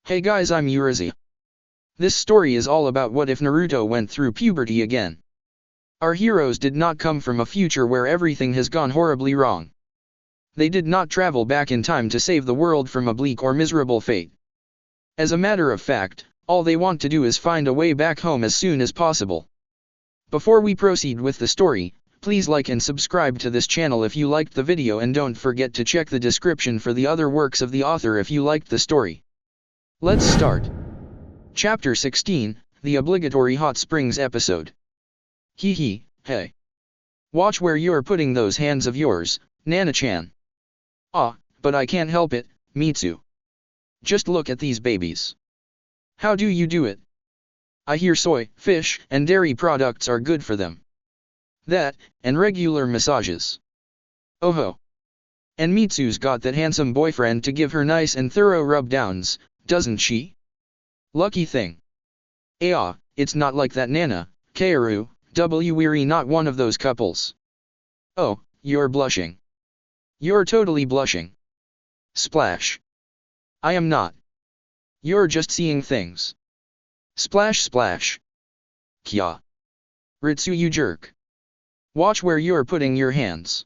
Hey guys, I'm Urizi. This story is all about what if Naruto went through puberty again. Our heroes did not come from a future where everything has gone horribly wrong. They did not travel back in time to save the world from a bleak or miserable fate. As a matter of fact, all they want to do is find a way back home as soon as possible. Before we proceed with the story, please like and subscribe to this channel if you liked the video, and don't forget to check the description for the other works of the author if you liked the story. Let's start. Chapter 16, the obligatory hot springs episode. Hey. Watch where you're putting those hands of yours, Nana-chan. Ah, but I can't help it, Mitsu. Just look at these babies. How do you do it? I hear soy, fish, and dairy products are good for them. That, and regular massages. Oh ho. And Mitsu's got that handsome boyfriend to give her nice and thorough rub-downs, doesn't she? Lucky thing. It's not like that Nana, Kaoru, we're not one of those couples. Oh, you're blushing. You're totally blushing. Splash. I am not. You're just seeing things. Splash splash. Kya. Ritsu, you jerk. Watch where you're putting your hands.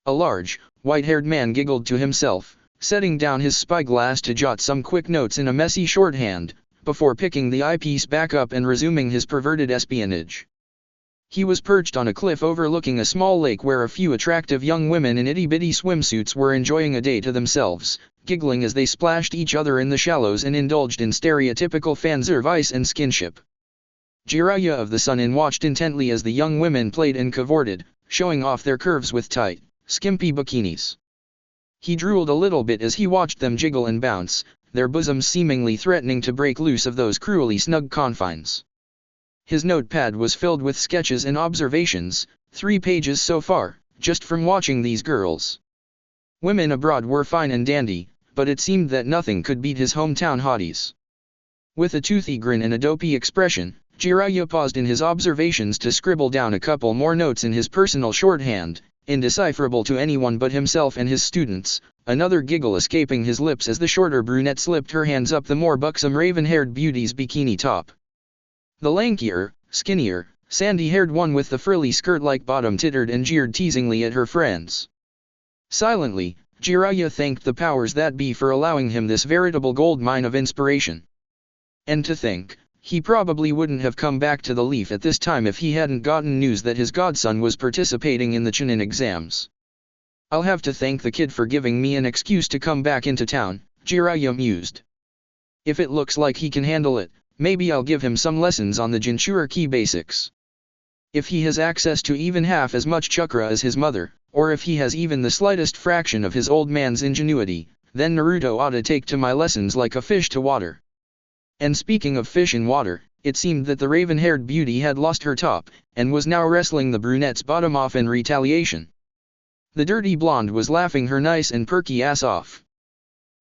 A large, white-haired man giggled to himself, setting down his spyglass to jot some quick notes in a messy shorthand, before picking the eyepiece back up and resuming his perverted espionage. He was perched on a cliff overlooking a small lake where a few attractive young women in itty-bitty swimsuits were enjoying a day to themselves, giggling as they splashed each other in the shallows and indulged in stereotypical fanservice and skinship. Jiraiya of the Sun watched intently as the young women played and cavorted, showing off their curves with tight, skimpy bikinis. He drooled a little bit as he watched them jiggle and bounce, their bosoms seemingly threatening to break loose of those cruelly snug confines. His notepad was filled with sketches and observations, 3 pages so far, just from watching these girls. Women abroad were fine and dandy, but it seemed that nothing could beat his hometown hotties. With a toothy grin and a dopey expression, Jiraiya paused in his observations to scribble down a couple more notes in his personal shorthand, indecipherable to anyone but himself and his students, another giggle escaping his lips as the shorter brunette slipped her hands up the more buxom raven-haired beauty's bikini top. The lankier, skinnier, sandy-haired one with the frilly skirt-like bottom tittered and jeered teasingly at her friends. Silently, Jiraiya thanked the powers that be for allowing him this veritable gold mine of inspiration. And to think, he probably wouldn't have come back to the Leaf at this time if he hadn't gotten news that his godson was participating in the Chunin exams. I'll have to thank the kid for giving me an excuse to come back into town, Jiraiya mused. If it looks like he can handle it, maybe I'll give him some lessons on the Jinchuriki basics. If he has access to even half as much chakra as his mother, or if he has even the slightest fraction of his old man's ingenuity, then Naruto ought to take to my lessons like a fish to water. And speaking of fish in water, it seemed that the raven-haired beauty had lost her top, and was now wrestling the brunette's bottom off in retaliation. The dirty blonde was laughing her nice and perky ass off.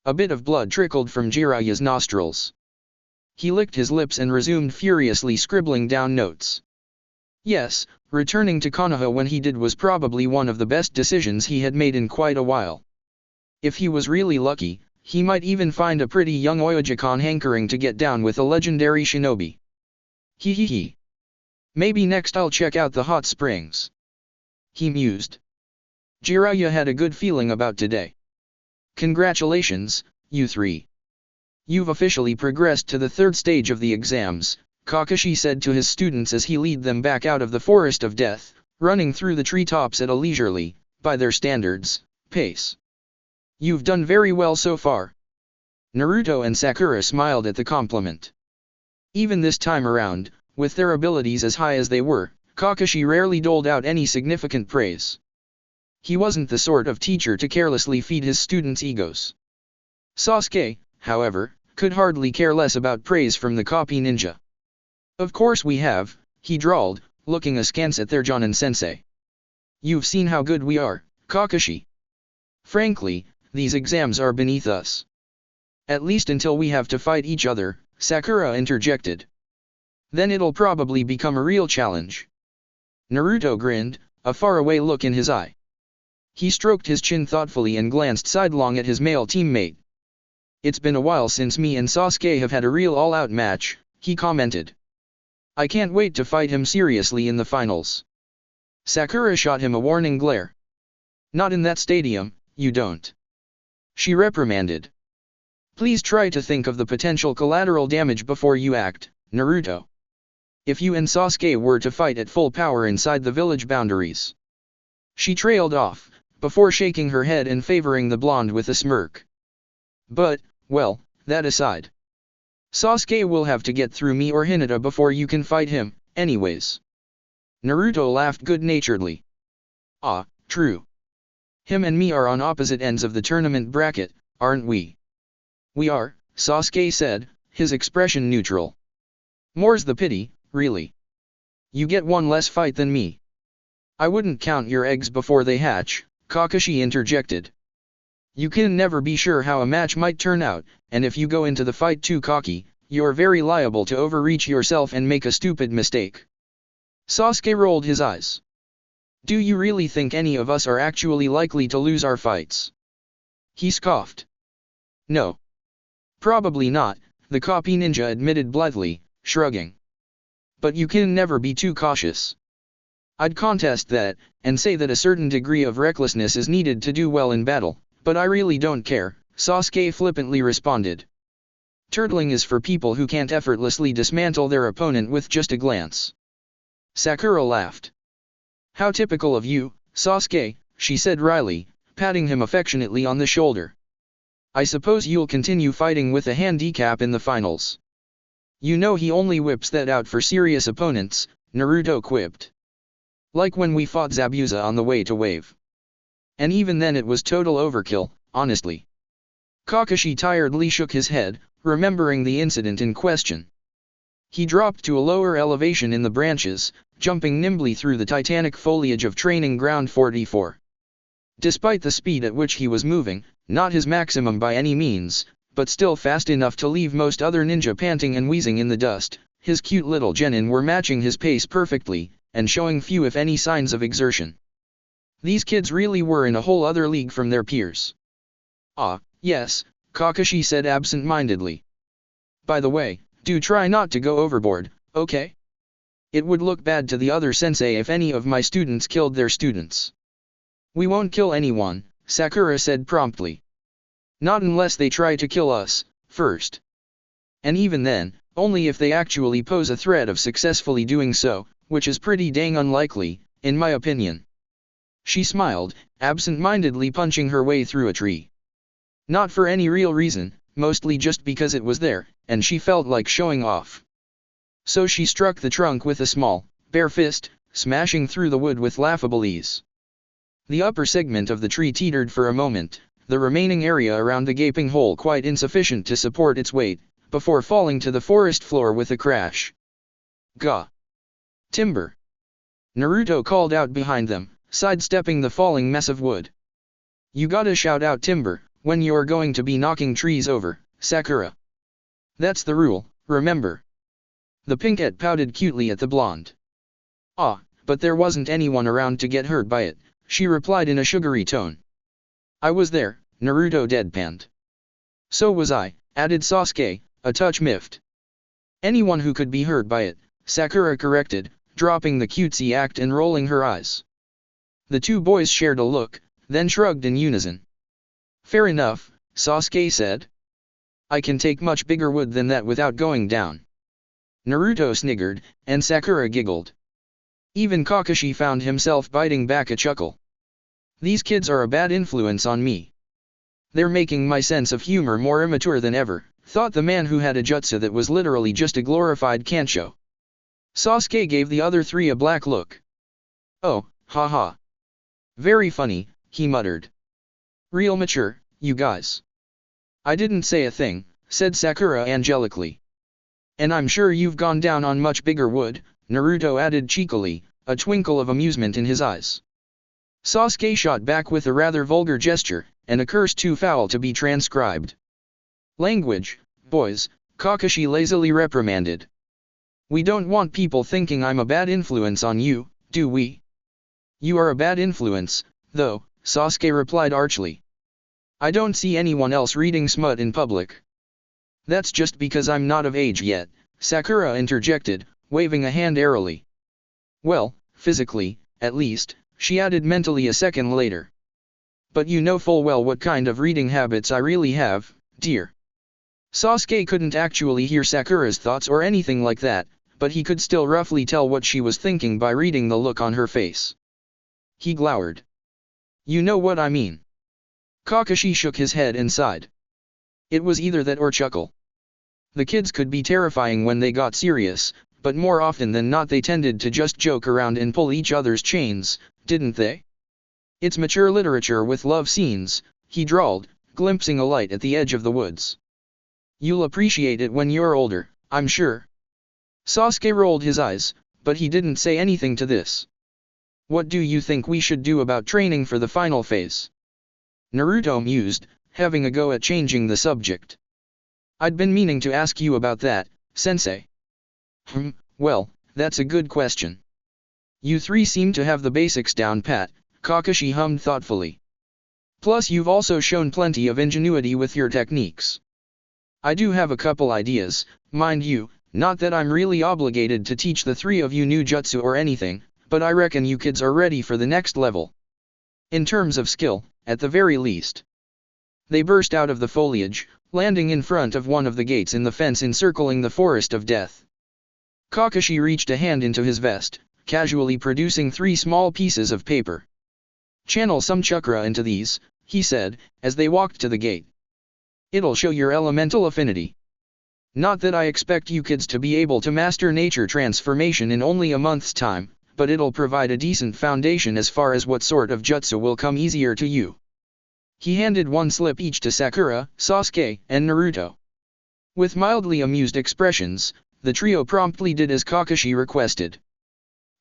A bit of blood trickled from Jiraiya's nostrils. He licked his lips and resumed furiously scribbling down notes. Yes, returning to Konoha when he did was probably one of the best decisions he had made in quite a while. If he was really lucky, he might even find a pretty young Oyajikan hankering to get down with a legendary shinobi. Maybe next I'll check out the hot springs. He mused. Jiraiya had a good feeling about today. Congratulations, you three. You've officially progressed to the 3rd stage of the exams, Kakashi said to his students as he led them back out of the forest of death, running through the treetops at a leisurely, by their standards, pace. You've done very well so far. Naruto and Sakura smiled at the compliment. Even this time around, with their abilities as high as they were, Kakashi rarely doled out any significant praise. He wasn't the sort of teacher to carelessly feed his students' egos. Sasuke, however, could hardly care less about praise from the copy ninja. Of course we have, he drawled, looking askance at their Jonin-sensei. You've seen how good we are, Kakashi. Frankly, these exams are beneath us. At least until we have to fight each other, Sakura interjected. Then it'll probably become a real challenge. Naruto grinned, a faraway look in his eye. He stroked his chin thoughtfully and glanced sidelong at his male teammate. It's been a while since me and Sasuke have had a real all-out match, he commented. I can't wait to fight him seriously in the finals. Sakura shot him a warning glare. Not in that stadium, you don't. She reprimanded. Please try to think of the potential collateral damage before you act, Naruto. If you and Sasuke were to fight at full power inside the village boundaries. She trailed off, before shaking her head and favoring the blonde with a smirk. But, well, that aside. Sasuke will have to get through me or Hinata before you can fight him, anyways. Naruto laughed good-naturedly. Ah, true. Him and me are on opposite ends of the tournament bracket, aren't we? We are, Sasuke said, his expression neutral. More's the pity, really. You get one less fight than me. I wouldn't count your eggs before they hatch, Kakashi interjected. You can never be sure how a match might turn out, and if you go into the fight too cocky, you're very liable to overreach yourself and make a stupid mistake. Sasuke rolled his eyes. Do you really think any of us are actually likely to lose our fights? He scoffed. No. Probably not, the copy ninja admitted blithely, shrugging. But you can never be too cautious. I'd contest that, and say that a certain degree of recklessness is needed to do well in battle, but I really don't care, Sasuke flippantly responded. Turtling is for people who can't effortlessly dismantle their opponent with just a glance. Sakura laughed. How typical of you, Sasuke, she said wryly, patting him affectionately on the shoulder. I suppose you'll continue fighting with a handicap in the finals. You know he only whips that out for serious opponents, Naruto quipped. Like when we fought Zabuza on the way to Wave. And even then it was total overkill, honestly. Kakashi tiredly shook his head, remembering the incident in question. He dropped to a lower elevation in the branches, jumping nimbly through the titanic foliage of Training Ground 44. Despite the speed at which he was moving, not his maximum by any means, but still fast enough to leave most other ninja panting and wheezing in the dust, his cute little genin were matching his pace perfectly, and showing few if any signs of exertion. These kids really were in a whole other league from their peers. Ah, yes, Kakashi said absent-mindedly. By the way, do try not to go overboard, okay? It would look bad to the other sensei if any of my students killed their students. We won't kill anyone, Sakura said promptly. Not unless they try to kill us, first. And even then, only if they actually pose a threat of successfully doing so, which is pretty dang unlikely, in my opinion. She smiled, absent-mindedly punching her way through a tree. Not for any real reason, mostly just because it was there, and she felt like showing off. So she struck the trunk with a small, bare fist, smashing through the wood with laughable ease. The upper segment of the tree teetered for a moment, the remaining area around the gaping hole quite insufficient to support its weight, before falling to the forest floor with a crash. Gah! Timber! Naruto called out behind them, sidestepping the falling mess of wood. You gotta shout out timber, when you're going to be knocking trees over, Sakura. That's the rule, remember. The pinkette pouted cutely at the blonde. Ah, but there wasn't anyone around to get hurt by it, she replied in a sugary tone. I was there, Naruto deadpanned. So was I, added Sasuke, a touch miffed. Anyone who could be hurt by it, Sakura corrected, dropping the cutesy act and rolling her eyes. The two boys shared a look, then shrugged in unison. Fair enough, Sasuke said. I can take much bigger wood than that without going down. Naruto sniggered, and Sakura giggled. Even Kakashi found himself biting back a chuckle. These kids are a bad influence on me. They're making my sense of humor more immature than ever, thought the man who had a jutsu that was literally just a glorified kancho. Sasuke gave the other three a black look. Oh, haha. Very funny, he muttered. Real mature, you guys. I didn't say a thing, said Sakura angelically. And I'm sure you've gone down on much bigger wood, Naruto added cheekily, a twinkle of amusement in his eyes. Sasuke shot back with a rather vulgar gesture, and a curse too foul to be transcribed. Language, boys, Kakashi lazily reprimanded. We don't want people thinking I'm a bad influence on you, do we? You are a bad influence, though, Sasuke replied archly. I don't see anyone else reading smut in public. That's just because I'm not of age yet, Sakura interjected, waving a hand airily. Well, physically, at least, she added mentally a second later. But you know full well what kind of reading habits I really have, dear. Sasuke couldn't actually hear Sakura's thoughts or anything like that, but he could still roughly tell what she was thinking by reading the look on her face. He glowered. You know what I mean. Kakashi shook his head and sighed. It was either that or chuckle. The kids could be terrifying when they got serious, but more often than not they tended to just joke around and pull each other's chains, didn't they? It's mature literature with love scenes, he drawled, glimpsing a light at the edge of the woods. You'll appreciate it when you're older, I'm sure. Sasuke rolled his eyes, but he didn't say anything to this. What do you think we should do about training for the final phase? Naruto mused, having a go at changing the subject. I'd been meaning to ask you about that, sensei. Well, that's a good question. You three seem to have the basics down pat, Kakashi hummed thoughtfully. Plus you've also shown plenty of ingenuity with your techniques. I do have a couple ideas, mind you, not that I'm really obligated to teach the three of you new jutsu or anything, but I reckon you kids are ready for the next level. In terms of skill, at the very least. They burst out of the foliage, landing in front of one of the gates in the fence encircling the forest of death. Kakashi reached a hand into his vest, casually producing 3 small pieces of paper. Channel some chakra into these, he said, as they walked to the gate. It'll show your elemental affinity. Not that I expect you kids to be able to master nature transformation in only a month's time, but it'll provide a decent foundation as far as what sort of jutsu will come easier to you. He handed 1 slip each to Sakura, Sasuke, and Naruto. With mildly amused expressions, the trio promptly did as Kakashi requested.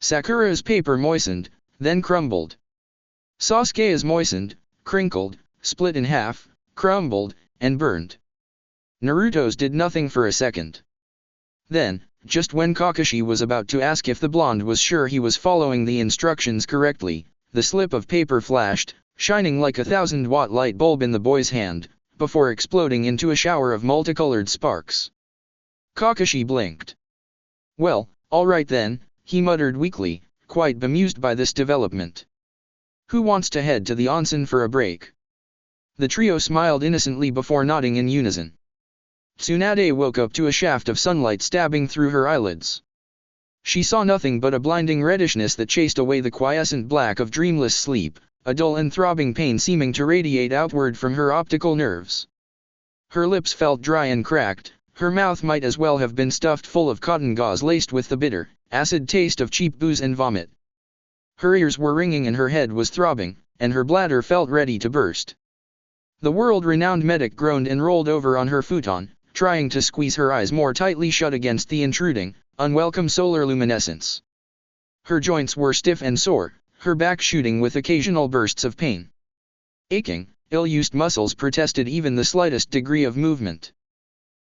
Sakura's paper moistened, then crumbled. Sasuke's moistened, crinkled, split in half, crumbled, and burned. Naruto's did nothing for a second. Then, just when Kakashi was about to ask if the blonde was sure he was following the instructions correctly, the slip of paper flashed, shining like a 1000-watt light bulb in the boy's hand, before exploding into a shower of multicolored sparks. Kakashi blinked. Well, alright then, he muttered weakly, quite bemused by this development. Who wants to head to the onsen for a break? The trio smiled innocently before nodding in unison. Tsunade woke up to a shaft of sunlight stabbing through her eyelids. She saw nothing but a blinding reddishness that chased away the quiescent black of dreamless sleep, a dull and throbbing pain seeming to radiate outward from her optical nerves. Her lips felt dry and cracked, her mouth might as well have been stuffed full of cotton gauze laced with the bitter, acid taste of cheap booze and vomit. Her ears were ringing and her head was throbbing, and her bladder felt ready to burst. The world-renowned medic groaned and rolled over on her futon, trying to squeeze her eyes more tightly shut against the intruding, unwelcome solar luminescence. Her joints were stiff and sore, her back shooting with occasional bursts of pain. Aching, ill-used muscles protested even the slightest degree of movement.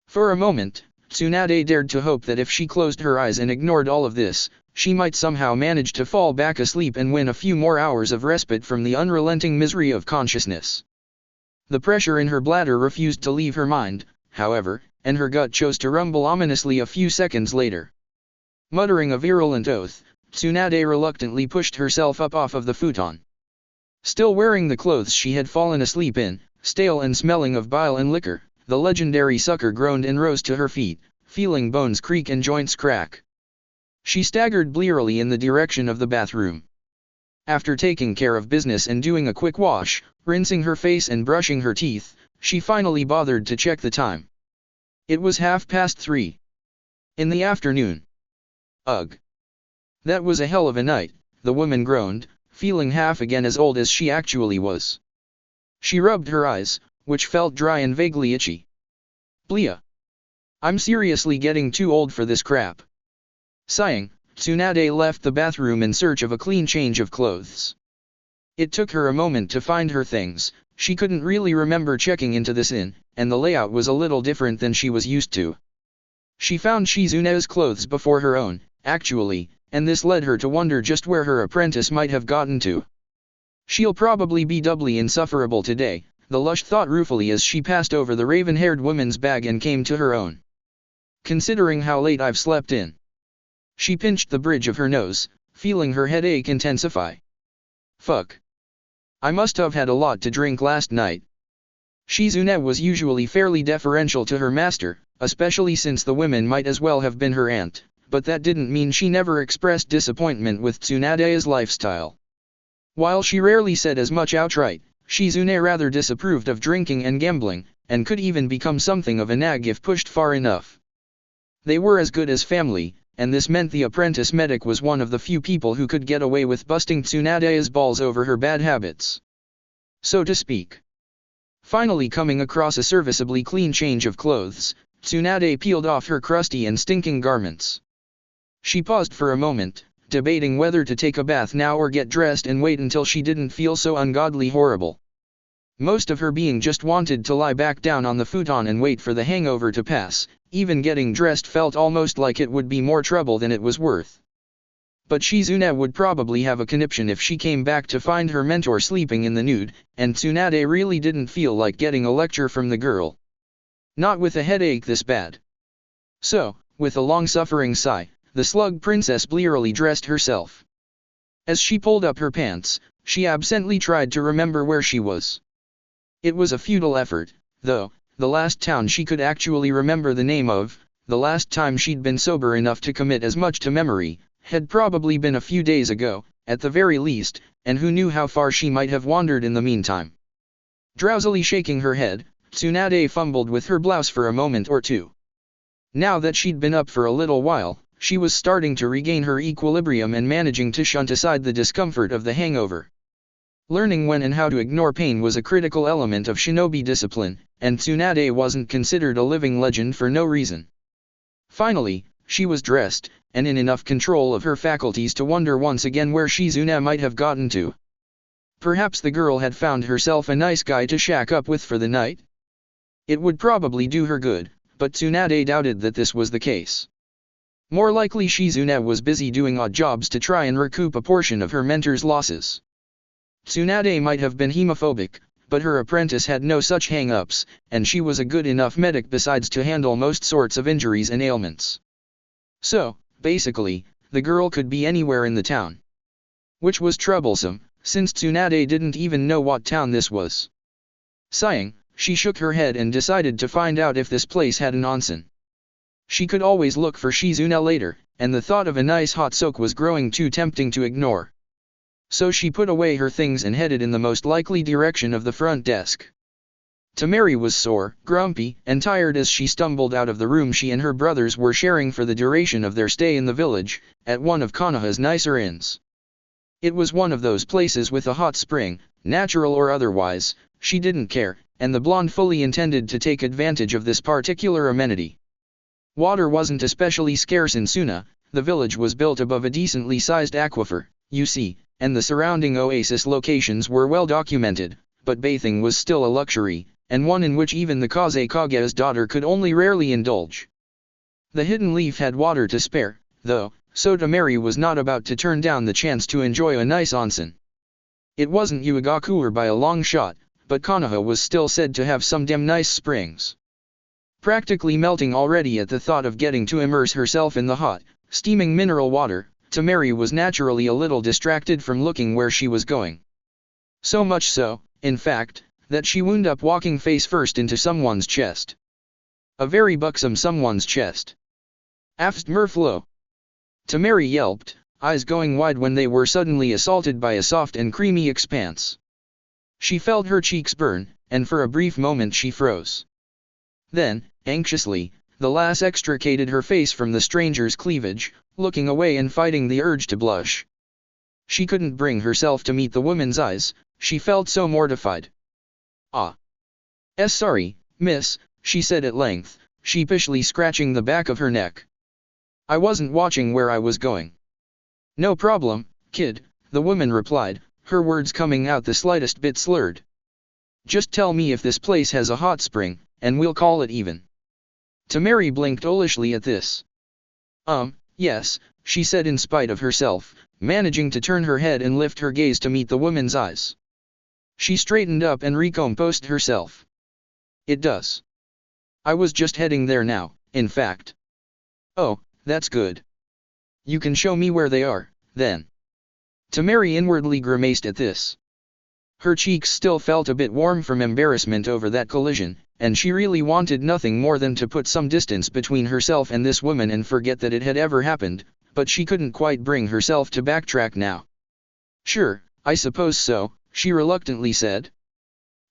For a moment, Tsunade dared to hope that if she closed her eyes and ignored all of this, she might somehow manage to fall back asleep and win a few more hours of respite from the unrelenting misery of consciousness. The pressure in her bladder refused to leave her mind, however, and her gut chose to rumble ominously a few seconds later. Muttering a virulent oath, Tsunade reluctantly pushed herself up off of the futon. Still wearing the clothes she had fallen asleep in, stale and smelling of bile and liquor, the legendary sucker groaned and rose to her feet, feeling bones creak and joints crack. She staggered blearily in the direction of the bathroom. After taking care of business and doing a quick wash, rinsing her face and brushing her teeth, she finally bothered to check the time. It was 3:30. In the afternoon. Ugh. That was a hell of a night, the woman groaned, feeling half again as old as she actually was. She rubbed her eyes, which felt dry and vaguely itchy. Blia. I'm seriously getting too old for this crap. Sighing, Tsunade left the bathroom in search of a clean change of clothes. It took her a moment to find her things. She couldn't really remember checking into this inn, and the layout was a little different than she was used to. She found Shizune's clothes before her own, actually, and this led her to wonder just where her apprentice might have gotten to. She'll probably be doubly insufferable today, the lush thought ruefully as she passed over the raven-haired woman's bag and came to her own. Considering how late I've slept in. She pinched the bridge of her nose, feeling her headache intensify. Fuck. I must have had a lot to drink last night. Shizune was usually fairly deferential to her master, especially since the women might as well have been her aunt, but that didn't mean she never expressed disappointment with Tsunade's lifestyle. While she rarely said as much outright, Shizune rather disapproved of drinking and gambling, and could even become something of a nag if pushed far enough. They were as good as family, and this meant the apprentice medic was one of the few people who could get away with busting Tsunade's balls over her bad habits. So to speak. Finally coming across a serviceably clean change of clothes, Tsunade peeled off her crusty and stinking garments. She paused for a moment, debating whether to take a bath now or get dressed and wait until she didn't feel so ungodly horrible. Most of her being just wanted to lie back down on the futon and wait for the hangover to pass. Even getting dressed felt almost like it would be more trouble than it was worth. But Shizune would probably have a conniption if she came back to find her mentor sleeping in the nude, and Tsunade really didn't feel like getting a lecture from the girl. Not with a headache this bad. So, with a long-suffering sigh, the slug princess blearily dressed herself. As she pulled up her pants, she absently tried to remember where she was. It was a futile effort, though. The last town she could actually remember the name of, the last time she'd been sober enough to commit as much to memory, had probably been a few days ago, at the very least, and who knew how far she might have wandered in the meantime. Drowsily shaking her head, Tsunade fumbled with her blouse for a moment or two. Now that she'd been up for a little while, she was starting to regain her equilibrium and managing to shunt aside the discomfort of the hangover. Learning when and how to ignore pain was a critical element of shinobi discipline, and Tsunade wasn't considered a living legend for no reason. Finally, she was dressed, and in enough control of her faculties to wonder once again where Shizune might have gotten to. Perhaps the girl had found herself a nice guy to shack up with for the night? It would probably do her good, but Tsunade doubted that this was the case. More likely Shizune was busy doing odd jobs to try and recoup a portion of her mentor's losses. Tsunade might have been hemophobic, but her apprentice had no such hang-ups, and she was a good enough medic besides to handle most sorts of injuries and ailments. So, basically, the girl could be anywhere in the town. Which was troublesome, since Tsunade didn't even know what town this was. Sighing, she shook her head and decided to find out if this place had an onsen. She could always look for Shizune later, and the thought of a nice hot soak was growing too tempting to ignore. So she put away her things and headed in the most likely direction of the front desk. Temari was sore, grumpy, and tired as she stumbled out of the room she and her brothers were sharing for the duration of their stay in the village, at one of Konoha's nicer inns. It was one of those places with a hot spring, natural or otherwise, she didn't care, and the blonde fully intended to take advantage of this particular amenity. Water wasn't especially scarce in Suna, the village was built above a decently sized aquifer, you see, and the surrounding oasis locations were well documented, but bathing was still a luxury, and one in which even the Kazekage's daughter could only rarely indulge. The Hidden Leaf had water to spare, though, so Temari was not about to turn down the chance to enjoy a nice onsen. It wasn't Uegakuer by a long shot, but Konoha was still said to have some damn nice springs. Practically melting already at the thought of getting to immerse herself in the hot, steaming mineral water, Temari was naturally a little distracted from looking where she was going. So much so, in fact, that she wound up walking face first into someone's chest. A very buxom someone's chest. "Afst Merflo!" Temari yelped, eyes going wide when they were suddenly assaulted by a soft and creamy expanse. She felt her cheeks burn, and for a brief moment she froze. Then, anxiously, the lass extricated her face from the stranger's cleavage, looking away and fighting the urge to blush. She couldn't bring herself to meet the woman's eyes, she felt so mortified. Sorry, miss," she said at length, sheepishly scratching the back of her neck. "I wasn't watching where I was going." "No problem, kid," the woman replied, her words coming out the slightest bit slurred. "Just tell me if this place has a hot spring, and we'll call it even." Temari blinked owlishly at this. Yes," she said in spite of herself, managing to turn her head and lift her gaze to meet the woman's eyes. She straightened up and recomposed herself. It does. I was just heading there now, in fact. Oh, that's good. You can show me where they are, then. Temari inwardly grimaced at this. Her cheeks still felt a bit warm from embarrassment over that collision, and she really wanted nothing more than to put some distance between herself and this woman and forget that it had ever happened, but she couldn't quite bring herself to backtrack now. Sure, I suppose so, she reluctantly said.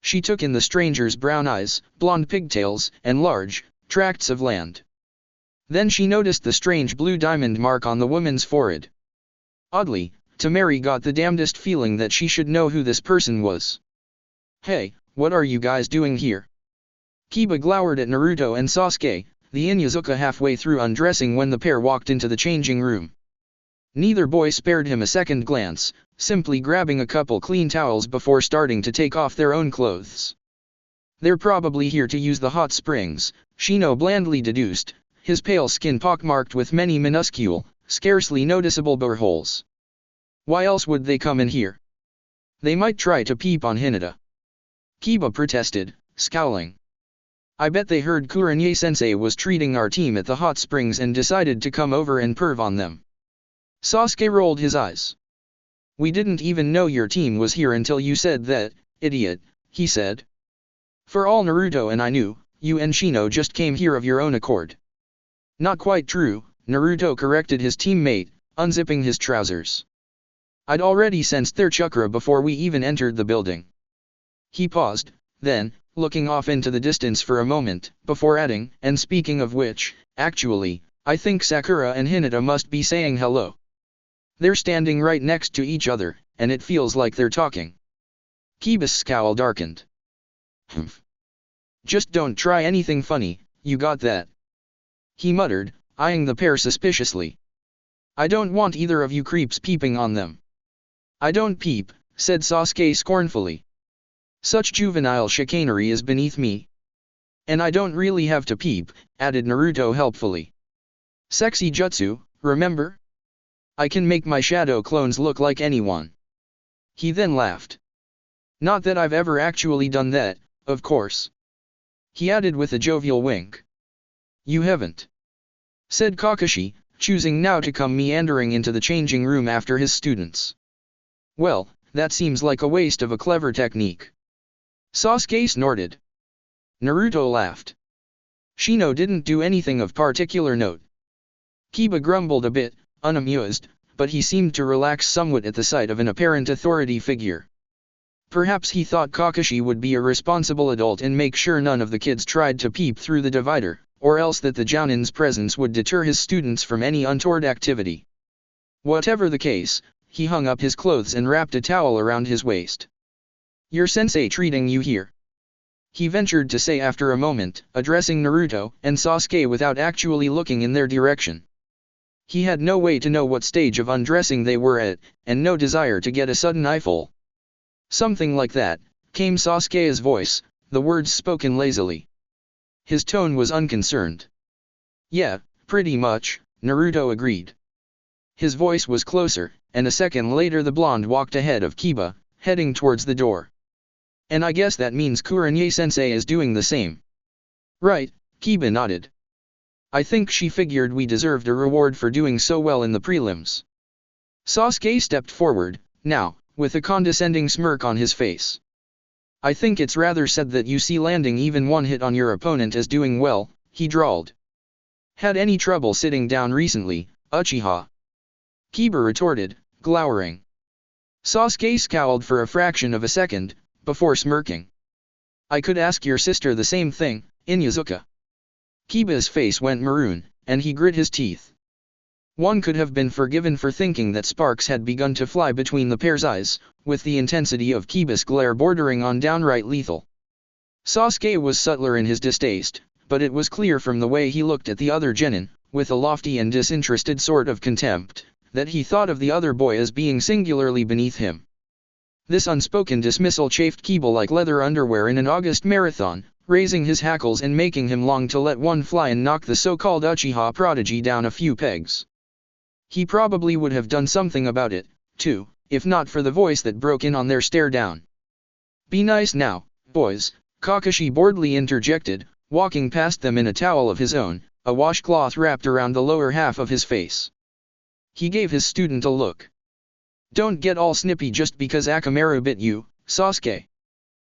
She took in the stranger's brown eyes, blonde pigtails, and large tracts of land. Then she noticed the strange blue diamond mark on the woman's forehead. Oddly, Temari got the damnedest feeling that she should know who this person was. Hey, what are you guys doing here? Kiba glowered at Naruto and Sasuke, the Inuzuka halfway through undressing when the pair walked into the changing room. Neither boy spared him a second glance, simply grabbing a couple clean towels before starting to take off their own clothes. They're probably here to use the hot springs, Shino blandly deduced, his pale skin pockmarked with many minuscule, scarcely noticeable boreholes. Why else would they come in here? They might try to peep on Hinata. Kiba protested, scowling. I bet they heard Kurenye-sensei was treating our team at the hot springs and decided to come over and perv on them. Sasuke rolled his eyes. We didn't even know your team was here until you said that, idiot, he said. For all Naruto and I knew, you and Shino just came here of your own accord. Not quite true, Naruto corrected his teammate, unzipping his trousers. I'd already sensed their chakra before we even entered the building. He paused, then, looking off into the distance for a moment, before adding, and speaking of which, actually, I think Sakura and Hinata must be saying hello. They're standing right next to each other, and it feels like they're talking. Kiba's scowl darkened. Humph. Just don't try anything funny, you got that? He muttered, eyeing the pair suspiciously. I don't want either of you creeps peeping on them. I don't peep, said Sasuke scornfully. Such juvenile chicanery is beneath me. And I don't really have to peep, added Naruto helpfully. Sexy jutsu, remember? I can make my shadow clones look like anyone. He then laughed. Not that I've ever actually done that, of course. He added with a jovial wink. You haven't? Said Kakashi, choosing now to come meandering into the changing room after his students. Well, that seems like a waste of a clever technique. Sasuke snorted. Naruto laughed. Shino didn't do anything of particular note. Kiba grumbled a bit, unamused, but he seemed to relax somewhat at the sight of an apparent authority figure. Perhaps he thought Kakashi would be a responsible adult and make sure none of the kids tried to peep through the divider, or else that the Jounin's presence would deter his students from any untoward activity. Whatever the case, he hung up his clothes and wrapped a towel around his waist. Your sensei treating you here? He ventured to say after a moment, addressing Naruto and Sasuke without actually looking in their direction. He had no way to know what stage of undressing they were at, and no desire to get a sudden eyeful. Something like that, came Sasuke's voice, the words spoken lazily. His tone was unconcerned. Yeah, pretty much, Naruto agreed. His voice was closer, and a second later the blonde walked ahead of Kiba, heading towards the door. And I guess that means Kurenye-sensei is doing the same. Right, Kiba nodded. I think she figured we deserved a reward for doing so well in the prelims. Sasuke stepped forward, now, with a condescending smirk on his face. I think it's rather sad that you see landing even one hit on your opponent as doing well, he drawled. Had any trouble sitting down recently, Uchiha? Kiba retorted, glowering. Sasuke scowled for a fraction of a second, before smirking. I could ask your sister the same thing, Inuzuka. Kiba's face went maroon, and he grit his teeth. One could have been forgiven for thinking that sparks had begun to fly between the pair's eyes, with the intensity of Kiba's glare bordering on downright lethal. Sasuke was subtler in his distaste, but it was clear from the way he looked at the other genin, with a lofty and disinterested sort of contempt, that he thought of the other boy as being singularly beneath him. This unspoken dismissal chafed Kiba like leather underwear in an August marathon, raising his hackles and making him long to let one fly and knock the so-called Uchiha prodigy down a few pegs. He probably would have done something about it, too, if not for the voice that broke in on their stare down. Be nice now, boys, Kakashi boredly interjected, walking past them in a towel of his own, a washcloth wrapped around the lower half of his face. He gave his student a look. Don't get all snippy just because Akamaru bit you, Sasuke.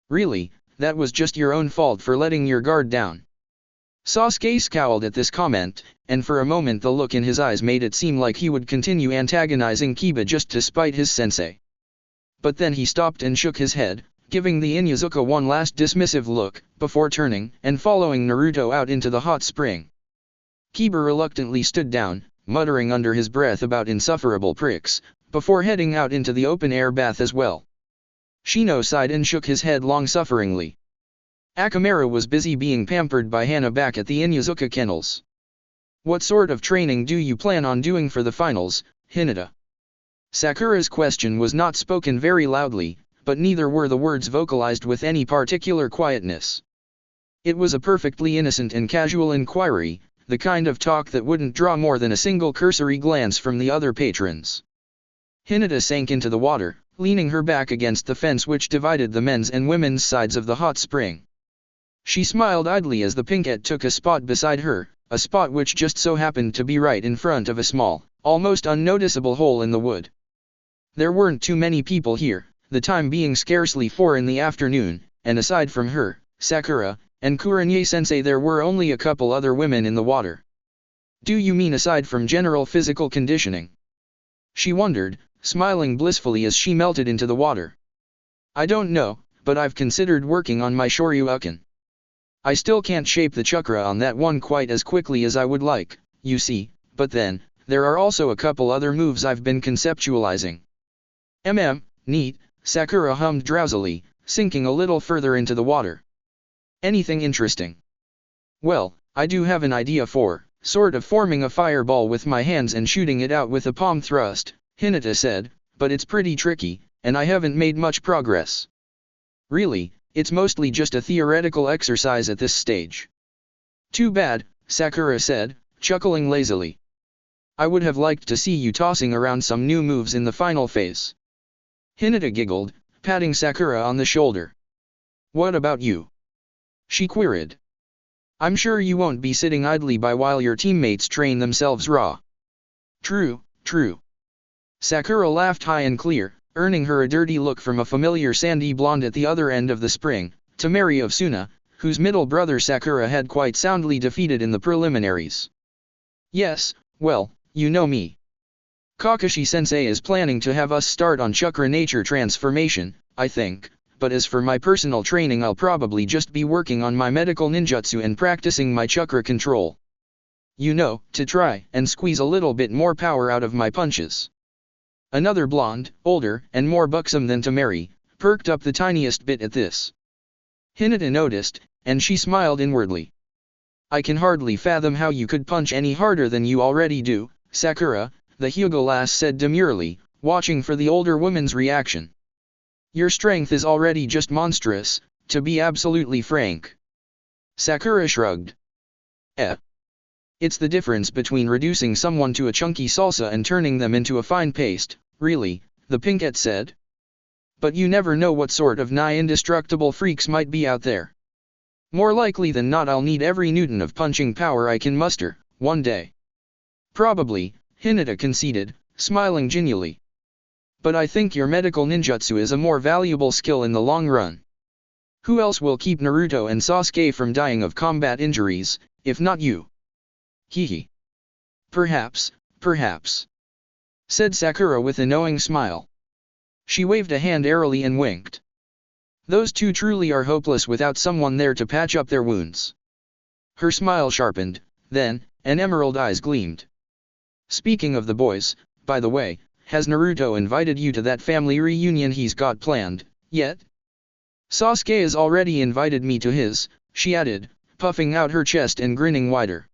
Really, that was just your own fault for letting your guard down. Sasuke scowled at this comment, and for a moment the look in his eyes made it seem like he would continue antagonizing Kiba just to spite his sensei. But then he stopped and shook his head, giving the Inuzuka one last dismissive look, before turning and following Naruto out into the hot spring. Kiba reluctantly stood down, muttering under his breath about insufferable pricks, before heading out into the open-air bath as well. Shino sighed and shook his head long-sufferingly. Akamaru was busy being pampered by Hana back at the Inuzuka kennels. What sort of training do you plan on doing for the finals, Hinata? Sakura's question was not spoken very loudly, but neither were the words vocalized with any particular quietness. It was a perfectly innocent and casual inquiry, the kind of talk that wouldn't draw more than a single cursory glance from the other patrons. Hinata sank into the water, leaning her back against the fence which divided the men's and women's sides of the hot spring. She smiled idly as the pinkette took a spot beside her, a spot which just so happened to be right in front of a small, almost unnoticeable hole in the wood. There weren't too many people here, the time being scarcely 4 in the afternoon, and aside from her, Sakura, and Kurenye-sensei there were only a couple other women in the water. Do you mean aside from general physical conditioning? She wondered, smiling blissfully as she melted into the water. I don't know, but I've considered working on my Shoryuken. I still can't shape the chakra on that one quite as quickly as I would like, you see, but then, there are also a couple other moves I've been conceptualizing. Neat, Sakura hummed drowsily, sinking a little further into the water. Anything interesting? Well, I do have an idea for, sort of forming a fireball with my hands and shooting it out with a palm thrust, Hinata said, but it's pretty tricky, and I haven't made much progress. Really, it's mostly just a theoretical exercise at this stage. Too bad, Sakura said, chuckling lazily. I would have liked to see you tossing around some new moves in the final phase. Hinata giggled, patting Sakura on the shoulder. What about you? She queried. I'm sure you won't be sitting idly by while your teammates train themselves raw. True. Sakura laughed high and clear, earning her a dirty look from a familiar sandy blonde at the other end of the spring, Temari of Suna, whose middle brother Sakura had quite soundly defeated in the preliminaries. Yes, well, you know me. Kakashi-sensei is planning to have us start on chakra nature transformation, I think, but as for my personal training I'll probably just be working on my medical ninjutsu and practicing my chakra control. You know, to try and squeeze a little bit more power out of my punches. Another blonde, older, and more buxom than Temari, perked up the tiniest bit at this. Hinata noticed, and she smiled inwardly. I can hardly fathom how you could punch any harder than you already do, Sakura, the Hyuga lass said demurely, watching for the older woman's reaction. Your strength is already just monstrous, to be absolutely frank. Sakura shrugged. It's the difference between reducing someone to a chunky salsa and turning them into a fine paste, really, the pinkette said. But you never know what sort of nigh indestructible freaks might be out there. More likely than not I'll need every newton of punching power I can muster, one day. Probably, Hinata conceded, smiling genially. But I think your medical ninjutsu is a more valuable skill in the long run. Who else will keep Naruto and Sasuke from dying of combat injuries, if not you? Hehe. Perhaps, said Sakura with a knowing smile. She waved a hand airily and winked. Those two truly are hopeless without someone there to patch up their wounds. Her smile sharpened, then, an emerald eyes gleamed. Speaking of the boys, by the way, has Naruto invited you to that family reunion he's got planned, yet? Sasuke has already invited me to his, she added, puffing out her chest and grinning wider.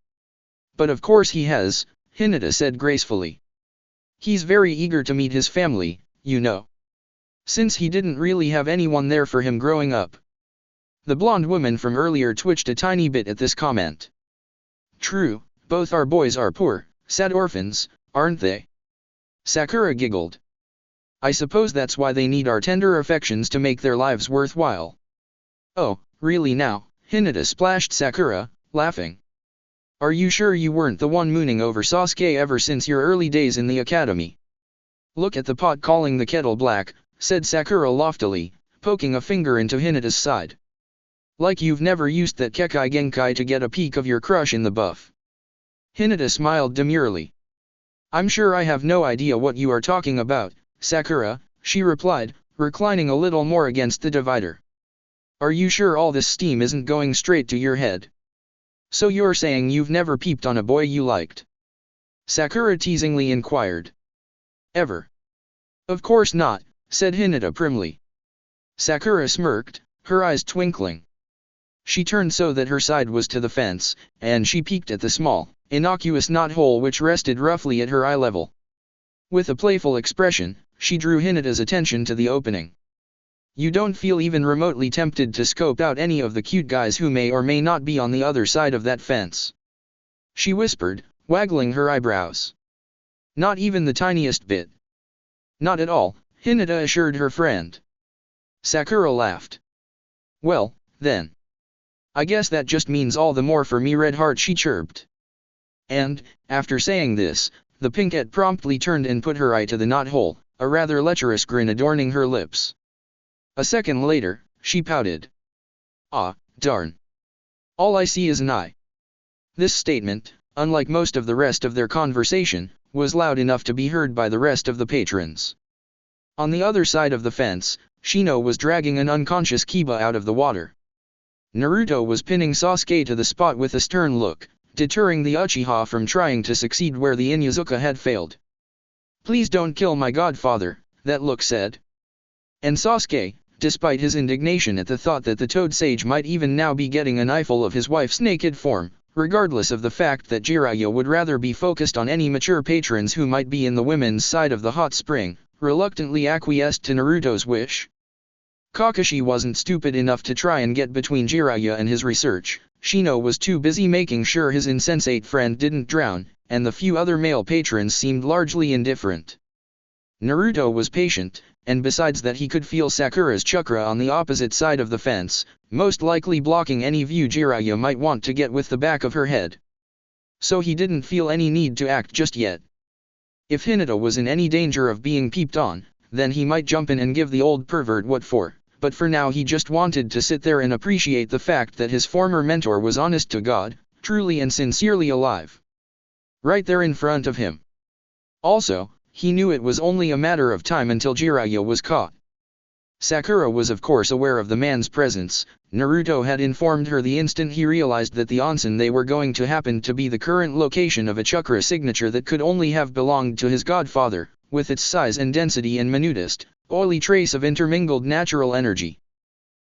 But of course he has, Hinata said gracefully. He's very eager to meet his family, you know. Since he didn't really have anyone there for him growing up. The blonde woman from earlier twitched a tiny bit at this comment. True, both our boys are poor, sad orphans, aren't they? Sakura giggled. I suppose that's why they need our tender affections to make their lives worthwhile. Oh, really now, Hinata splashed Sakura, laughing. Are you sure you weren't the one mooning over Sasuke ever since your early days in the academy? Look at the pot calling the kettle black, said Sakura loftily, poking a finger into Hinata's side. Like you've never used that Kekai Genkai to get a peek of your crush in the buff. Hinata smiled demurely. I'm sure I have no idea what you are talking about, Sakura, she replied, reclining a little more against the divider. Are you sure all this steam isn't going straight to your head? So you're saying you've never peeped on a boy you liked? Sakura teasingly inquired. Ever? Of course not, said Hinata primly. Sakura smirked, her eyes twinkling. She turned so that her side was to the fence, and she peeked at the small, innocuous knothole which rested roughly at her eye level. With a playful expression, she drew Hinata's attention to the opening. You don't feel even remotely tempted to scope out any of the cute guys who may or may not be on the other side of that fence? She whispered, waggling her eyebrows. Not even the tiniest bit. Not at all, Hinata assured her friend. Sakura laughed. Well, then. I guess that just means all the more for me, red heart, she chirped. And, after saying this, the pinkette promptly turned and put her eye to the knothole, a rather lecherous grin adorning her lips. A second later, she pouted. Ah, darn. All I see is an eye. This statement, unlike most of the rest of their conversation, was loud enough to be heard by the rest of the patrons. On the other side of the fence, Shino was dragging an unconscious Kiba out of the water. Naruto was pinning Sasuke to the spot with a stern look, deterring the Uchiha from trying to succeed where the Inuzuka had failed. Please don't kill my godfather, that look said. And Sasuke, despite his indignation at the thought that the Toad Sage might even now be getting an eyeful of his wife's naked form, regardless of the fact that Jiraiya would rather be focused on any mature patrons who might be in the women's side of the hot spring, reluctantly acquiesced to Naruto's wish. Kakashi wasn't stupid enough to try and get between Jiraiya and his research. Shino was too busy making sure his insensate friend didn't drown, and the few other male patrons seemed largely indifferent. Naruto was patient, and besides that he could feel Sakura's chakra on the opposite side of the fence, most likely blocking any view Jiraiya might want to get with the back of her head. So he didn't feel any need to act just yet. If Hinata was in any danger of being peeped on, then he might jump in and give the old pervert what for, but for now he just wanted to sit there and appreciate the fact that his former mentor was honest to God, truly and sincerely alive. Right there in front of him. Also, he knew it was only a matter of time until Jiraiya was caught. Sakura was of course aware of the man's presence. Naruto had informed her the instant he realized that the onsen they were going to happened to be the current location of a chakra signature that could only have belonged to his godfather, with its size and density and minutest, oily trace of intermingled natural energy.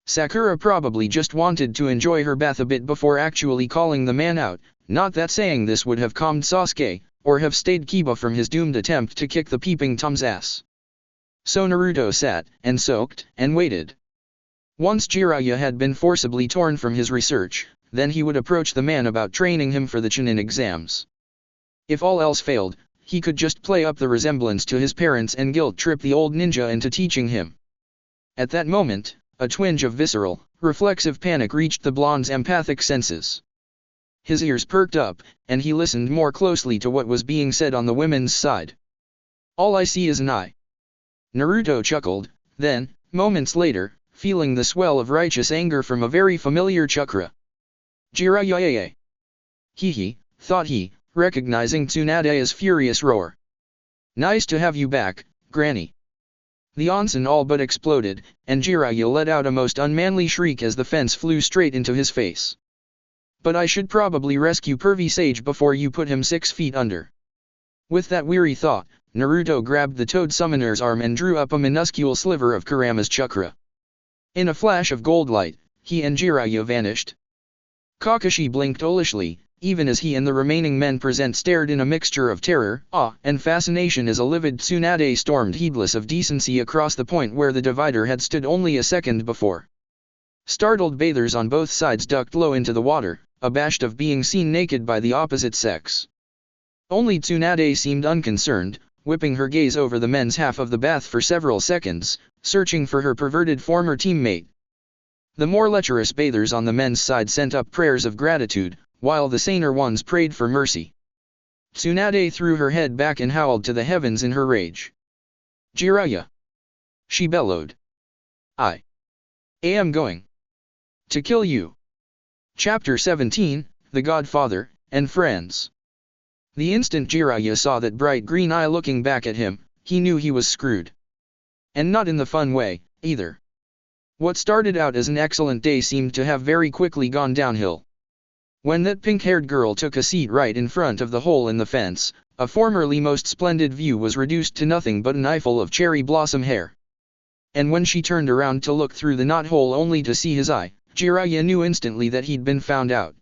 Sakura probably just wanted to enjoy her bath a bit before actually calling the man out, not that saying this would have calmed Sasuke, or have stayed Kiba from his doomed attempt to kick the peeping Tom's ass. So Naruto sat, and soaked, and waited. Once Jiraiya had been forcibly torn from his research, then he would approach the man about training him for the Chunin exams. If all else failed, he could just play up the resemblance to his parents and guilt-trip the old ninja into teaching him. At that moment, a twinge of visceral, reflexive panic reached the blonde's empathic senses. His ears perked up, and he listened more closely to what was being said on the women's side. All I see is an eye. Naruto chuckled, then, moments later, feeling the swell of righteous anger from a very familiar chakra. Jiraiya. Hee, thought he, recognizing Tsunade's furious roar. Nice to have you back, Granny. The onsen all but exploded, and Jiraiya let out a most unmanly shriek as the fence flew straight into his face. But I should probably rescue Pervy Sage before you put him 6 feet under. With that weary thought, Naruto grabbed the Toad Summoner's arm and drew up a minuscule sliver of Kurama's chakra. In a flash of gold light, he and Jiraiya vanished. Kakashi blinked owlishly, even as he and the remaining men present stared in a mixture of terror, awe, and fascination as a livid Tsunade stormed heedless of decency across the point where the divider had stood only a second before. Startled bathers on both sides ducked low into the water, abashed of being seen naked by the opposite sex. Only Tsunade seemed unconcerned, whipping her gaze over the men's half of the bath for several seconds, searching for her perverted former teammate. The more lecherous bathers on the men's side sent up prayers of gratitude, while the saner ones prayed for mercy. Tsunade threw her head back and howled to the heavens in her rage. "Jiraiya!" she bellowed. "I am going to kill you." Chapter 17, The Godfather, and Friends. The instant Jiraiya saw that bright green eye looking back at him, he knew he was screwed. And not in the fun way, either. What started out as an excellent day seemed to have very quickly gone downhill. When that pink-haired girl took a seat right in front of the hole in the fence, a formerly most splendid view was reduced to nothing but an eyeful of cherry blossom hair. And when she turned around to look through the knothole only to see his eye, Jiraiya knew instantly that he'd been found out.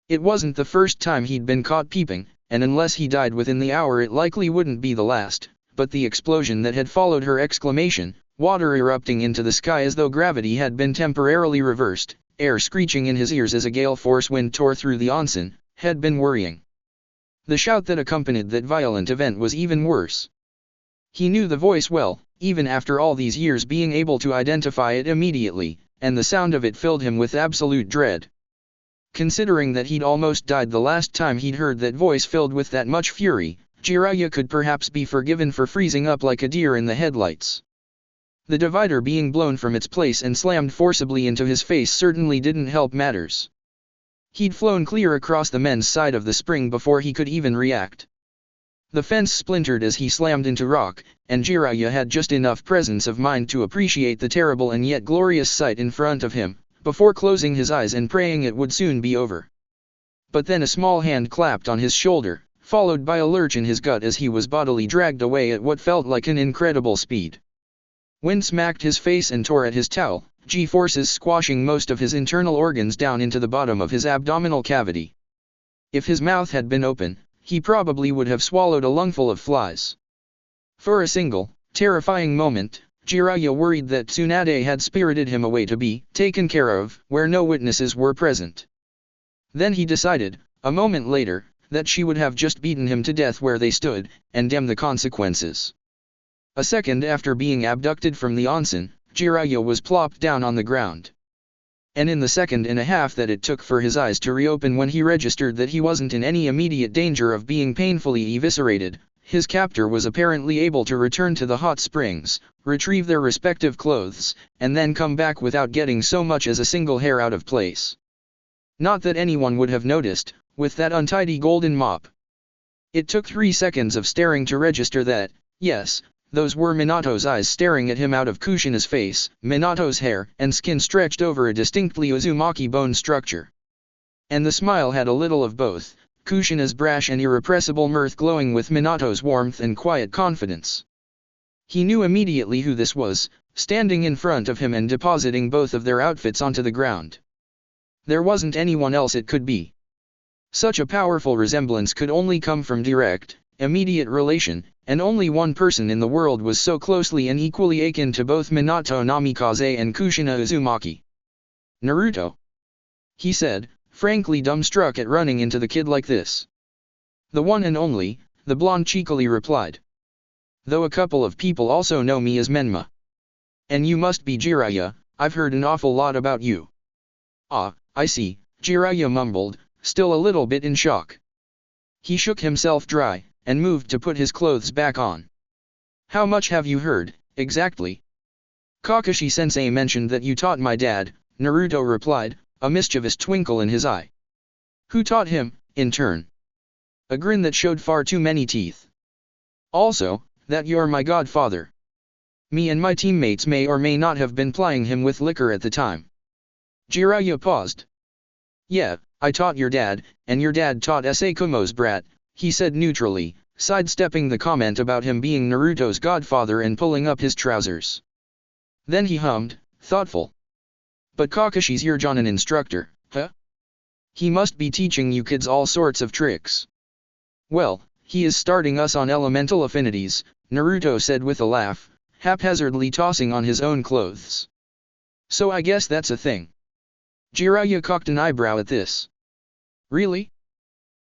It wasn't the first time he'd been caught peeping, and unless he died within the hour it likely wouldn't be the last, but the explosion that had followed her exclamation, water erupting into the sky as though gravity had been temporarily reversed, air screeching in his ears as a gale force wind tore through the onsen, had been worrying. The shout that accompanied that violent event was even worse. He knew the voice well, even after all these years being able to identify it immediately, and the sound of it filled him with absolute dread. Considering that he'd almost died the last time he'd heard that voice filled with that much fury, Jiraiya could perhaps be forgiven for freezing up like a deer in the headlights. The divider being blown from its place and slammed forcibly into his face certainly didn't help matters. He'd flown clear across the men's side of the spring before he could even react. The fence splintered as he slammed into rock, and Jiraiya had just enough presence of mind to appreciate the terrible and yet glorious sight in front of him, before closing his eyes and praying it would soon be over. But then a small hand clapped on his shoulder, followed by a lurch in his gut as he was bodily dragged away at what felt like an incredible speed. Wind smacked his face and tore at his towel, G-forces squashing most of his internal organs down into the bottom of his abdominal cavity. If his mouth had been open, he probably would have swallowed a lungful of flies. For a single, terrifying moment, Jiraiya worried that Tsunade had spirited him away to be taken care of, where no witnesses were present. Then he decided, a moment later, that she would have just beaten him to death where they stood, and damn the consequences. A second after being abducted from the onsen, Jiraiya was plopped down on the ground. And in the second and a half that it took for his eyes to reopen when he registered that he wasn't in any immediate danger of being painfully eviscerated, his captor was apparently able to return to the hot springs, retrieve their respective clothes, and then come back without getting so much as a single hair out of place. Not that anyone would have noticed, with that untidy golden mop. It took 3 seconds of staring to register that, yes, those were Minato's eyes staring at him out of Kushina's face, Minato's hair and skin stretched over a distinctly Uzumaki bone structure. And the smile had a little of both, Kushina's brash and irrepressible mirth glowing with Minato's warmth and quiet confidence. He knew immediately who this was, standing in front of him and depositing both of their outfits onto the ground. There wasn't anyone else it could be. Such a powerful resemblance could only come from direct, immediate relation, and only one person in the world was so closely and equally akin to both Minato Namikaze and Kushina Uzumaki. "Naruto," he said, frankly dumbstruck at running into the kid like this. "The one and only," the blonde cheekily replied. "Though a couple of people also know me as Menma. And you must be Jiraiya, I've heard an awful lot about you." "Ah, I see," Jiraiya mumbled, still a little bit in shock. He shook himself dry, and moved to put his clothes back on. "How much have you heard, exactly?" "Kakashi-sensei mentioned that you taught my dad," Naruto replied, a mischievous twinkle in his eye. "Who taught him, in turn?" A grin that showed far too many teeth. "Also, that you're my godfather. Me and my teammates may or may not have been plying him with liquor at the time." Jiraiya paused. "Yeah, I taught your dad, and your dad taught Kumo's brat," he said neutrally, sidestepping the comment about him being Naruto's godfather and pulling up his trousers. Then he hummed, thoughtful. "But Kakashi's your Jonin instructor, huh? He must be teaching you kids all sorts of tricks." "Well, he is starting us on elemental affinities," Naruto said with a laugh, haphazardly tossing on his own clothes. "So I guess that's a thing." Jiraiya cocked an eyebrow at this. "Really?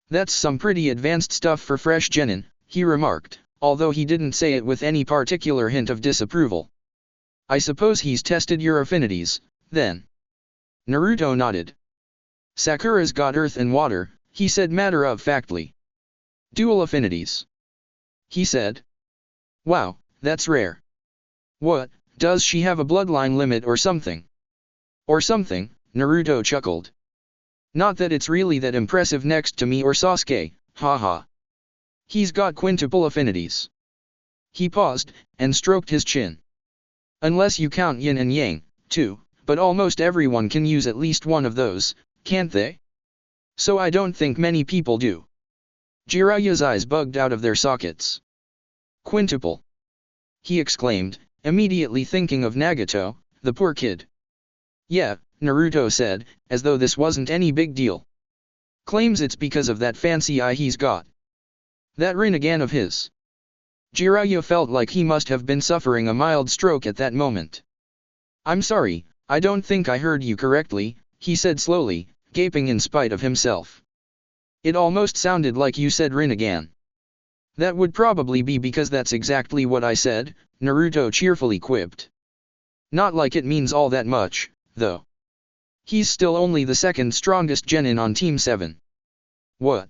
That's some pretty advanced stuff for fresh genin," he remarked, although he didn't say it with any particular hint of disapproval. I suppose he's tested your affinities, then. Naruto nodded. Sakura's got earth and water, he said matter-of-factly. Dual affinities. He said. Wow, that's rare. What, does she have a bloodline limit or something? Or something, Naruto chuckled. Not that it's really that impressive next to me or Sasuke, haha. He's got quintuple affinities. He paused, and stroked his chin. Unless you count yin and yang, too, but almost everyone can use at least one of those, can't they? So I don't think many people do. Jiraiya's eyes bugged out of their sockets. Quintuple! He exclaimed, immediately thinking of Nagato, the poor kid. Yeah, Naruto said, as though this wasn't any big deal. Claims it's because of that fancy eye he's got. That Rinnegan of his. Jiraiya felt like he must have been suffering a mild stroke at that moment. I'm sorry, I don't think I heard you correctly, he said slowly, gaping in spite of himself. It almost sounded like you said Rinnegan. That would probably be because that's exactly what I said, Naruto cheerfully quipped. Not like it means all that much, though. He's still only the second strongest genin on Team 7. What?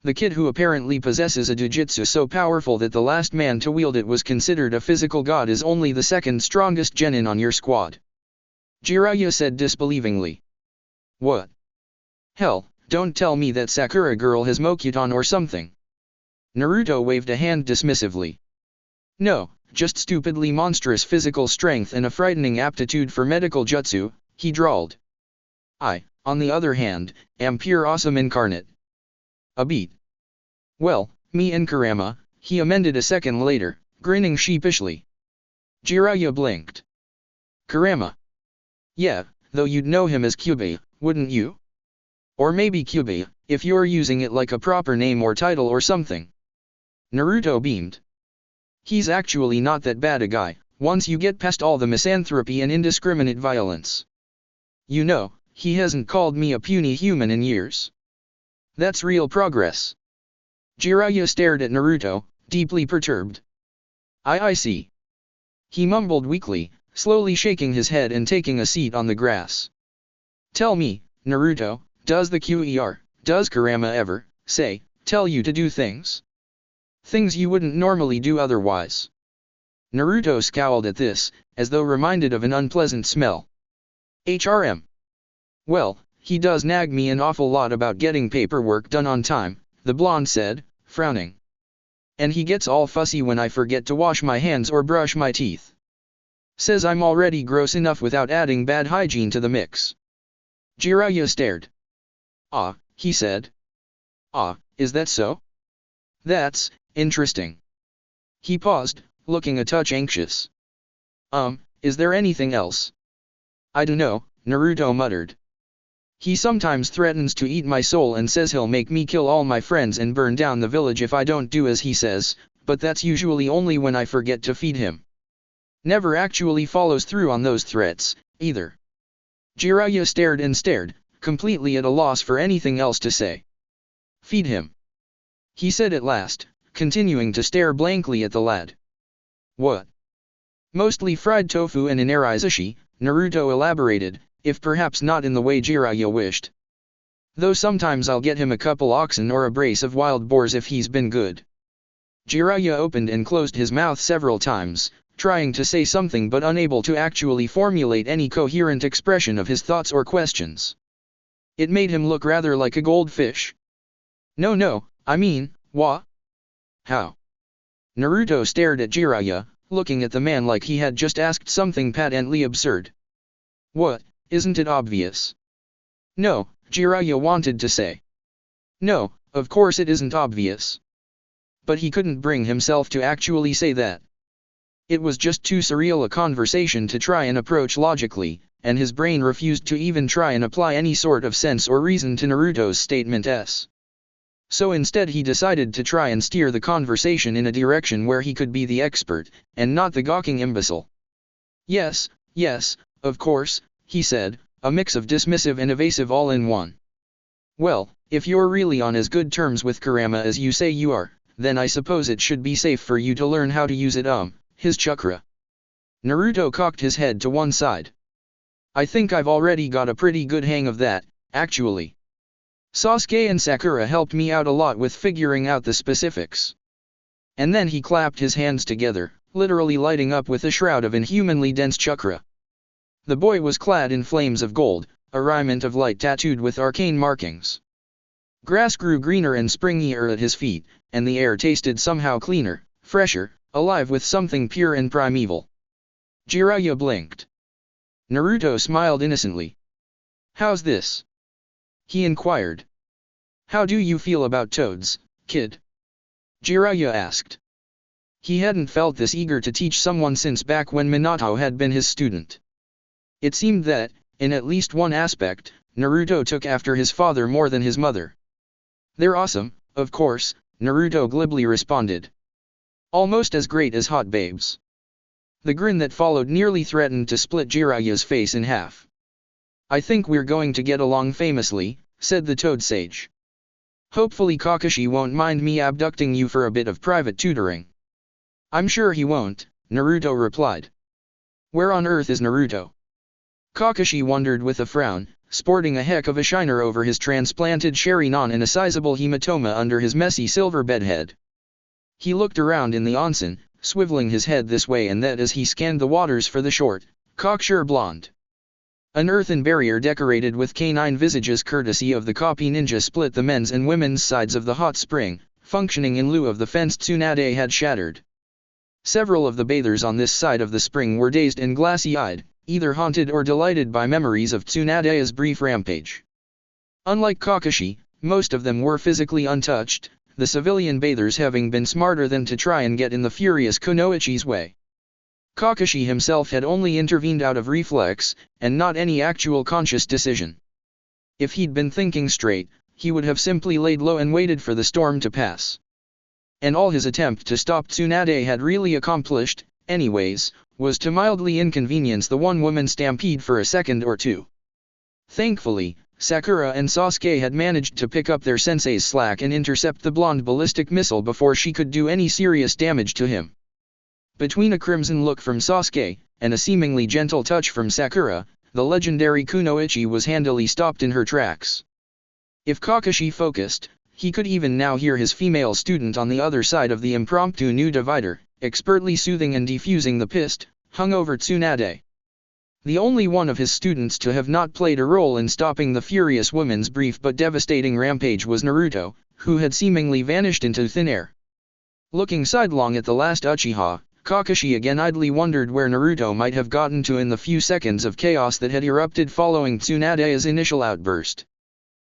The kid who apparently possesses a jujutsu so powerful that the last man to wield it was considered a physical god is only the second strongest genin on your squad. Jiraiya said disbelievingly. What? Hell, don't tell me that Sakura girl has Mokuton or something. Naruto waved a hand dismissively. No, just stupidly monstrous physical strength and a frightening aptitude for medical jutsu, he drawled. I, on the other hand, am pure awesome incarnate. A beat. Well, me and Kurama, he amended a second later, grinning sheepishly. Jiraiya blinked. Kurama. Yeah, though you'd know him as Kyubey, wouldn't you? Or maybe Kyubey, if you're using it like a proper name or title or something. Naruto beamed. He's actually not that bad a guy, once you get past all the misanthropy and indiscriminate violence. You know, he hasn't called me a puny human in years. That's real progress. Jiraiya stared at Naruto, deeply perturbed. I see. He mumbled weakly, slowly shaking his head and taking a seat on the grass. Tell me, Naruto, does Kurama ever, say, tell you to do things? Things you wouldn't normally do otherwise. Naruto scowled at this, as though reminded of an unpleasant smell. Well, he does nag me an awful lot about getting paperwork done on time, the blonde said, frowning. And he gets all fussy when I forget to wash my hands or brush my teeth. Says I'm already gross enough without adding bad hygiene to the mix. Jiraiya stared. Ah, he said. Ah, is that so? That's interesting. He paused, looking a touch anxious. Is there anything else? I dunno, Naruto muttered. He sometimes threatens to eat my soul and says he'll make me kill all my friends and burn down the village if I don't do as he says, but that's usually only when I forget to feed him. Never actually follows through on those threats, either. Jiraiya stared and stared, completely at a loss for anything else to say. Feed him. He said at last, continuing to stare blankly at the lad. What? Mostly fried tofu and inarizushi, Naruto elaborated, if perhaps not in the way Jiraiya wished. Though sometimes I'll get him a couple oxen or a brace of wild boars if he's been good. Jiraiya opened and closed his mouth several times, trying to say something but unable to actually formulate any coherent expression of his thoughts or questions. It made him look rather like a goldfish. No, I mean, what? How? Naruto stared at Jiraiya, looking at the man like he had just asked something patently absurd. What, isn't it obvious? No, Jiraiya wanted to say. No, of course it isn't obvious. But he couldn't bring himself to actually say that. It was just too surreal a conversation to try and approach logically, and his brain refused to even try and apply any sort of sense or reason to Naruto's statements. So instead he decided to try and steer the conversation in a direction where he could be the expert, and not the gawking imbecile. Yes, of course, he said, a mix of dismissive and evasive all in one. Well, if you're really on as good terms with Kurama as you say you are, then I suppose it should be safe for you to learn how to use it his chakra. Naruto cocked his head to one side. I think I've already got a pretty good hang of that, actually. Sasuke and Sakura helped me out a lot with figuring out the specifics. And then he clapped his hands together, literally lighting up with a shroud of inhumanly dense chakra. The boy was clad in flames of gold, a raiment of light tattooed with arcane markings. Grass grew greener and springier at his feet, and the air tasted somehow cleaner, fresher, alive with something pure and primeval. Jiraiya blinked. Naruto smiled innocently. How's this? He inquired. How do you feel about toads, kid? Jiraiya asked. He hadn't felt this eager to teach someone since back when Minato had been his student. It seemed that, in at least one aspect, Naruto took after his father more than his mother. They're awesome, of course, Naruto glibly responded. Almost as great as hot babes. The grin that followed nearly threatened to split Jiraiya's face in half. I think we're going to get along famously, said the Toad Sage. Hopefully Kakashi won't mind me abducting you for a bit of private tutoring. I'm sure he won't, Naruto replied. Where on earth is Naruto? Kakashi wondered with a frown, sporting a heck of a shiner over his transplanted Sharingan and a sizable hematoma under his messy silver bedhead. He looked around in the onsen, swiveling his head this way and that as he scanned the waters for the short, cocksure blonde. An earthen barrier decorated with canine visages courtesy of the copy ninja split the men's and women's sides of the hot spring, functioning in lieu of the fence Tsunade had shattered. Several of the bathers on this side of the spring were dazed and glassy-eyed, either haunted or delighted by memories of Tsunade's brief rampage. Unlike Kakashi, most of them were physically untouched, the civilian bathers having been smarter than to try and get in the furious Kunoichi's way. Kakashi himself had only intervened out of reflex, and not any actual conscious decision. If he'd been thinking straight, he would have simply laid low and waited for the storm to pass. And all his attempt to stop Tsunade had really accomplished, anyways, was to mildly inconvenience the one-woman stampede for a second or two. Thankfully, Sakura and Sasuke had managed to pick up their sensei's slack and intercept the blonde ballistic missile before she could do any serious damage to him. Between a crimson look from Sasuke, and a seemingly gentle touch from Sakura, the legendary Kunoichi was handily stopped in her tracks. If Kakashi focused, he could even now hear his female student on the other side of the impromptu new divider, expertly soothing and defusing the pissed, hungover Tsunade. The only one of his students to have not played a role in stopping the furious woman's brief but devastating rampage was Naruto, who had seemingly vanished into thin air. Looking sidelong at the last Uchiha, Kakashi again idly wondered where Naruto might have gotten to in the few seconds of chaos that had erupted following Tsunade's initial outburst.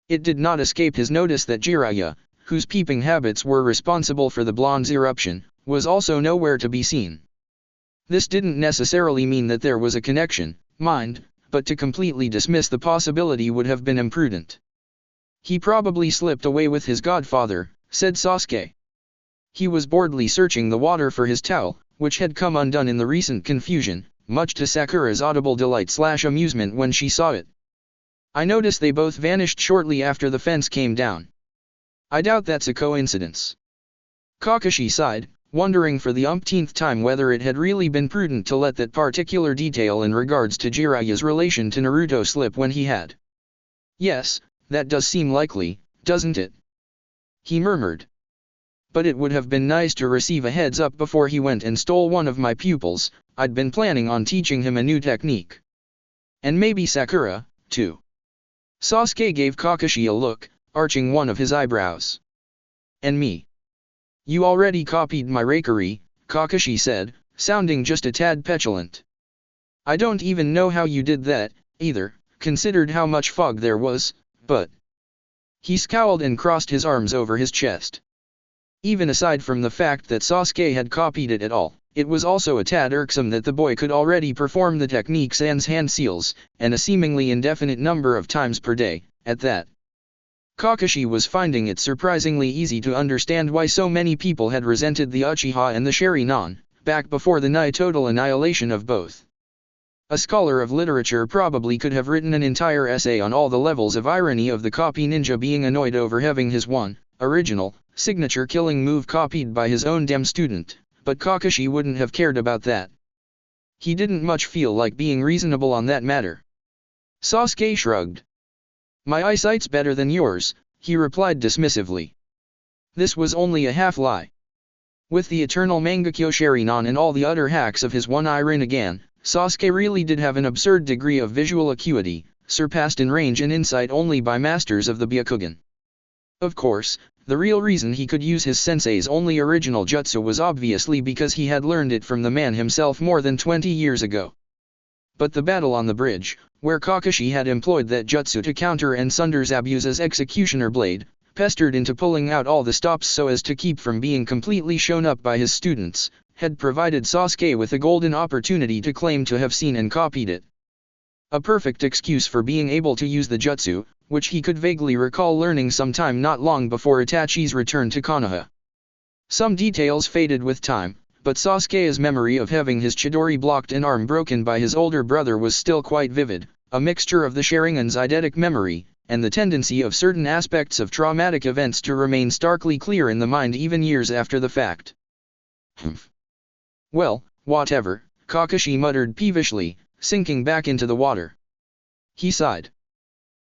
It did not escape his notice that Jiraiya, whose peeping habits were responsible for the blonde's eruption, was also nowhere to be seen. This didn't necessarily mean that there was a connection, mind, but to completely dismiss the possibility would have been imprudent. He probably slipped away with his godfather, said Sasuke. He was boredly searching the water for his towel, which had come undone in the recent confusion, much to Sakura's audible delight/amusement when she saw it. I notice they both vanished shortly after the fence came down. I doubt that's a coincidence. Kakashi sighed, wondering for the umpteenth time whether it had really been prudent to let that particular detail in regards to Jiraiya's relation to Naruto slip when he had. Yes, that does seem likely, doesn't it? He murmured. But it would have been nice to receive a heads up before he went and stole one of my pupils. I'd been planning on teaching him a new technique. And maybe Sakura, too. Sasuke gave Kakashi a look, arching one of his eyebrows. And me? You already copied my rakery, Kakashi said, sounding just a tad petulant. I don't even know how you did that, either, considered how much fog there was, but... He scowled and crossed his arms over his chest. Even aside from the fact that Sasuke had copied it at all, it was also a tad irksome that the boy could already perform the technique sans hand seals, and a seemingly indefinite number of times per day, at that. Kakashi was finding it surprisingly easy to understand why so many people had resented the Uchiha and the Sharingan, back before the nigh total annihilation of both. A scholar of literature probably could have written an entire essay on all the levels of irony of the copy ninja being annoyed over having his one, original, signature killing move copied by his own damn student, but Kakashi wouldn't have cared about that. He didn't much feel like being reasonable on that matter. Sasuke shrugged. My eyesight's better than yours, he replied dismissively. This was only a half-lie. With the eternal Mangekyo Sharingan and all the other hacks of his one-eye Rinnegan, Sasuke really did have an absurd degree of visual acuity, surpassed in range and insight only by masters of the Byakugan. Of course, the real reason he could use his sensei's only original jutsu was obviously because he had learned it from the man himself more than 20 years ago. But the battle on the bridge, where Kakashi had employed that jutsu to counter and sunder Zabuza's executioner blade, pestered into pulling out all the stops so as to keep from being completely shown up by his students, had provided Sasuke with a golden opportunity to claim to have seen and copied it. A perfect excuse for being able to use the jutsu, which he could vaguely recall learning sometime not long before Itachi's return to Konoha. Some details faded with time, but Sasuke's memory of having his Chidori blocked and arm broken by his older brother was still quite vivid, a mixture of the Sharingan's eidetic memory, and the tendency of certain aspects of traumatic events to remain starkly clear in the mind even years after the fact. Well, whatever, Kakashi muttered peevishly, sinking back into the water. He sighed.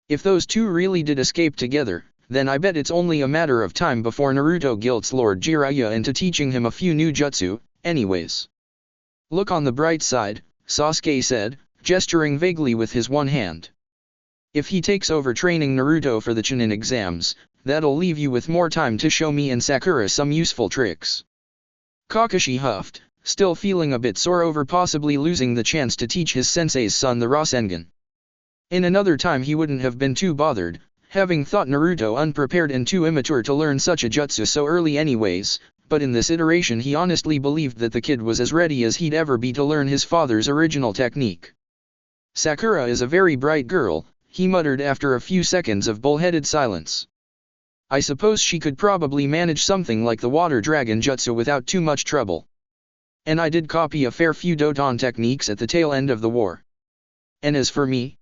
If those two really did escape together, then I bet it's only a matter of time before Naruto guilts Lord Jiraiya into teaching him a few new jutsu, anyways. Look on the bright side, Sasuke said, gesturing vaguely with his one hand. If he takes over training Naruto for the Chunin exams, that'll leave you with more time to show me and Sakura some useful tricks. Kakashi huffed, still feeling a bit sore over possibly losing the chance to teach his sensei's son the Rasengan. In another time he wouldn't have been too bothered, having thought Naruto unprepared and too immature to learn such a jutsu so early anyways, but in this iteration he honestly believed that the kid was as ready as he'd ever be to learn his father's original technique. Sakura is a very bright girl, he muttered after a few seconds of bullheaded silence. I suppose she could probably manage something like the water dragon jutsu without too much trouble. And I did copy a fair few Doton techniques at the tail end of the war. And as for me?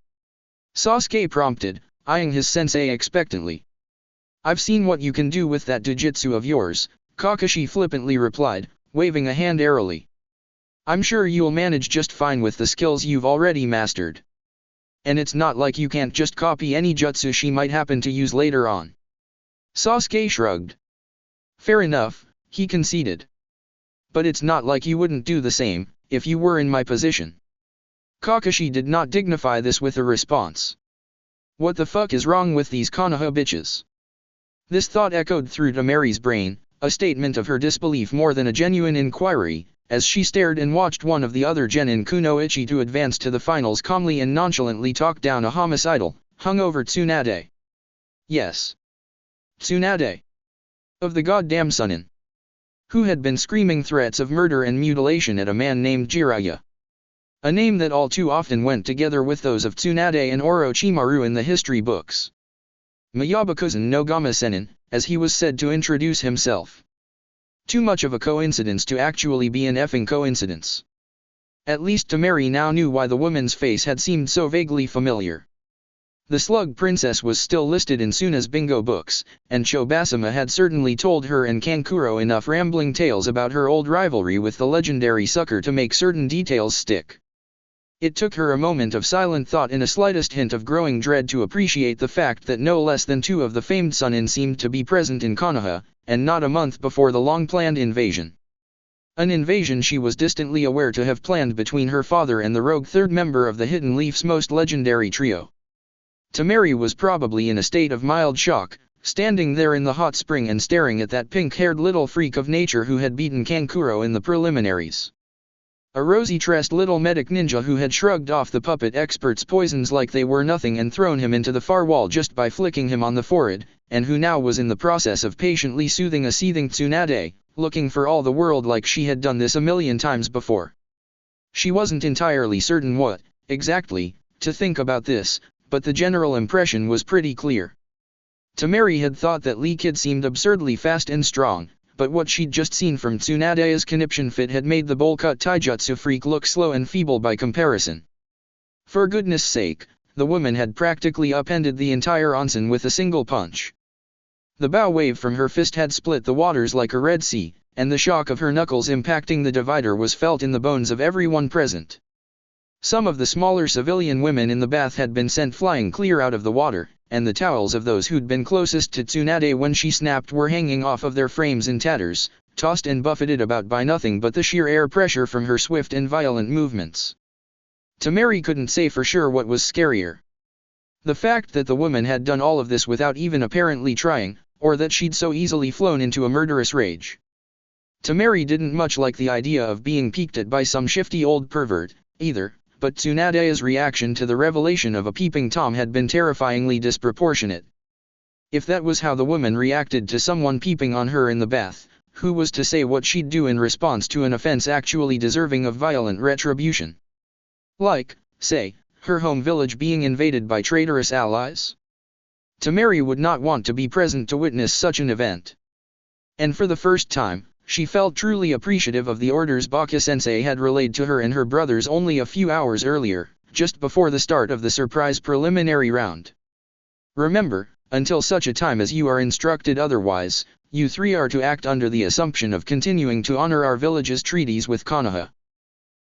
Sasuke prompted, eyeing his sensei expectantly. I've seen what you can do with that dojutsu of yours, Kakashi flippantly replied, waving a hand airily. I'm sure you'll manage just fine with the skills you've already mastered. And it's not like you can't just copy any jutsu she might happen to use later on. Sasuke shrugged. Fair enough, he conceded. But it's not like you wouldn't do the same, if you were in my position. Kakashi did not dignify this with a response. What the fuck is wrong with these Konoha bitches? This thought echoed through Temari's brain, a statement of her disbelief more than a genuine inquiry, as she stared and watched one of the other genin kunoichi to advance to the finals calmly and nonchalantly talk down a homicidal, hungover Tsunade. Yes. Tsunade. Of the goddamn Sunin. Who had been screaming threats of murder and mutilation at a man named Jiraiya. A name that all too often went together with those of Tsunade and Orochimaru in the history books. Mayabakuzen no Gama Senin, as he was said to introduce himself. Too much of a coincidence to actually be an effing coincidence. At least Temari now knew why the woman's face had seemed so vaguely familiar. The Slug Princess was still listed in Suna's bingo books, and Chobasama had certainly told her and Kankuro enough rambling tales about her old rivalry with the legendary sucker to make certain details stick. It took her a moment of silent thought and a slightest hint of growing dread to appreciate the fact that no less than two of the famed Sunin seemed to be present in Konoha, and not a month before the long-planned invasion. An invasion she was distantly aware to have planned between her father and the rogue third member of the Hidden Leaf's most legendary trio. Temari was probably in a state of mild shock, standing there in the hot spring and staring at that pink-haired little freak of nature who had beaten Kankuro in the preliminaries. A rosy-tressed little medic ninja who had shrugged off the puppet expert's poisons like they were nothing and thrown him into the far wall just by flicking him on the forehead, and who now was in the process of patiently soothing a seething Tsunade, looking for all the world like she had done this a million times before. She wasn't entirely certain what, exactly, to think about this, but the general impression was pretty clear. Temari had thought that Lee Kid seemed absurdly fast and strong, but what she'd just seen from Tsunade's conniption fit had made the bowl-cut taijutsu freak look slow and feeble by comparison. For goodness sake, the woman had practically upended the entire onsen with a single punch. The bow wave from her fist had split the waters like a Red Sea, and the shock of her knuckles impacting the divider was felt in the bones of everyone present. Some of the smaller civilian women in the bath had been sent flying clear out of the water, and the towels of those who'd been closest to Tsunade when she snapped were hanging off of their frames in tatters, tossed and buffeted about by nothing but the sheer air pressure from her swift and violent movements. Temari couldn't say for sure what was scarier. The fact that the woman had done all of this without even apparently trying, or that she'd so easily flown into a murderous rage. Temari didn't much like the idea of being peeked at by some shifty old pervert, either, but Tsunade's reaction to the revelation of a peeping Tom had been terrifyingly disproportionate. If that was how the woman reacted to someone peeping on her in the bath, who was to say what she'd do in response to an offense actually deserving of violent retribution? Like, say, her home village being invaded by traitorous allies? Temari would not want to be present to witness such an event. And for the first time, she felt truly appreciative of the orders Baka-sensei had relayed to her and her brothers only a few hours earlier, just before the start of the surprise preliminary round. Remember, until such a time as you are instructed otherwise, you three are to act under the assumption of continuing to honor our village's treaties with Konoha.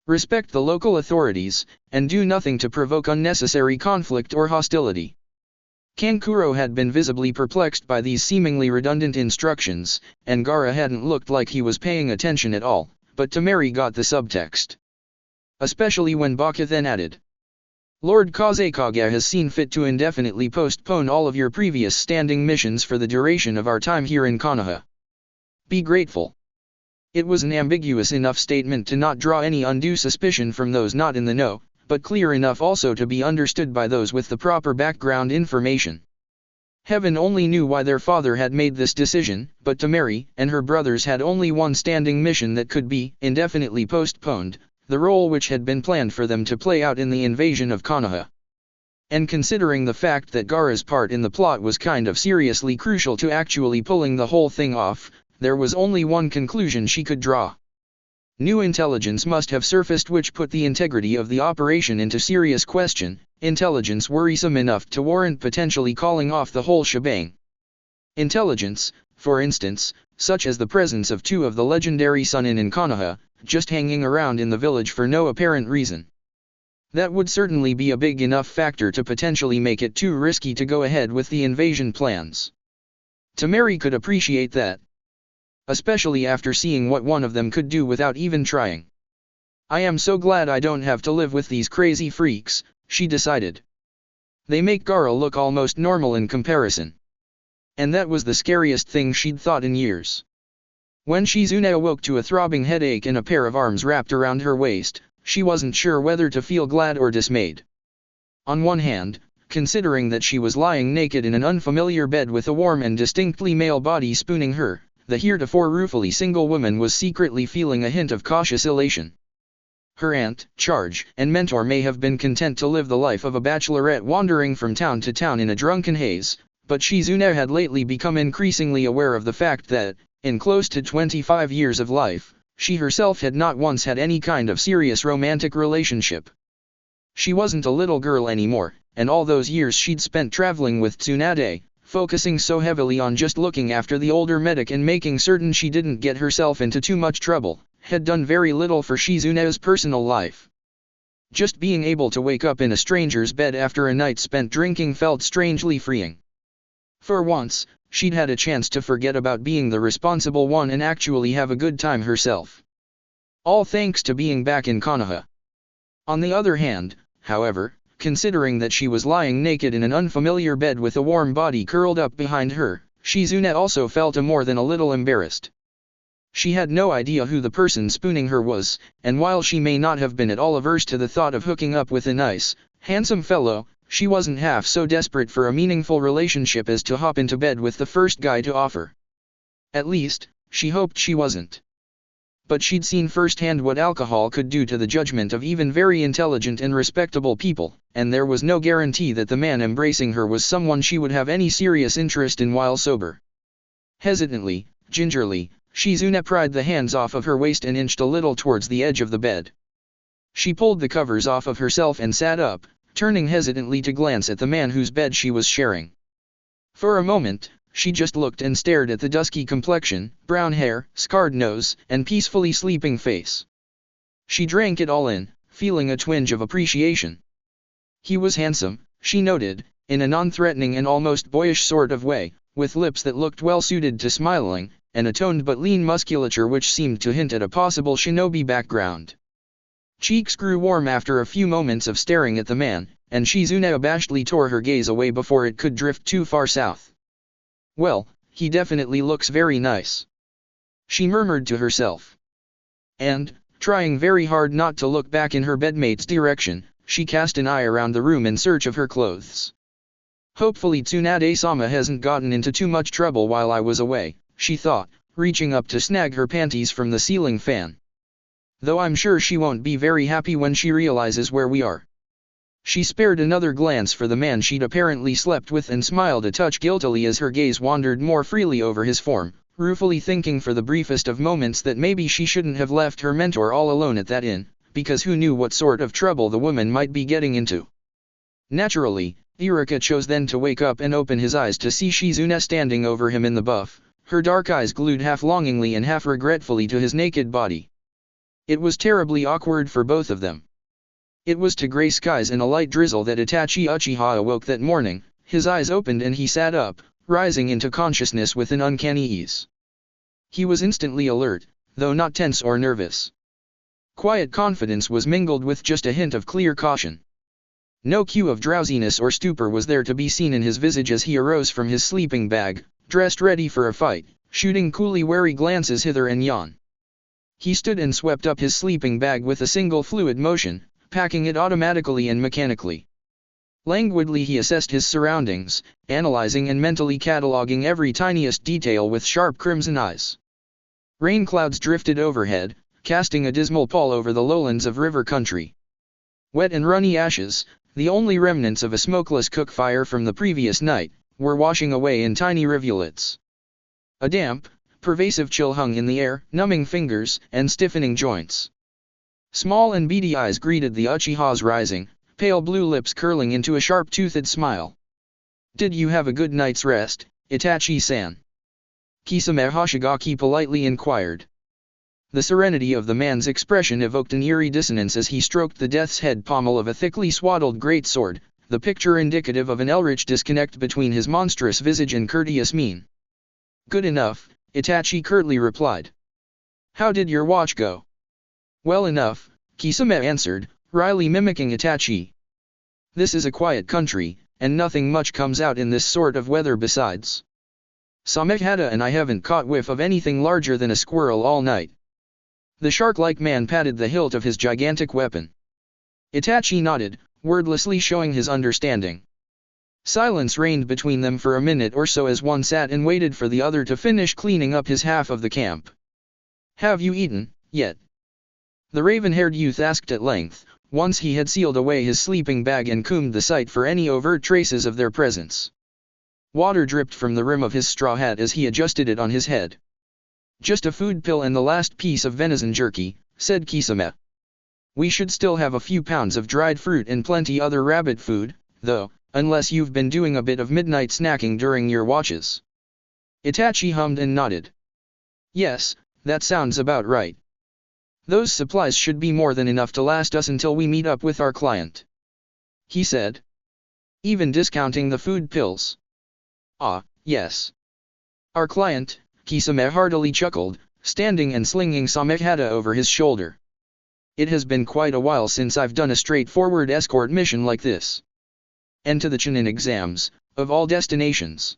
Respect the local authorities, and do nothing to provoke unnecessary conflict or hostility. Kankuro had been visibly perplexed by these seemingly redundant instructions, and Gaara hadn't looked like he was paying attention at all, but Temari got the subtext. Especially when Baka then added, "Lord Kazekage has seen fit to indefinitely postpone all of your previous standing missions for the duration of our time here in Konoha. Be grateful." It was an ambiguous enough statement to not draw any undue suspicion from those not in the know, but clear enough also to be understood by those with the proper background information. Heaven only knew why their father had made this decision, but Temari and her brothers had only one standing mission that could be indefinitely postponed, the role which had been planned for them to play out in the invasion of Konoha. And considering the fact that Gaara's part in the plot was kind of seriously crucial to actually pulling the whole thing off, there was only one conclusion she could draw. New intelligence must have surfaced which put the integrity of the operation into serious question, intelligence worrisome enough to warrant potentially calling off the whole shebang. Intelligence, for instance, such as the presence of two of the legendary Sunin in Konoha, just hanging around in the village for no apparent reason. That would certainly be a big enough factor to potentially make it too risky to go ahead with the invasion plans. Temari could appreciate that. Especially after seeing what one of them could do without even trying. I am so glad I don't have to live with these crazy freaks, she decided. They make Gaara look almost normal in comparison. And that was the scariest thing she'd thought in years. When Shizune awoke to a throbbing headache and a pair of arms wrapped around her waist, she wasn't sure whether to feel glad or dismayed. On one hand, considering that she was lying naked in an unfamiliar bed with a warm and distinctly male body spooning her, the heretofore ruefully single woman was secretly feeling a hint of cautious elation. Her aunt, charge, and mentor may have been content to live the life of a bachelorette wandering from town to town in a drunken haze, but Shizune had lately become increasingly aware of the fact that, in close to 25 years of life, she herself had not once had any kind of serious romantic relationship. She wasn't a little girl anymore, and all those years she'd spent traveling with Tsunade, focusing so heavily on just looking after the older medic and making certain she didn't get herself into too much trouble, had done very little for Shizune's personal life. Just being able to wake up in a stranger's bed after a night spent drinking felt strangely freeing. For once, she'd had a chance to forget about being the responsible one and actually have a good time herself. All thanks to being back in Konoha. On the other hand, however, considering that she was lying naked in an unfamiliar bed with a warm body curled up behind her, Shizune also felt more than a little embarrassed. She had no idea who the person spooning her was, and while she may not have been at all averse to the thought of hooking up with a nice, handsome fellow, she wasn't half so desperate for a meaningful relationship as to hop into bed with the first guy to offer. At least, she hoped she wasn't. But she'd seen firsthand what alcohol could do to the judgment of even very intelligent and respectable people, and there was no guarantee that the man embracing her was someone she would have any serious interest in while sober. Hesitantly, gingerly, Shizune pried the hands off of her waist and inched a little towards the edge of the bed. She pulled the covers off of herself and sat up, turning hesitantly to glance at the man whose bed she was sharing. For a moment, she just looked and stared at the dusky complexion, brown hair, scarred nose, and peacefully sleeping face. She drank it all in, feeling a twinge of appreciation. He was handsome, she noted, in a non-threatening and almost boyish sort of way, with lips that looked well suited to smiling, and a toned but lean musculature which seemed to hint at a possible shinobi background. Cheeks grew warm after a few moments of staring at the man, and Shizune abashedly tore her gaze away before it could drift too far south. "Well, he definitely looks very nice," she murmured to herself. And, trying very hard not to look back in her bedmate's direction, she cast an eye around the room in search of her clothes. "Hopefully Tsunade-sama hasn't gotten into too much trouble while I was away," she thought, reaching up to snag her panties from the ceiling fan. "Though I'm sure she won't be very happy when she realizes where we are." She spared another glance for the man she'd apparently slept with and smiled a touch guiltily as her gaze wandered more freely over his form, ruefully thinking for the briefest of moments that maybe she shouldn't have left her mentor all alone at that inn, because who knew what sort of trouble the woman might be getting into. Naturally, Iruka chose then to wake up and open his eyes to see Shizune standing over him in the buff, her dark eyes glued half longingly and half regretfully to his naked body. It was terribly awkward for both of them. It was to gray skies and a light drizzle that Itachi Uchiha awoke that morning. His eyes opened and he sat up, rising into consciousness with an uncanny ease. He was instantly alert, though not tense or nervous. Quiet confidence was mingled with just a hint of clear caution. No cue of drowsiness or stupor was there to be seen in his visage as he arose from his sleeping bag, dressed ready for a fight, shooting coolly wary glances hither and yon. He stood and swept up his sleeping bag with a single fluid motion, packing it automatically and mechanically. Languidly he assessed his surroundings, analyzing and mentally cataloging every tiniest detail with sharp crimson eyes. Rain clouds drifted overhead, casting a dismal pall over the lowlands of river country. Wet and runny ashes, the only remnants of a smokeless cook fire from the previous night, were washing away in tiny rivulets. A damp, pervasive chill hung in the air, numbing fingers and stiffening joints. Small and beady eyes greeted the Uchiha's rising, pale blue lips curling into a sharp-toothed smile. "Did you have a good night's rest, Itachi-san?" Kisame Hoshigaki politely inquired. The serenity of the man's expression evoked an eerie dissonance as he stroked the death's head pommel of a thickly swaddled greatsword, the picture indicative of an eldritch disconnect between his monstrous visage and courteous mien. "Good enough," Itachi curtly replied. "How did your watch go?" "Well enough," Kisame answered, wryly mimicking Itachi. "This is a quiet country, and nothing much comes out in this sort of weather besides. Samehada and I haven't caught whiff of anything larger than a squirrel all night." The shark-like man patted the hilt of his gigantic weapon. Itachi nodded, wordlessly showing his understanding. Silence reigned between them for a minute or so as one sat and waited for the other to finish cleaning up his half of the camp. "Have you eaten, yet?" the raven-haired youth asked at length, once he had sealed away his sleeping bag and combed the site for any overt traces of their presence. Water dripped from the rim of his straw hat as he adjusted it on his head. "Just a food pill and the last piece of venison jerky," said Kisame. "We should still have a few pounds of dried fruit and plenty other rabbit food, though, unless you've been doing a bit of midnight snacking during your watches." Itachi hummed and nodded. "Yes, that sounds about right. Those supplies should be more than enough to last us until we meet up with our client," he said. "Even discounting the food pills?" "Ah, yes. Our client," Kisame heartily chuckled, standing and slinging Samehada over his shoulder. "It has been quite a while since I've done a straightforward escort mission like this. And to the Chunin exams, of all destinations."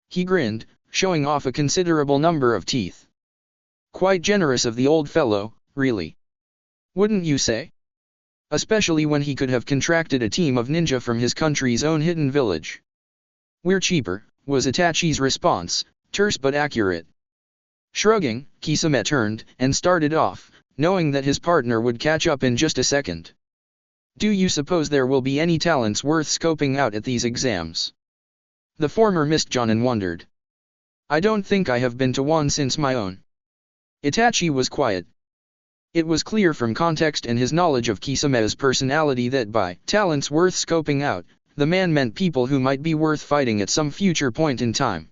He grinned, showing off a considerable number of teeth. "Quite generous of the old fellow, really. Wouldn't you say? Especially when he could have contracted a team of ninja from his country's own hidden village." "We're cheaper," was Itachi's response, terse but accurate. Shrugging, Kisame turned and started off, knowing that his partner would catch up in just a second. "Do you suppose there will be any talents worth scoping out at these exams?" The former missed John and wondered. "I don't think I have been to one since my own." Itachi was quiet. It was clear from context and his knowledge of Kisame's personality that by talents worth scoping out, the man meant people who might be worth fighting at some future point in time.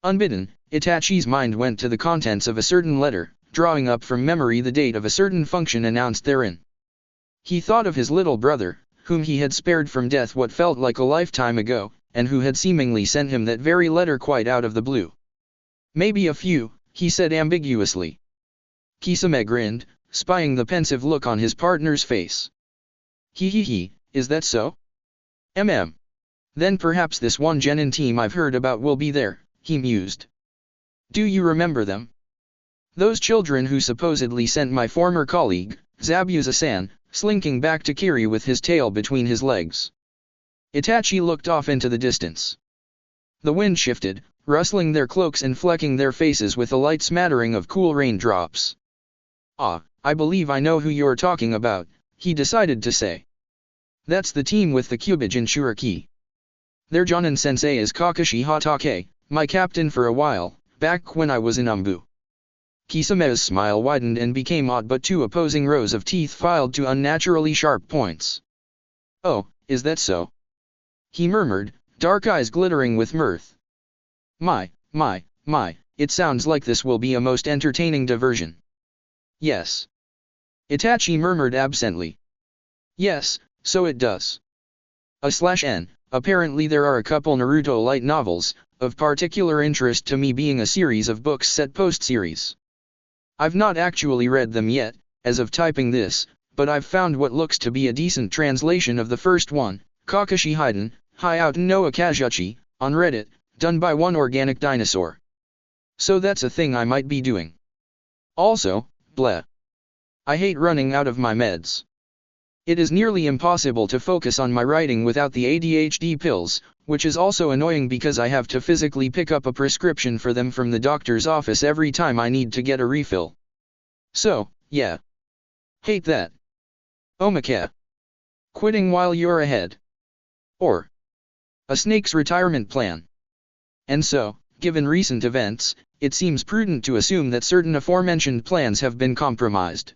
Unbidden, Itachi's mind went to the contents of a certain letter, drawing up from memory the date of a certain function announced therein. He thought of his little brother, whom he had spared from death what felt like a lifetime ago, and who had seemingly sent him that very letter quite out of the blue. Maybe a few, he said ambiguously. Kisame grinned, spying the pensive look on his partner's face. He, is that so? Then perhaps this one genin team I've heard about will be there, he mused. Do you remember them? Those children who supposedly sent my former colleague, Zabuza-san, slinking back to Kiri with his tail between his legs. Itachi looked off into the distance. The wind shifted, rustling their cloaks and flecking their faces with a light smattering of cool raindrops. Ah, I believe I know who you're talking about, he decided to say. That's the team with the Kyuubi Jinchuriki. Their Jonin-sensei is Kakashi Hokage, my captain for a while, back when I was in ANBU. Kisame's smile widened and became odd, but two opposing rows of teeth filed to unnaturally sharp points. Oh, is that so? He murmured, dark eyes glittering with mirth. My, it sounds like this will be a most entertaining diversion. Yes. Itachi murmured absently. Yes, so it does. /N, apparently there are a couple Naruto light novels, of particular interest to me being a series of books set post-series. I've not actually read them yet, as of typing this, but I've found what looks to be a decent translation of the first one, Kakashi Hiden, Hyouten no Akazuchi, on Reddit, done by one organic dinosaur. So that's a thing I might be doing. Also, bleh. I hate running out of my meds. It is nearly impossible to focus on my writing without the ADHD pills, which is also annoying because I have to physically pick up a prescription for them from the doctor's office every time I need to get a refill. So, yeah. Hate that. Omaka. Quitting while you're ahead. Or a snake's retirement plan. And so, given recent events, it seems prudent to assume that certain aforementioned plans have been compromised.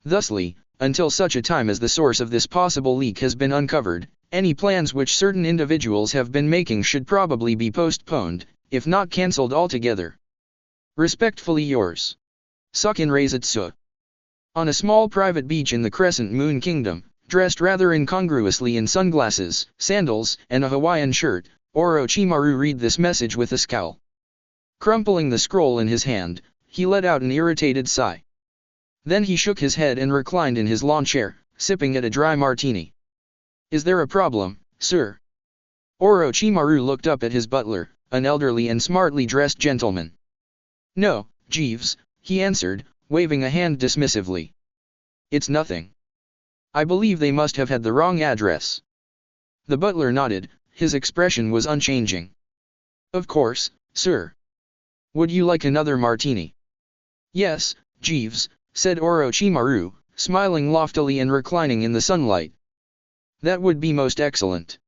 Thusly, until such a time as the source of this possible leak has been uncovered, any plans which certain individuals have been making should probably be postponed, if not cancelled altogether. Respectfully yours. Sukin Reisetsu. On a small private beach in the Crescent Moon Kingdom, dressed rather incongruously in sunglasses, sandals, and a Hawaiian shirt, Orochimaru read this message with a scowl. Crumpling the scroll in his hand, he let out an irritated sigh. Then he shook his head and reclined in his lawn chair, sipping at a dry martini. Is there a problem, sir? Orochimaru looked up at his butler, an elderly and smartly dressed gentleman. No, Jeeves, he answered, waving a hand dismissively. It's nothing. I believe they must have had the wrong address. The butler nodded, his expression was unchanging. Of course, sir. Would you like another martini? Yes, Jeeves, said Orochimaru, smiling loftily and reclining in the sunlight. That would be most excellent.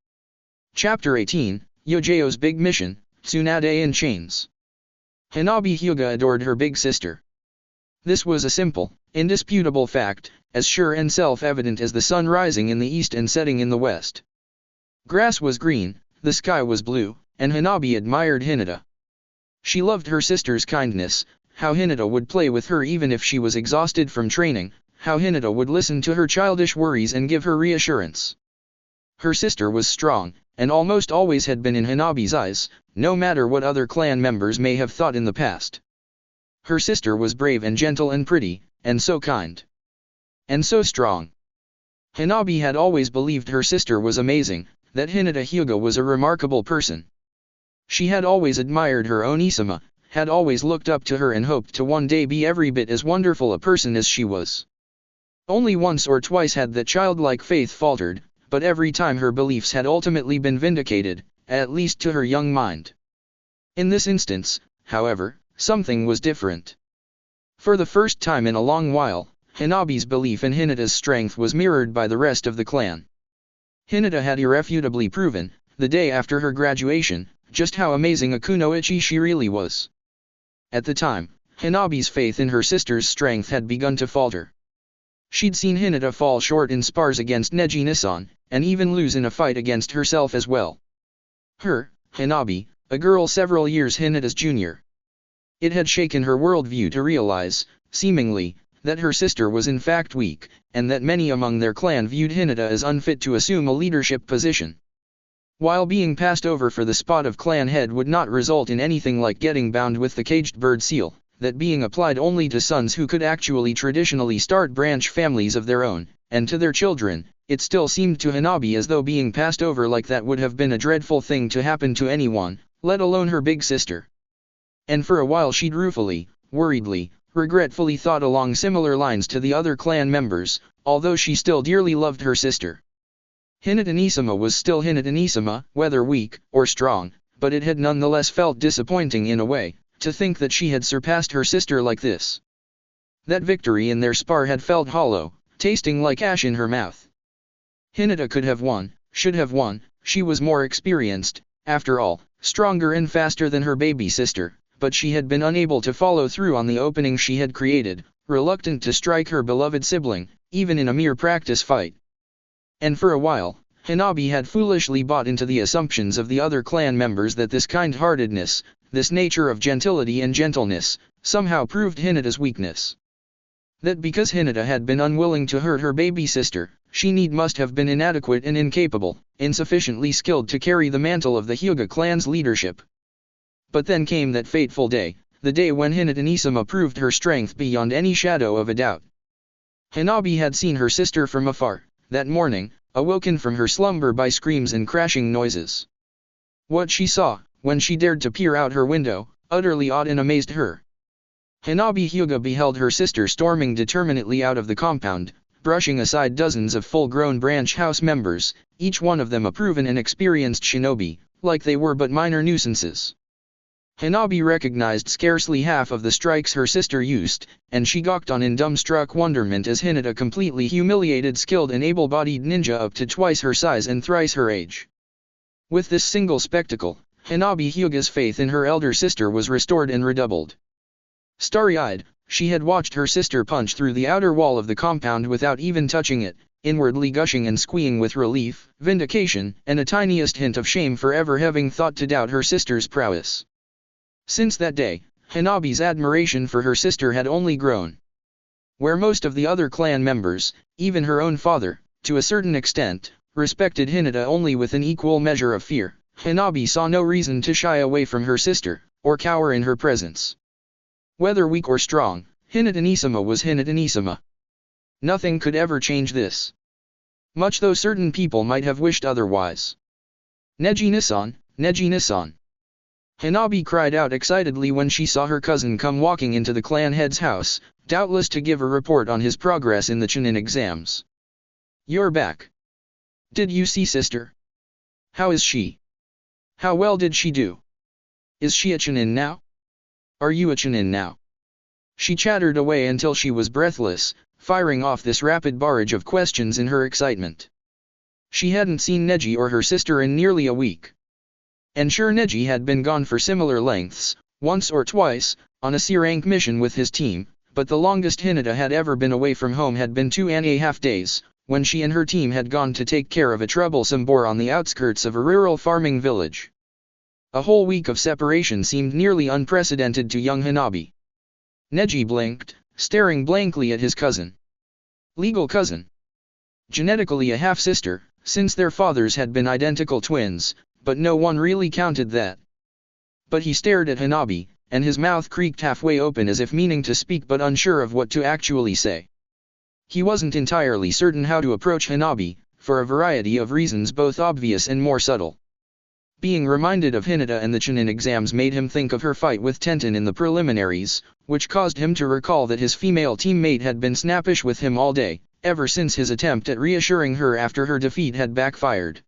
Chapter 18, Yojo's Big Mission, Tsunade in Chains. Hanabi Hyuga adored her big sister. This was a simple, indisputable fact, as sure and self-evident as the sun rising in the east and setting in the west. Grass was green, the sky was blue, and Hanabi admired Hinata. She loved her sister's kindness, how Hinata would play with her even if she was exhausted from training, how Hinata would listen to her childish worries and give her reassurance. Her sister was strong, and almost always had been in Hanabi's eyes, no matter what other clan members may have thought in the past. Her sister was brave and gentle and pretty, and so kind. And so strong. Hanabi had always believed her sister was amazing, that Hinata Hyuga was a remarkable person. She had always admired her Onisama, had always looked up to her and hoped to one day be every bit as wonderful a person as she was. Only once or twice had that childlike faith faltered, but every time her beliefs had ultimately been vindicated, at least to her young mind. In this instance, however, something was different. For the first time in a long while, Hanabi's belief in Hinata's strength was mirrored by the rest of the clan. Hinata had irrefutably proven, the day after her graduation, just how amazing a kunoichi she really was. At the time, Hanabi's faith in her sister's strength had begun to falter. She'd seen Hinata fall short in spars against Neji Nissan, and even lose in a fight against herself as well. Her, Hanabi, a girl several years Hinata's junior. It had shaken her worldview to realize, seemingly, that her sister was in fact weak, and that many among their clan viewed Hinata as unfit to assume a leadership position. While being passed over for the spot of clan head would not result in anything like getting bound with the caged bird seal, that being applied only to sons who could actually traditionally start branch families of their own, and to their children, it still seemed to Hanabi as though being passed over like that would have been a dreadful thing to happen to anyone, let alone her big sister. And for a while she'd ruefully, worriedly, regretfully thought along similar lines to the other clan members, although she still dearly loved her sister. Hinata Nisama was still Hinata Nisama, whether weak or strong, but it had nonetheless felt disappointing in a way, to think that she had surpassed her sister like this. That victory in their spar had felt hollow, tasting like ash in her mouth. Hinata could have won, should have won, she was more experienced, after all, stronger and faster than her baby sister, but she had been unable to follow through on the opening she had created, reluctant to strike her beloved sibling, even in a mere practice fight. And for a while, Hanabi had foolishly bought into the assumptions of the other clan members that this kind-heartedness, this nature of gentility and gentleness, somehow proved Hinata's weakness. That because Hinata had been unwilling to hurt her baby sister, she must have been inadequate and incapable, insufficiently skilled to carry the mantle of the Hyuga clan's leadership. But then came that fateful day, the day when Hinata Nisama proved her strength beyond any shadow of a doubt. Hanabi had seen her sister from afar, that morning, awoken from her slumber by screams and crashing noises. What she saw, when she dared to peer out her window, utterly awed and amazed her. Hanabi Hyuga beheld her sister storming determinately out of the compound, brushing aside dozens of full-grown branch house members, each one of them a proven and experienced shinobi, like they were but minor nuisances. Hanabi recognized scarcely half of the strikes her sister used, and she gawked on in dumbstruck wonderment as Hinata completely humiliated skilled and able-bodied ninja up to twice her size and thrice her age. With this single spectacle, Hanabi Hyuga's faith in her elder sister was restored and redoubled. Starry-eyed, she had watched her sister punch through the outer wall of the compound without even touching it, inwardly gushing and squeeing with relief, vindication, and a tiniest hint of shame for ever having thought to doubt her sister's prowess. Since that day, Hanabi's admiration for her sister had only grown. Where most of the other clan members, even her own father, to a certain extent, respected Hinata only with an equal measure of fear, Hanabi saw no reason to shy away from her sister, or cower in her presence. Whether weak or strong, Hinata Nisama was Hinata Nisama. Nothing could ever change this. Much though certain people might have wished otherwise. Neji-Nisan, Neji-Nisan. Hanabi cried out excitedly when she saw her cousin come walking into the clan head's house, doubtless to give a report on his progress in the Chunin exams. "You're back. Did you see sister? How is she? How well did she do? Is she a Chunin now? Are you a Chunin now?" She chattered away until she was breathless, firing off this rapid barrage of questions in her excitement. She hadn't seen Neji or her sister in nearly a week. And sure, Neji had been gone for similar lengths, once or twice, on a C-rank mission with his team, but the longest Hinata had ever been away from home had been 2.5 days, when she and her team had gone to take care of a troublesome boar on the outskirts of a rural farming village. A whole week of separation seemed nearly unprecedented to young Hanabi. Neji blinked, staring blankly at his cousin. Legal cousin. Genetically a half-sister, since their fathers had been identical twins, but no one really counted that. But he stared at Hanabi, and his mouth creaked halfway open as if meaning to speak but unsure of what to actually say. He wasn't entirely certain how to approach Hanabi, for a variety of reasons both obvious and more subtle. Being reminded of Hinata and the Chunin exams made him think of her fight with Tenten in the preliminaries, which caused him to recall that his female teammate had been snappish with him all day, ever since his attempt at reassuring her after her defeat had backfired.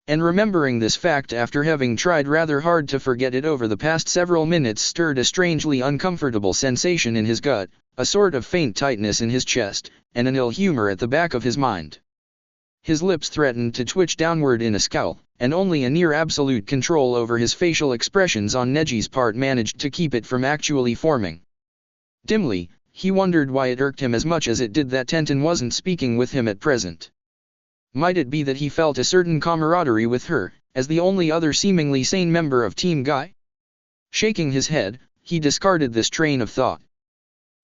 And remembering this fact after having tried rather hard to forget it over the past several minutes stirred a strangely uncomfortable sensation in his gut, a sort of faint tightness in his chest, and an ill humor at the back of his mind. His lips threatened to twitch downward in a scowl, and only a near-absolute control over his facial expressions on Neji's part managed to keep it from actually forming. Dimly, he wondered why it irked him as much as it did that Tenten wasn't speaking with him at present. Might it be that he felt a certain camaraderie with her, as the only other seemingly sane member of Team Guy? Shaking his head, he discarded this train of thought.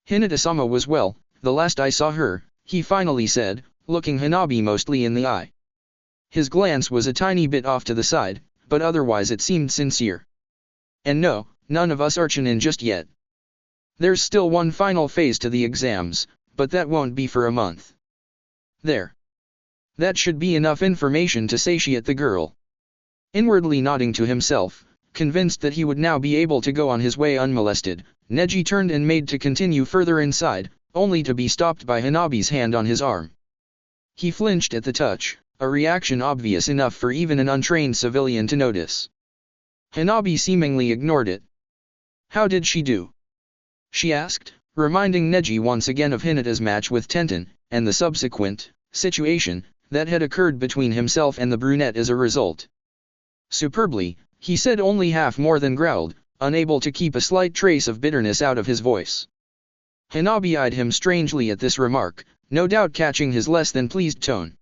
Hinata-sama was well, the last I saw her, he finally said, looking Hanabi mostly in the eye. His glance was a tiny bit off to the side, but otherwise it seemed sincere. And no, none of us are Chunin just yet. There's still one final phase to the exams, but that won't be for a month. There. That should be enough information to satiate the girl. Inwardly nodding to himself, convinced that he would now be able to go on his way unmolested, Neji turned and made to continue further inside, only to be stopped by Hanabi's hand on his arm. He flinched at the touch, a reaction obvious enough for even an untrained civilian to notice. Hanabi seemingly ignored it. How did she do? She asked, reminding Neji once again of Hinata's match with Tenten, and the subsequent situation that had occurred between himself and the brunette as a result. Superbly, he said, only half more than growled, unable to keep a slight trace of bitterness out of his voice. Hanabi eyed him strangely at this remark, no doubt catching his less than pleased tone.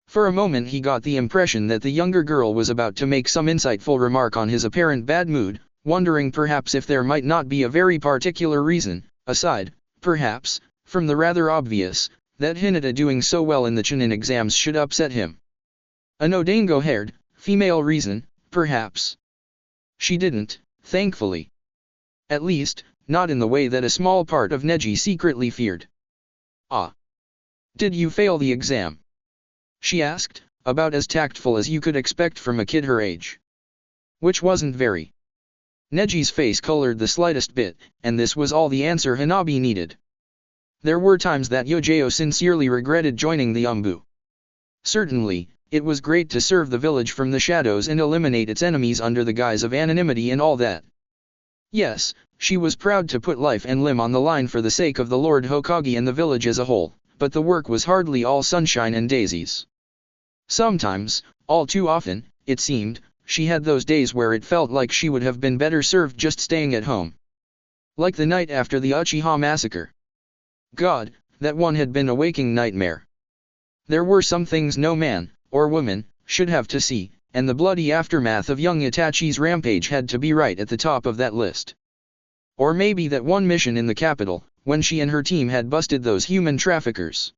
For a moment he got the impression that the younger girl was about to make some insightful remark on his apparent bad mood, wondering perhaps if there might not be a very particular reason, aside, perhaps, from the rather obvious, that Hinata doing so well in the Chunin exams should upset him. A no-dango-haired, female reason, perhaps. She didn't, thankfully. At least, not in the way that a small part of Neji secretly feared. Ah. Did you fail the exam? She asked, about as tactful as you could expect from a kid her age. Which wasn't very. Neji's face colored the slightest bit, and this was all the answer Hanabi needed. There were times that Yojeo sincerely regretted joining the ANBU. Certainly, it was great to serve the village from the shadows and eliminate its enemies under the guise of anonymity and all that. Yes, she was proud to put life and limb on the line for the sake of the Lord Hokage and the village as a whole, but the work was hardly all sunshine and daisies. Sometimes, all too often, it seemed, she had those days where it felt like she would have been better served just staying at home. Like the night after the Uchiha massacre. God, that one had been a waking nightmare. There were some things no man, or woman, should have to see, and the bloody aftermath of young Itachi's rampage had to be right at the top of that list. Or maybe that one mission in the capital, when she and her team had busted those human traffickers.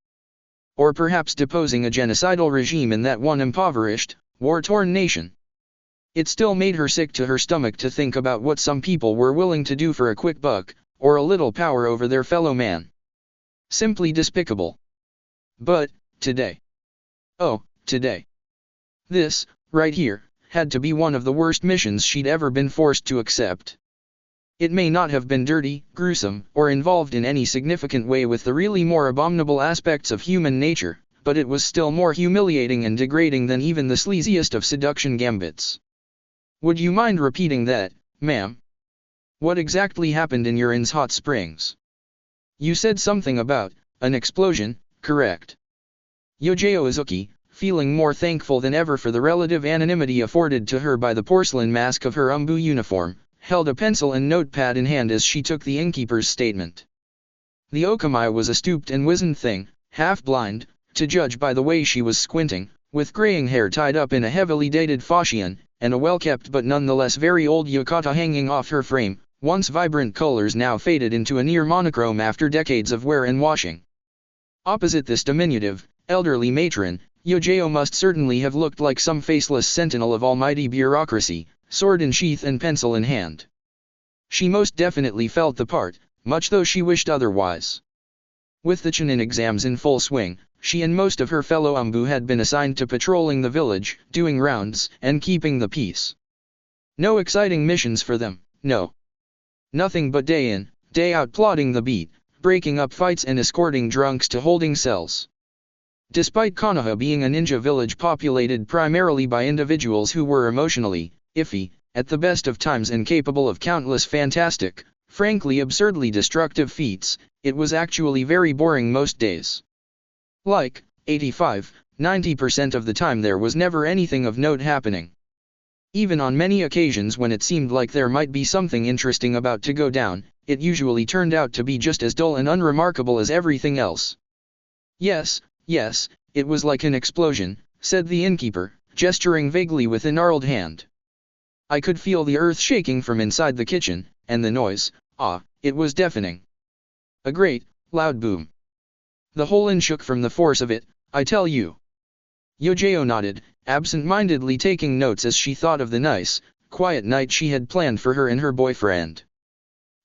Or perhaps deposing a genocidal regime in that one impoverished, war-torn nation. It still made her sick to her stomach to think about what some people were willing to do for a quick buck, or a little power over their fellow man. Simply despicable. But, today. Oh, today. This, right here, had to be one of the worst missions she'd ever been forced to accept. It may not have been dirty, gruesome, or involved in any significant way with the really more abominable aspects of human nature, but it was still more humiliating and degrading than even the sleaziest of seduction gambits. Would you mind repeating that, ma'am? What exactly happened in your inn's hot springs? You said something about an explosion, correct? Yojeo Izuki, feeling more thankful than ever for the relative anonymity afforded to her by the porcelain mask of her ANBU uniform, held a pencil and notepad in hand as she took the innkeeper's statement. The Okamai was a stooped and wizened thing, half-blind, to judge by the way she was squinting, with graying hair tied up in a heavily dated fashion, and a well-kept but nonetheless very old yukata hanging off her frame, once vibrant colors now faded into a near monochrome after decades of wear and washing. Opposite this diminutive, elderly matron, Yojeo must certainly have looked like some faceless sentinel of almighty bureaucracy, sword in sheath and pencil in hand. She most definitely felt the part, much though she wished otherwise. With the Chunin exams in full swing, she and most of her fellow ANBU had been assigned to patrolling the village, doing rounds, and keeping the peace. No exciting missions for them, no. Nothing but day in, day out plodding the beat, breaking up fights and escorting drunks to holding cells. Despite Konoha being a ninja village populated primarily by individuals who were emotionally iffy, at the best of times and capable of countless fantastic, frankly absurdly destructive feats, it was actually very boring most days. Like, 85–90% of the time there was never anything of note happening. Even on many occasions when it seemed like there might be something interesting about to go down, it usually turned out to be just as dull and unremarkable as everything else. Yes, it was like an explosion, said the innkeeper, gesturing vaguely with a gnarled hand. I could feel the earth shaking from inside the kitchen, and the noise, it was deafening. A great, loud boom. The whole inn shook from the force of it, I tell you. Yojao nodded, absent-mindedly taking notes as she thought of the nice, quiet night she had planned for her and her boyfriend.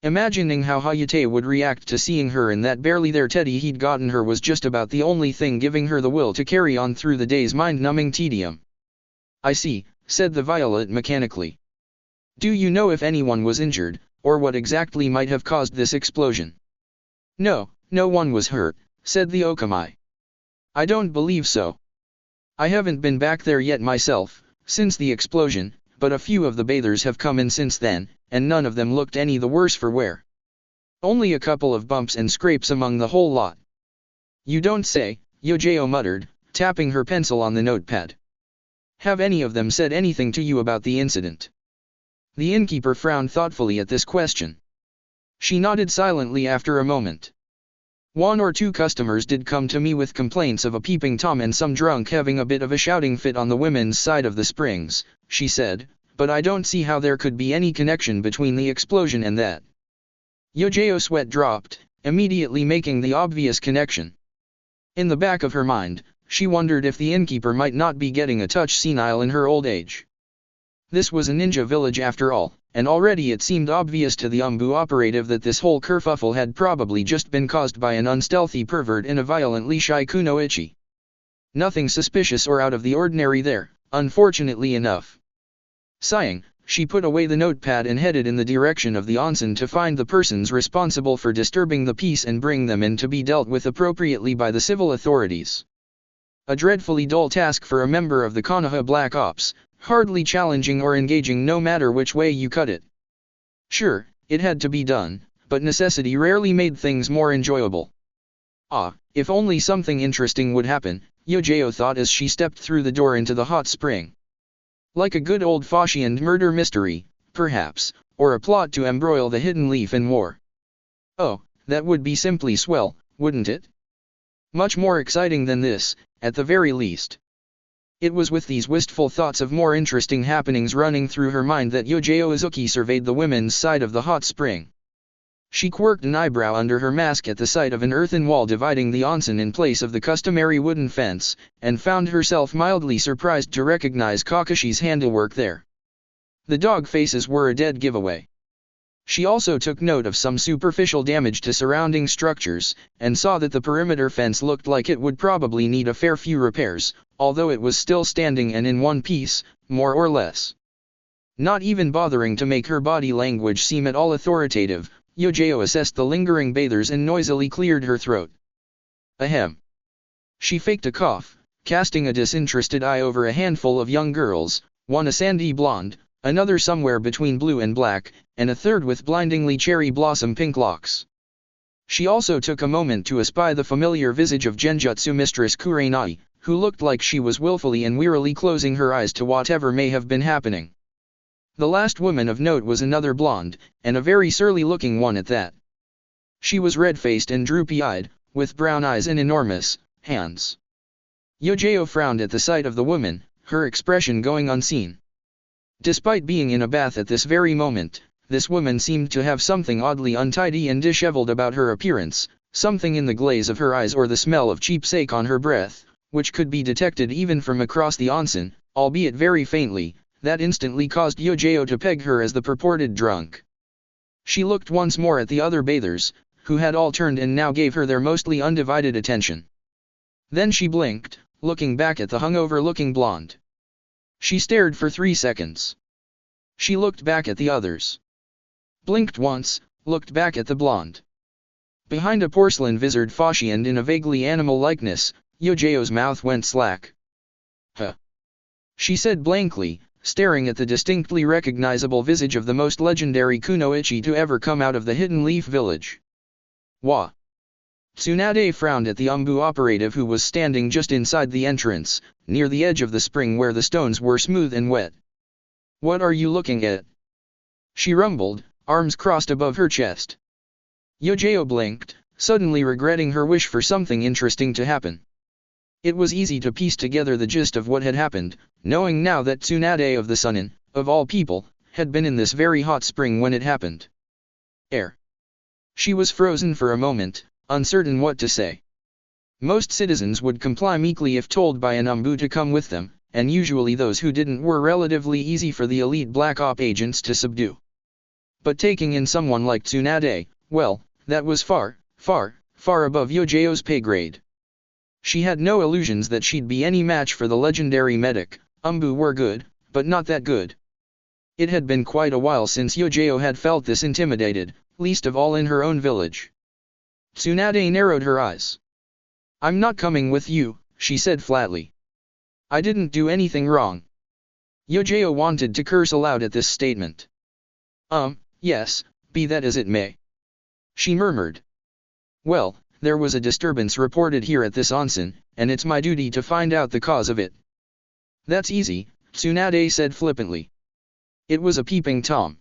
Imagining how Hayate would react to seeing her in that barely there teddy he'd gotten her was just about the only thing giving her the will to carry on through the day's mind-numbing tedium. I see, said the violet mechanically. Do you know if anyone was injured, or what exactly might have caused this explosion? No, no one was hurt, said the Okamai. I don't believe so. I haven't been back there yet myself, since the explosion, but a few of the bathers have come in since then, and none of them looked any the worse for wear. Only a couple of bumps and scrapes among the whole lot. You don't say, Yojao muttered, tapping her pencil on the notepad. Have any of them said anything to you about the incident? The innkeeper frowned thoughtfully at this question. She nodded silently after a moment. One or two customers did come to me with complaints of a peeping Tom and some drunk having a bit of a shouting fit on the women's side of the springs, she said, but I don't see how there could be any connection between the explosion and that. Yojao's sweat dropped, immediately making the obvious connection. In the back of her mind, she wondered if the innkeeper might not be getting a touch senile in her old age. This was a ninja village after all, and already it seemed obvious to the ANBU operative that this whole kerfuffle had probably just been caused by an unstealthy pervert in a violently shy kunoichi. Nothing suspicious or out of the ordinary there, unfortunately enough. Sighing, she put away the notepad and headed in the direction of the onsen to find the persons responsible for disturbing the peace and bring them in to be dealt with appropriately by the civil authorities. A dreadfully dull task for a member of the Konoha Black Ops, hardly challenging or engaging no matter which way you cut it. Sure, it had to be done, but necessity rarely made things more enjoyable. If only something interesting would happen, Yojao thought as she stepped through the door into the hot spring. Like a good old-fashioned murder mystery, perhaps, or a plot to embroil the hidden leaf in war. Oh, that would be simply swell, wouldn't it? Much more exciting than this, at the very least. It was with these wistful thoughts of more interesting happenings running through her mind that Yojao Izuki surveyed the women's side of the hot spring. She quirked an eyebrow under her mask at the sight of an earthen wall dividing the onsen in place of the customary wooden fence, and found herself mildly surprised to recognize Kakashi's handiwork there. The dog faces were a dead giveaway. She also took note of some superficial damage to surrounding structures, and saw that the perimeter fence looked like it would probably need a fair few repairs, although it was still standing and in one piece, more or less. Not even bothering to make her body language seem at all authoritative, Yojao assessed the lingering bathers and noisily cleared her throat. Ahem. She faked a cough, casting a disinterested eye over a handful of young girls, one a sandy blonde, another somewhere between blue and black, and a third with blindingly cherry blossom pink locks. She also took a moment to espy the familiar visage of Genjutsu Mistress Kurenai, who looked like she was willfully and wearily closing her eyes to whatever may have been happening. The last woman of note was another blonde, and a very surly-looking one at that. She was red-faced and droopy-eyed, with brown eyes and enormous hands. Yojao frowned at the sight of the woman, her expression going unseen. Despite being in a bath at this very moment, this woman seemed to have something oddly untidy and disheveled about her appearance, something in the glaze of her eyes or the smell of cheap sake on her breath, which could be detected even from across the onsen, albeit very faintly, that instantly caused Yojao to peg her as the purported drunk. She looked once more at the other bathers, who had all turned and now gave her their mostly undivided attention. Then she blinked, looking back at the hungover-looking blonde. She stared for 3 seconds. She looked back at the others. Blinked once, looked back at the blonde. Behind a porcelain-visored fauchion in a vaguely animal likeness, Yojao's mouth went slack. Huh. She said blankly, staring at the distinctly recognizable visage of the most legendary kunoichi to ever come out of the Hidden Leaf Village. Wah! Tsunade frowned at the ANBU operative who was standing just inside the entrance, near the edge of the spring where the stones were smooth and wet. What are you looking at? She rumbled, arms crossed above her chest. Yojao blinked, suddenly regretting her wish for something interesting to happen. It was easy to piece together the gist of what had happened, knowing now that Tsunade of the Sunin, of all people, had been in this very hot spring when it happened. She was frozen for a moment, uncertain what to say. Most citizens would comply meekly if told by an ANBU to come with them, and usually those who didn't were relatively easy for the elite Black Op agents to subdue. But taking in someone like Tsunade, well, that was far, far, far above Yojo's pay grade. She had no illusions that she'd be any match for the legendary medic. ANBU were good, but not that good. It had been quite a while since Yojo had felt this intimidated, least of all in her own village. Tsunade narrowed her eyes. "I'm not coming with you," she said flatly. "I didn't do anything wrong." Yojo wanted to curse aloud at this statement. Yes, be that as it may," she murmured. "Well, there was a disturbance reported here at this onsen, and it's my duty to find out the cause of it." "That's easy," Tsunade said flippantly. "It was a peeping Tom.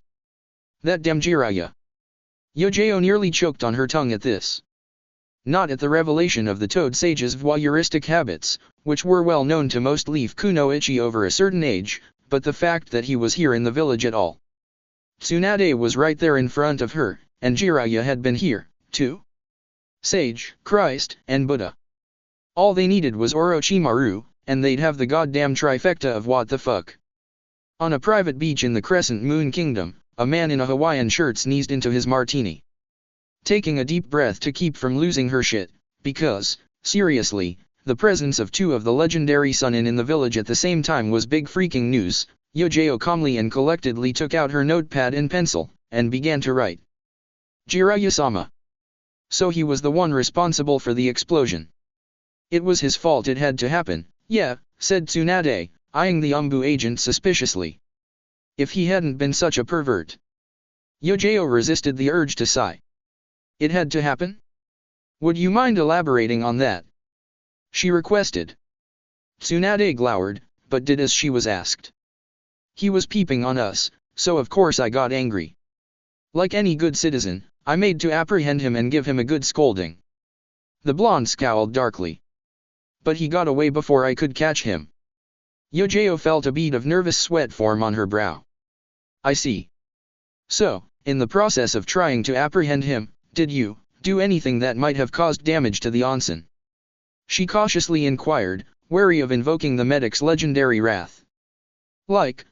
That damn Jiraiya." Yojo nearly choked on her tongue at this. Not at the revelation of the Toad Sage's voyeuristic habits, which were well known to most Leaf Kunoichi over a certain age, but the fact that he was here in the village at all. Tsunade was right there in front of her, and Jiraiya had been here, too. Sage, Christ, and Buddha. All they needed was Orochimaru, and they'd have the goddamn trifecta of what the fuck. On a private beach in the Crescent Moon Kingdom, a man in a Hawaiian shirt sneezed into his martini. Taking a deep breath to keep from losing her shit, because, seriously, the presence of two of the legendary Sunin in the village at the same time was big freaking news, Yojo calmly and collectedly took out her notepad and pencil, and began to write. Jiraiya-sama. So he was the one responsible for the explosion. It was his fault it had to happen, yeah, said Tsunade, eyeing the ANBU agent suspiciously. If he hadn't been such a pervert. Yojo resisted the urge to sigh. It had to happen? Would you mind elaborating on that? She requested. Tsunade glowered, but did as she was asked. He was peeping on us, so of course I got angry. Like any good citizen, I made to apprehend him and give him a good scolding. The blonde scowled darkly. But he got away before I could catch him. Yojo felt a bead of nervous sweat form on her brow. I see. So, in the process of trying to apprehend him, did you do anything that might have caused damage to the onsen? She cautiously inquired, wary of invoking the medic's legendary wrath. Like,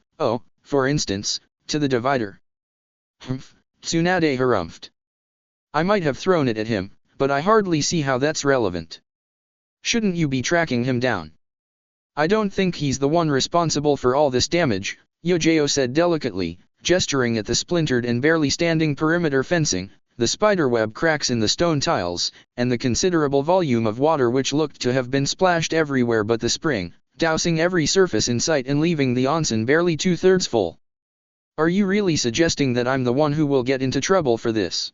for instance, to the divider. Humph, Tsunade harumphed. I might have thrown it at him, but I hardly see how that's relevant. Shouldn't you be tracking him down? I don't think he's the one responsible for all this damage, Yojo said delicately, gesturing at the splintered and barely standing perimeter fencing, the spiderweb cracks in the stone tiles, and the considerable volume of water which looked to have been splashed everywhere but the spring, dousing every surface in sight and leaving the onsen barely 2/3 full. Are you really suggesting that I'm the one who will get into trouble for this?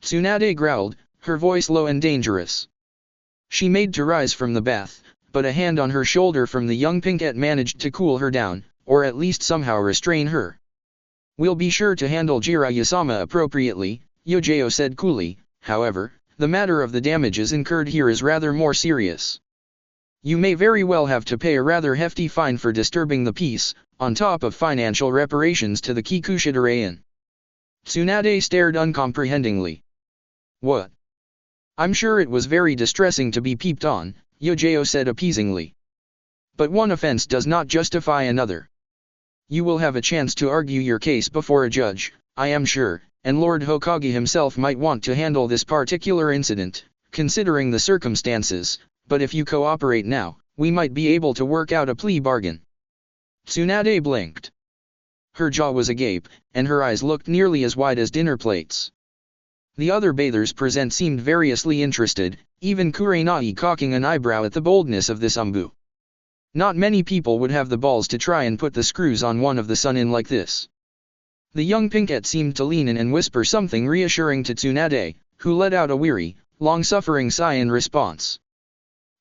Tsunade growled, her voice low and dangerous. She made to rise from the bath, but a hand on her shoulder from the young pinkette managed to cool her down, or at least somehow restrain her. We'll be sure to handle Jiraiya-sama appropriately, Yojo said coolly. However, the matter of the damages incurred here is rather more serious. You may very well have to pay a rather hefty fine for disturbing the peace, on top of financial reparations to the Kikushidarayan. Tsunade stared uncomprehendingly. What? I'm sure it was very distressing to be peeped on, Yojo said appeasingly. But one offense does not justify another. You will have a chance to argue your case before a judge, I am sure, and Lord Hokage himself might want to handle this particular incident, considering the circumstances, but if you cooperate now, we might be able to work out a plea bargain. Tsunade blinked. Her jaw was agape, and her eyes looked nearly as wide as dinner plates. The other bathers present seemed variously interested, even Kurenai cocking an eyebrow at the boldness of this ANBU. Not many people would have the balls to try and put the screws on one of the Sunin like this. The young pinkette seemed to lean in and whisper something reassuring to Tsunade, who let out a weary, long-suffering sigh in response.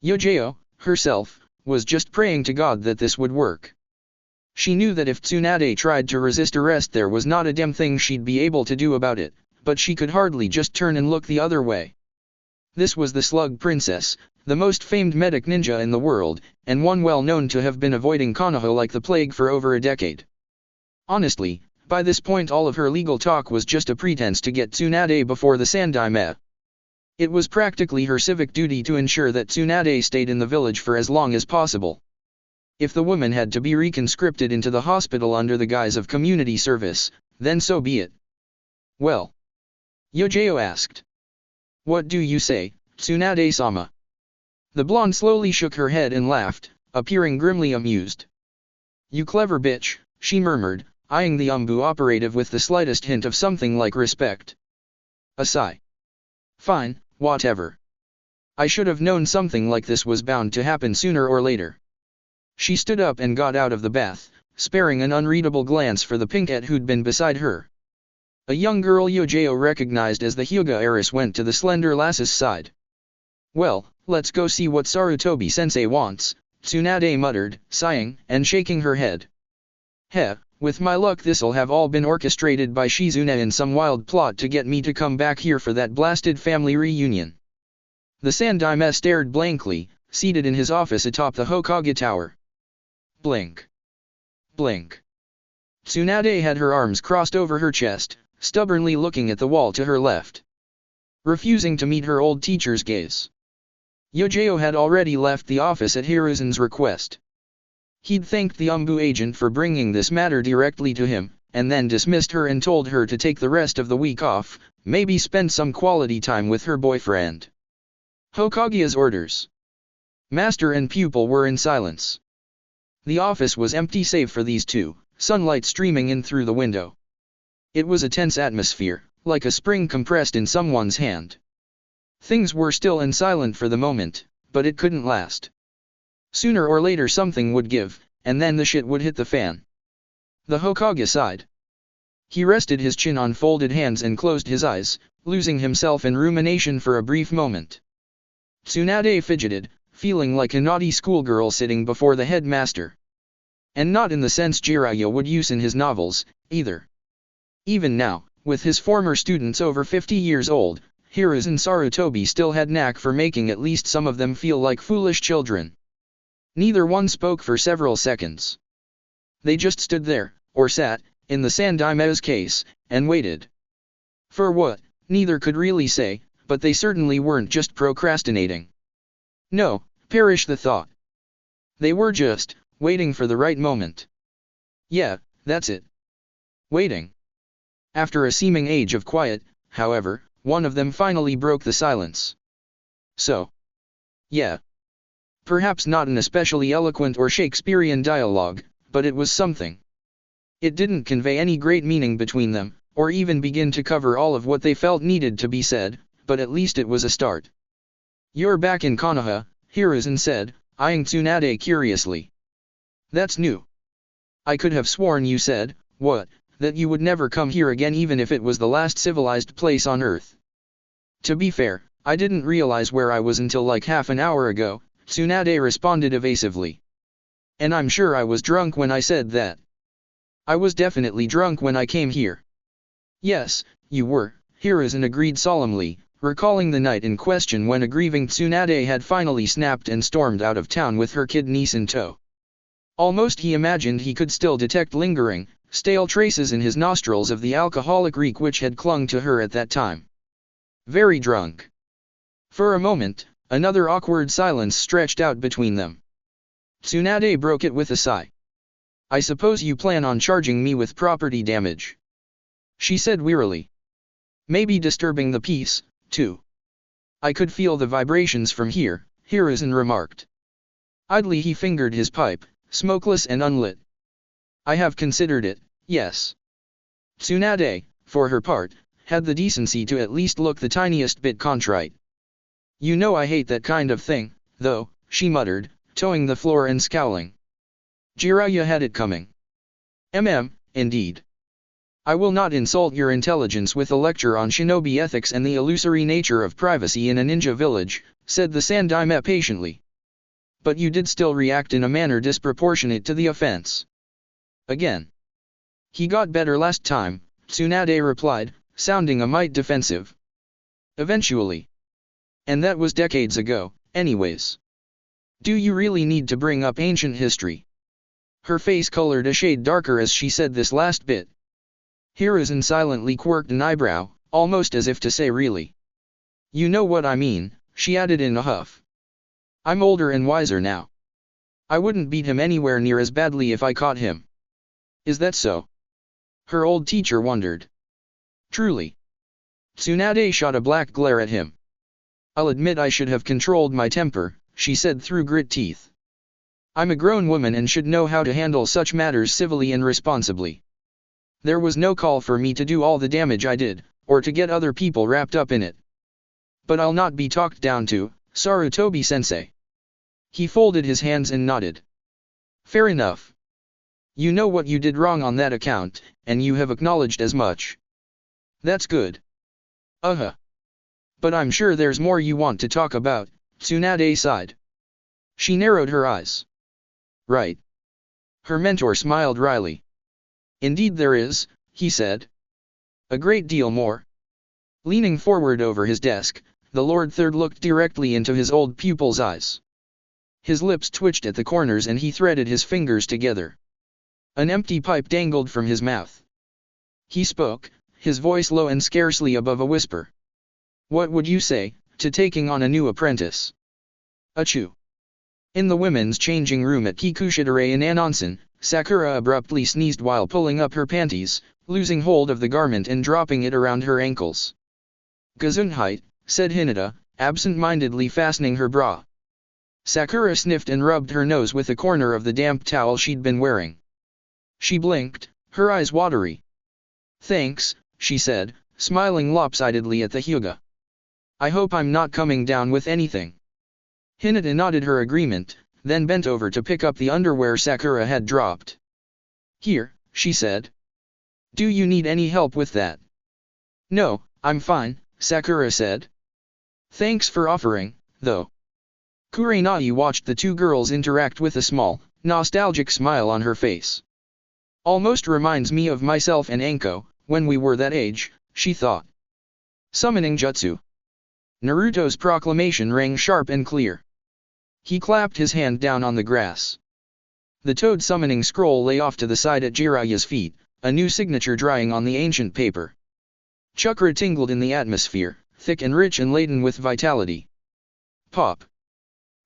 Yojo, herself, was just praying to God that this would work. She knew that if Tsunade tried to resist arrest there was not a damn thing she'd be able to do about it, but she could hardly just turn and look the other way. This was the Slug Princess, the most famed medic ninja in the world, and one well known to have been avoiding Konoha like the plague for over a decade. Honestly, by this point all of her legal talk was just a pretense to get Tsunade before the Sandaime. It was practically her civic duty to ensure that Tsunade stayed in the village for as long as possible. If the woman had to be reconscripted into the hospital under the guise of community service, then so be it. Well? Yojeo asked. What do you say, Tsunade-sama? The blonde slowly shook her head and laughed, appearing grimly amused. You clever bitch, she murmured, eyeing the ANBU operative with the slightest hint of something like respect. A sigh. Fine, whatever. I should have known something like this was bound to happen sooner or later. She stood up and got out of the bath, sparing an unreadable glance for the pinkette who'd been beside her. A young girl Yojeo recognized as the Hyuga heiress went to the slender lass's side. Well, let's go see what Sarutobi-sensei wants, Tsunade muttered, sighing, and shaking her head. Heh, with my luck this'll have all been orchestrated by Shizune in some wild plot to get me to come back here for that blasted family reunion. The Sandaime stared blankly, seated in his office atop the Hokage tower. Blink. Blink. Tsunade had her arms crossed over her chest, stubbornly looking at the wall to her left. Refusing to meet her old teacher's gaze. Yojeo had already left the office at Hiruzen's request. He'd thanked the ANBU agent for bringing this matter directly to him, and then dismissed her and told her to take the rest of the week off, maybe spend some quality time with her boyfriend. Hokage's orders. Master and pupil were in silence. The office was empty save for these two, sunlight streaming in through the window. It was a tense atmosphere, like a spring compressed in someone's hand. Things were still and silent for the moment, but it couldn't last. Sooner or later something would give, and then the shit would hit the fan. The Hokage sighed. He rested his chin on folded hands and closed his eyes, losing himself in rumination for a brief moment. Tsunade fidgeted, feeling like a naughty schoolgirl sitting before the headmaster. And not in the sense Jiraiya would use in his novels, either. Even now, with his former students over 50 years old, Hiruzen Sarutobi still had knack for making at least some of them feel like foolish children. Neither one spoke for several seconds. They just stood there, or sat, in the Sandaime's case, and waited. For what, neither could really say, but they certainly weren't just procrastinating. No, perish the thought. They were just, waiting for the right moment. Yeah, that's it. Waiting. After a seeming age of quiet, however, one of them finally broke the silence. So. Yeah. Perhaps not an especially eloquent or Shakespearean dialogue, but it was something. It didn't convey any great meaning between them, or even begin to cover all of what they felt needed to be said, but at least it was a start. You're back in Konoha, Hiruzen said, eyeing Tsunade curiously. That's new. I could have sworn you said, what, that you would never come here again even if it was the last civilized place on Earth. To be fair, I didn't realize where I was until like half an hour ago, Tsunade responded evasively. And I'm sure I was drunk when I said that. I was definitely drunk when I came here. Yes, you were, Hiruzen agreed solemnly, recalling the night in question when a grieving Tsunade had finally snapped and stormed out of town with her kid niece in tow. Almost he imagined he could still detect lingering, stale traces in his nostrils of the alcoholic reek which had clung to her at that time. Very drunk. For a moment, another awkward silence stretched out between them. Tsunade broke it with a sigh. I suppose you plan on charging me with property damage. She said wearily. Maybe disturbing the peace, too. I could feel the vibrations from here, Hiruzen remarked. Idly he fingered his pipe, smokeless and unlit. I have considered it, yes. Tsunade, for her part, had the decency to at least look the tiniest bit contrite. You know I hate that kind of thing, though, she muttered, toeing the floor and scowling. Jiraiya had it coming. Indeed. I will not insult your intelligence with a lecture on shinobi ethics and the illusory nature of privacy in a ninja village, said the Sandaime patiently. But you did still react in a manner disproportionate to the offense. Again. He got better last time, Tsunade replied, sounding a mite defensive. Eventually. And that was decades ago, Anyways. Do you really need to bring up ancient history? Her face colored a shade darker as she said this last bit. Hiruzen silently quirked an eyebrow, almost as if to say really. You know what I mean, she added in a huff. I'm older and wiser now. I wouldn't beat him anywhere near as badly if I caught him. Is that so? Her old teacher wondered. Truly. Tsunade shot a black glare at him. I'll admit I should have controlled my temper, she said through grit teeth. I'm a grown woman and should know how to handle such matters civilly and responsibly. There was no call for me to do all the damage I did, or to get other people wrapped up in it. But I'll not be talked down to, Sarutobi-sensei. He folded his hands and nodded. Fair enough. You know what you did wrong on that account, and you have acknowledged as much. That's good. But I'm sure there's more you want to talk about, Tsunade sighed. She narrowed her eyes. Right. Her mentor smiled wryly. Indeed there is, he said. A great deal more. Leaning forward over his desk, the Lord Third looked directly into his old pupil's eyes. His lips twitched at the corners and he threaded his fingers together. An empty pipe dangled from his mouth. He spoke, his voice low and scarcely above a whisper. What would you say, to taking on a new apprentice? Achoo. In the women's changing room at Kikushidare in Anonsen, Sakura abruptly sneezed while pulling up her panties, losing hold of the garment and dropping it around her ankles. Gesundheit, said Hinata, absent-mindedly fastening her bra. Sakura sniffed and rubbed her nose with the corner of the damp towel she'd been wearing. She blinked, her eyes watery. Thanks, she said, smiling lopsidedly at the Hyuga. I hope I'm not coming down with anything. Hinata nodded her agreement, then bent over to pick up the underwear Sakura had dropped. Here, she said. Do you need any help with that? No, I'm fine, Sakura said. Thanks for offering, though. Kurenai watched the two girls interact with a small, nostalgic smile on her face. Almost reminds me of myself and Anko, when we were that age, she thought. Summoning jutsu. Naruto's proclamation rang sharp and clear. He clapped his hand down on the grass. The toad summoning scroll lay off to the side at Jiraiya's feet, a new signature drying on the ancient paper. Chakra tingled in the atmosphere, thick and rich and laden with vitality. Pop.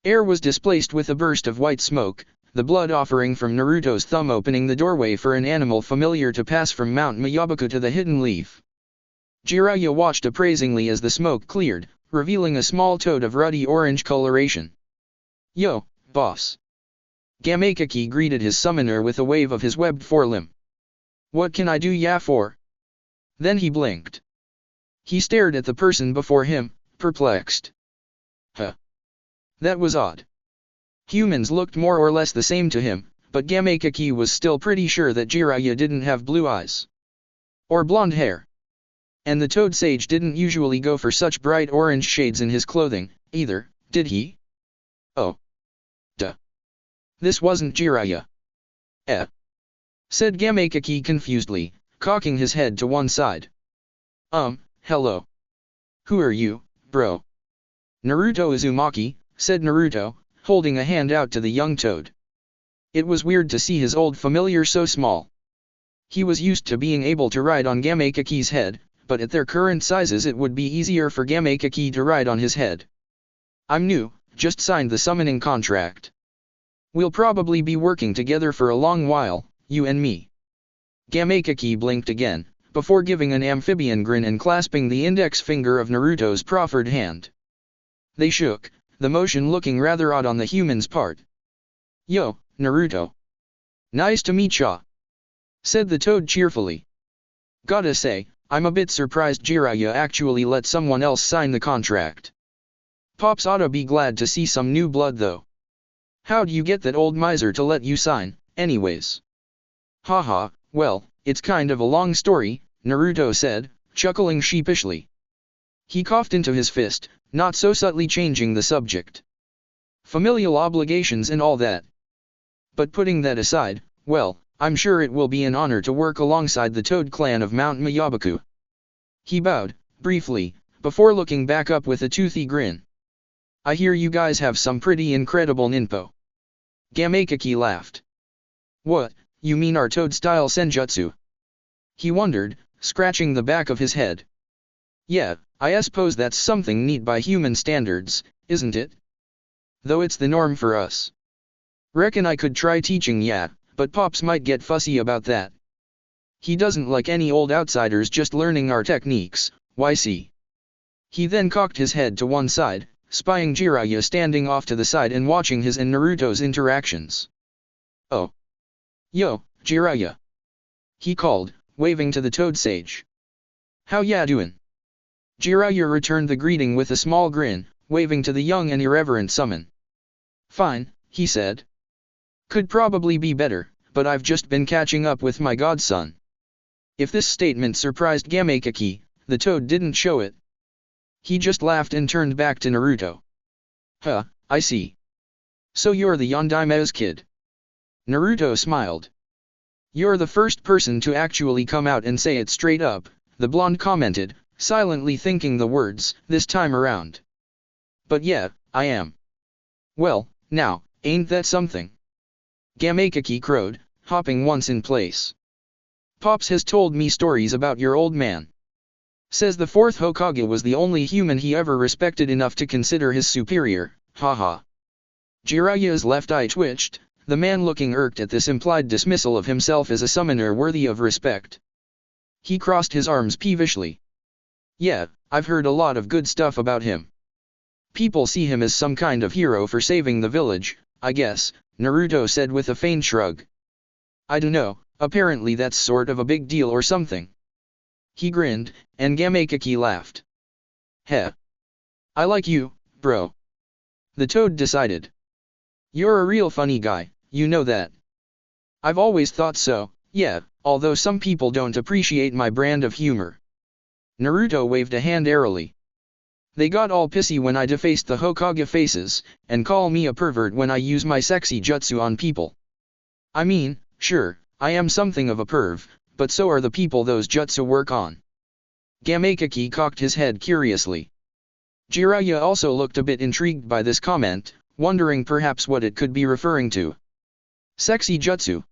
Air was displaced with a burst of white smoke, the blood offering from Naruto's thumb opening the doorway for an animal familiar to pass from Mount Miyabuku to the hidden leaf. Jiraiya watched appraisingly as the smoke cleared, revealing a small toad of ruddy orange coloration. Yo, boss. Gamakaki greeted his summoner with a wave of his webbed forelimb. What can I do ya for? Then he blinked. He stared at the person before him, perplexed. Huh. That was odd. Humans looked more or less the same to him, but Gamakaki was still pretty sure that Jiraiya didn't have blue eyes. Or blonde hair. And the toad sage didn't usually go for such bright orange shades in his clothing, either, did he? Oh. Duh. This wasn't Jiraiya. Said Gamakaki confusedly, cocking his head to one side. Hello. Who are you, bro? Naruto Uzumaki, said Naruto, holding a hand out to the young toad. It was weird to see his old familiar so small. He was used to being able to ride on Gamakaki's head, but at their current sizes it would be easier for Gamakaki to ride on his head. I'm new, just signed the summoning contract. We'll probably be working together for a long while, you and me. Gamakaki blinked again, before giving an amphibian grin and clasping the index finger of Naruto's proffered hand. They shook, the motion looking rather odd on the human's part. Yo, Naruto. Nice to meet ya, said the toad cheerfully. Gotta say, I'm a bit surprised Jiraiya actually let someone else sign the contract. Pops oughta be glad to see some new blood though. How'd you get that old miser to let you sign, anyways? Haha, well, it's kind of a long story, Naruto said, chuckling sheepishly. He coughed into his fist, not so subtly changing the subject. Familial obligations and all that. But putting that aside, well, I'm sure it will be an honor to work alongside the Toad clan of Mount Miyabuku. He bowed, briefly, before looking back up with a toothy grin. I hear you guys have some pretty incredible ninpo. Gamakaki laughed. What, you mean our toad-style senjutsu? He wondered, scratching the back of his head. Yeah, I suppose that's something neat by human standards, isn't it? Though it's the norm for us. Reckon I could try teaching ya, but Pops might get fussy about that. He doesn't like any old outsiders just learning our techniques, why see? He then cocked his head to one side, spying Jiraiya standing off to the side and watching his and Naruto's interactions. Oh. Yo, Jiraiya. He called, waving to the toad sage. How ya doin'? Jiraiya returned the greeting with a small grin, waving to the young and irreverent summon. Fine, he said. Could probably be better, but I've just been catching up with my godson. If this statement surprised Gamakaki, the toad didn't show it. He just laughed and turned back to Naruto. Huh, I see. So you're the Yondaime's kid. Naruto smiled. You're the first person to actually come out and say it straight up, the blonde commented, silently thinking the words, this time around. But yeah, I am. Well, now, ain't that something? Gamakaki crowed, hopping once in place. Pops has told me stories about your old man. Says the fourth Hokage was the only human he ever respected enough to consider his superior, haha. Jiraiya's left eye twitched, the man looking irked at this implied dismissal of himself as a summoner worthy of respect. He crossed his arms peevishly. Yeah, I've heard a lot of good stuff about him. People see him as some kind of hero for saving the village, I guess, Naruto said with a faint shrug. I dunno, apparently that's sort of a big deal or something. He grinned, and Gamakaki laughed. Heh. I like you, bro. The toad decided. You're a real funny guy, you know that. I've always thought so, yeah, although some people don't appreciate my brand of humor. Naruto waved a hand airily. They got all pissy when I defaced the Hokage faces, and call me a pervert when I use my sexy jutsu on people. I mean, sure, I am something of a perv, but so are the people those jutsu work on. Gamakaki cocked his head curiously. Jiraiya also looked a bit intrigued by this comment, wondering perhaps what it could be referring to. Sexy jutsu?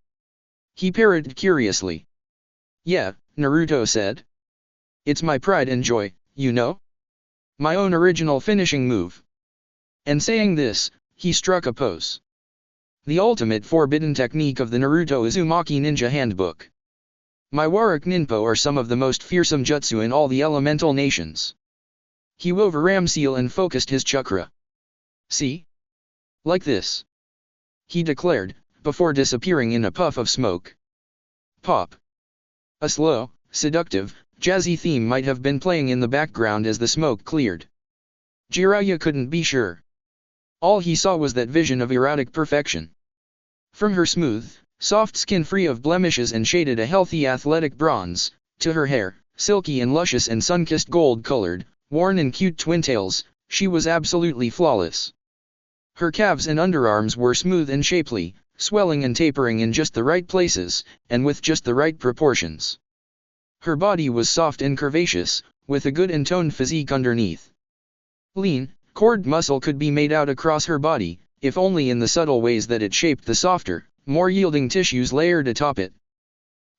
He parroted curiously. Yeah, Naruto said. It's my pride and joy, you know? My own original finishing move. And saying this, he struck a pose. The ultimate forbidden technique of the Naruto Uzumaki Ninja Handbook. My Warrick Ninpo are some of the most fearsome jutsu in all the elemental nations. He wove a ram seal and focused his chakra. See? Like this. He declared, before disappearing in a puff of smoke. Pop. A slow, seductive, jazzy theme might have been playing in the background as the smoke cleared. Jiraiya couldn't be sure. All he saw was that vision of erotic perfection. From her smooth, soft skin free of blemishes and shaded a healthy athletic bronze, to her hair, silky and luscious and sun-kissed gold-colored, worn in cute twintails, she was absolutely flawless. Her calves and underarms were smooth and shapely, swelling and tapering in just the right places, and with just the right proportions. Her body was soft and curvaceous, with a good and toned physique underneath. Lean, cord muscle could be made out across her body, if only in the subtle ways that it shaped the softer, more yielding tissues layered atop it.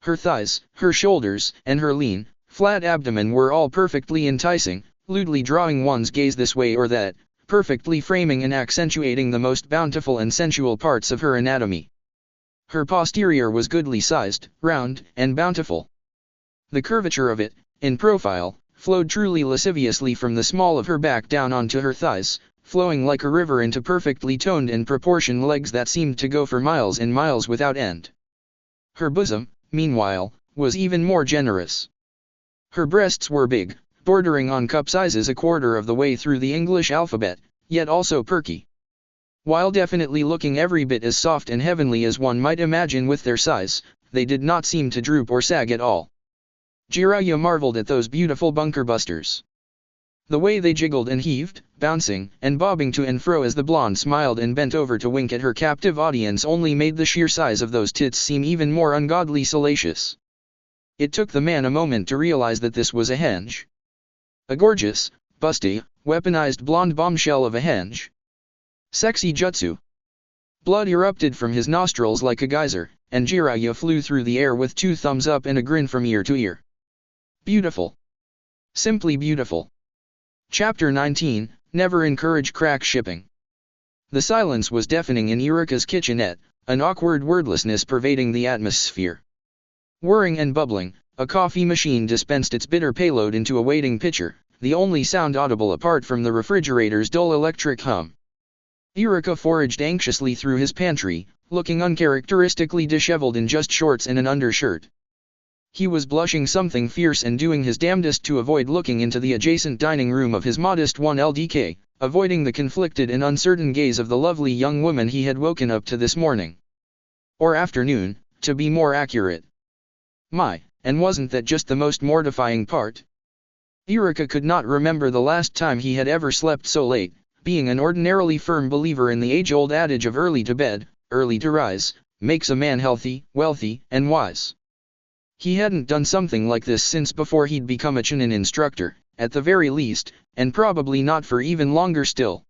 Her thighs, her shoulders, and her lean, flat abdomen were all perfectly enticing, lewdly drawing one's gaze this way or that, perfectly framing and accentuating the most bountiful and sensual parts of her anatomy. Her posterior was goodly sized, round, and bountiful. The curvature of it, in profile, flowed truly lasciviously from the small of her back down onto her thighs, flowing like a river into perfectly toned and proportioned legs that seemed to go for miles and miles without end. Her bosom, meanwhile, was even more generous. Her breasts were big, bordering on cup sizes a quarter of the way through the English alphabet, yet also perky. While definitely looking every bit as soft and heavenly as one might imagine with their size, they did not seem to droop or sag at all. Jiraiya marveled at those beautiful bunker busters. The way they jiggled and heaved, bouncing and bobbing to and fro as the blonde smiled and bent over to wink at her captive audience only made the sheer size of those tits seem even more ungodly salacious. It took the man a moment to realize that this was a henge. A gorgeous, busty, weaponized blonde bombshell of a henge. Sexy jutsu. Blood erupted from his nostrils like a geyser, and Jiraiya flew through the air with 2 thumbs up and a grin from ear to ear. Beautiful. Simply beautiful. Chapter 19, Never Encourage Crack Shipping. The silence was deafening in Eureka's kitchenette, an awkward wordlessness pervading the atmosphere. Whirring and bubbling, a coffee machine dispensed its bitter payload into a waiting pitcher, the only sound audible apart from the refrigerator's dull electric hum. Eureka foraged anxiously through his pantry, looking uncharacteristically disheveled in just shorts and an undershirt. He was blushing something fierce and doing his damnedest to avoid looking into the adjacent dining room of his modest 1LDK, avoiding the conflicted and uncertain gaze of the lovely young woman he had woken up to this morning. Or afternoon, to be more accurate. My, and wasn't that just the most mortifying part? Eureka could not remember the last time he had ever slept so late, being an ordinarily firm believer in the age-old adage of early to bed, early to rise, makes a man healthy, wealthy, and wise. He hadn't done something like this since before he'd become a Chunin instructor, at the very least, and probably not for even longer still.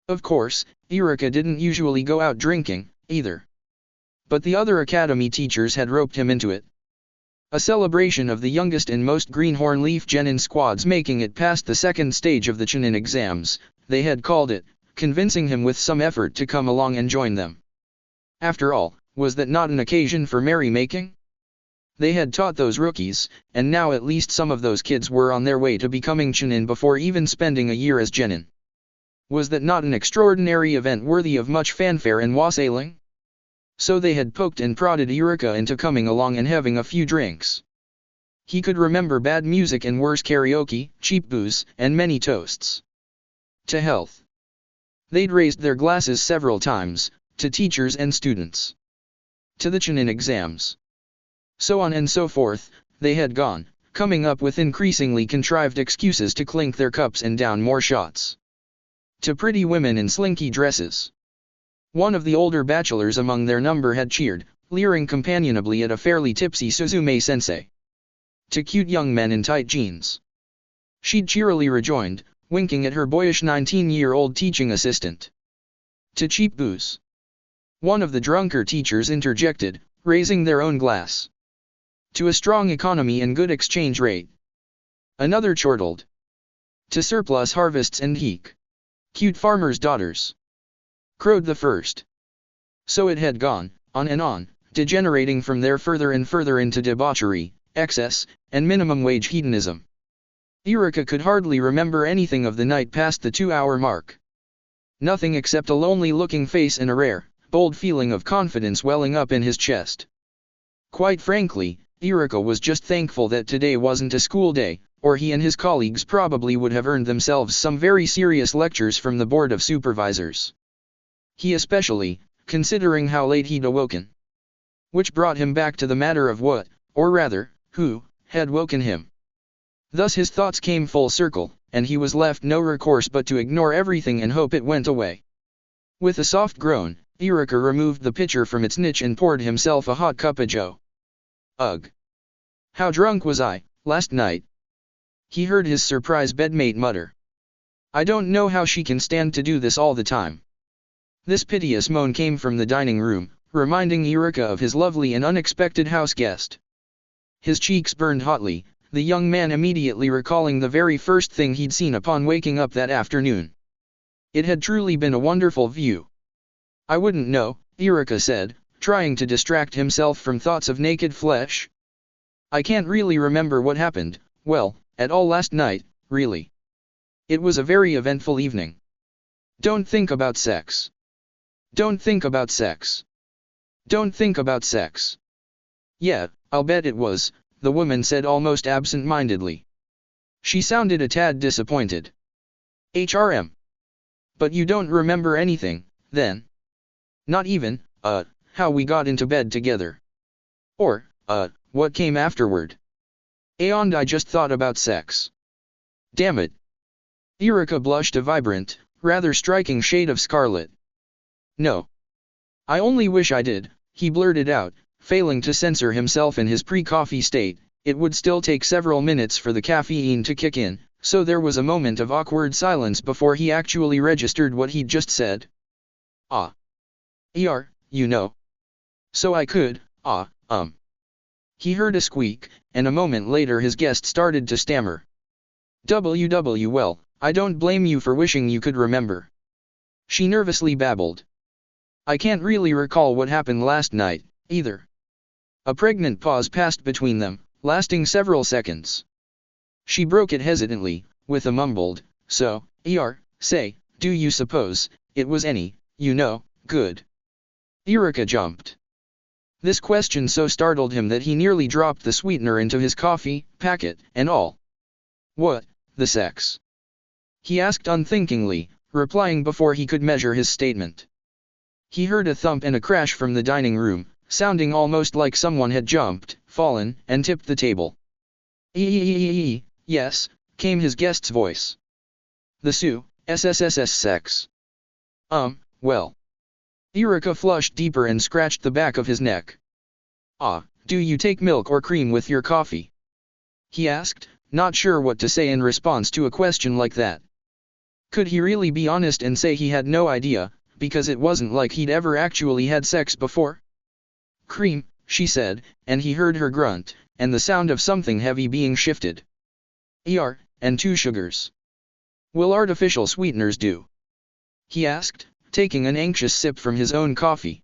Of course, Eureka didn't usually go out drinking, either. But the other academy teachers had roped him into it. A celebration of the youngest and most greenhorn leaf genin squads making it past the second stage of the Chunin exams, they had called it, convincing him with some effort to come along and join them. After all, was that not an occasion for merrymaking? They had taught those rookies, and now at least some of those kids were on their way to becoming Chunin before even spending a year as genin. Was that not an extraordinary event worthy of much fanfare and wassailing? So they had poked and prodded Eureka into coming along and having a few drinks. He could remember bad music and worse karaoke, cheap booze, and many toasts. To health. They'd raised their glasses several times, to teachers and students. To the Chunin exams. So on and so forth, they had gone, coming up with increasingly contrived excuses to clink their cups and down more shots. To pretty women in slinky dresses. One of the older bachelors among their number had cheered, leering companionably at a fairly tipsy Suzume-sensei. To cute young men in tight jeans. She'd cheerily rejoined, winking at her boyish 19-year-old teaching assistant. To cheap booze. One of the drunker teachers interjected, raising their own glass. To a strong economy and good exchange rate. Another chortled. To surplus harvests and cute farmers' daughters. Crowed the first. So it had gone, on and on, degenerating from there further and further into debauchery, excess, and minimum wage hedonism. Eureka could hardly remember anything of the night past the 2-hour mark. Nothing except a lonely-looking face and a rare, bold feeling of confidence welling up in his chest. Quite frankly, Eureka was just thankful that today wasn't a school day, or he and his colleagues probably would have earned themselves some very serious lectures from the board of supervisors. He especially, considering how late he'd awoken. Which brought him back to the matter of what, or rather, who, had woken him. Thus his thoughts came full circle, and he was left no recourse but to ignore everything and hope it went away. With a soft groan, Eureka removed the pitcher from its niche and poured himself a hot cup of joe. Ugh! How drunk was I, last night? He heard his surprise bedmate mutter. I don't know how she can stand to do this all the time. This piteous moan came from the dining room, reminding Eureka of his lovely and unexpected house guest. His cheeks burned hotly, the young man immediately recalling the very first thing he'd seen upon waking up that afternoon. It had truly been a wonderful view. I wouldn't know, Eureka said, trying to distract himself from thoughts of naked flesh. I can't really remember what happened, well, at all last night, really. It was a very eventful evening. Don't think about sex. Don't think about sex. Don't think about sex. Yeah, I'll bet it was, the woman said almost absent-mindedly. She sounded a tad disappointed. HRM. But you don't remember anything, then? Not even, how we got into bed together. Or, what came afterward. And I just thought about sex. Damn it. Eureka blushed a vibrant, rather striking shade of scarlet. No. I only wish I did, he blurted out, failing to censor himself in his pre-coffee state. It would still take several minutes for the caffeine to kick in, So there was a moment of awkward silence before he actually registered what he'd just said. You know. So I could, He heard a squeak, and a moment later his guest started to stammer. Well, I don't blame you for wishing you could remember. She nervously babbled. I can't really recall what happened last night, either. A pregnant pause passed between them, lasting several seconds. She broke it hesitantly, with a mumbled, so, say, do you suppose, it was any, good? Eureka jumped. This question so startled him that he nearly dropped the sweetener into his coffee, packet, and all. What, the sex? He asked unthinkingly, replying before he could measure his statement. He heard a thump and a crash from the dining room, sounding almost like someone had jumped, fallen, and tipped the table. Yes, came his guest's voice. The SSSS sex. Well. Eureka flushed deeper and scratched the back of his neck. Do you take milk or cream with your coffee? He asked, not sure what to say in response to a question like that. Could he really be honest and say he had no idea, because it wasn't like he'd ever actually had sex before? Cream, she said, and he heard her grunt, and the sound of something heavy being shifted. And 2 sugars. Will artificial sweeteners do? He asked, taking an anxious sip from his own coffee.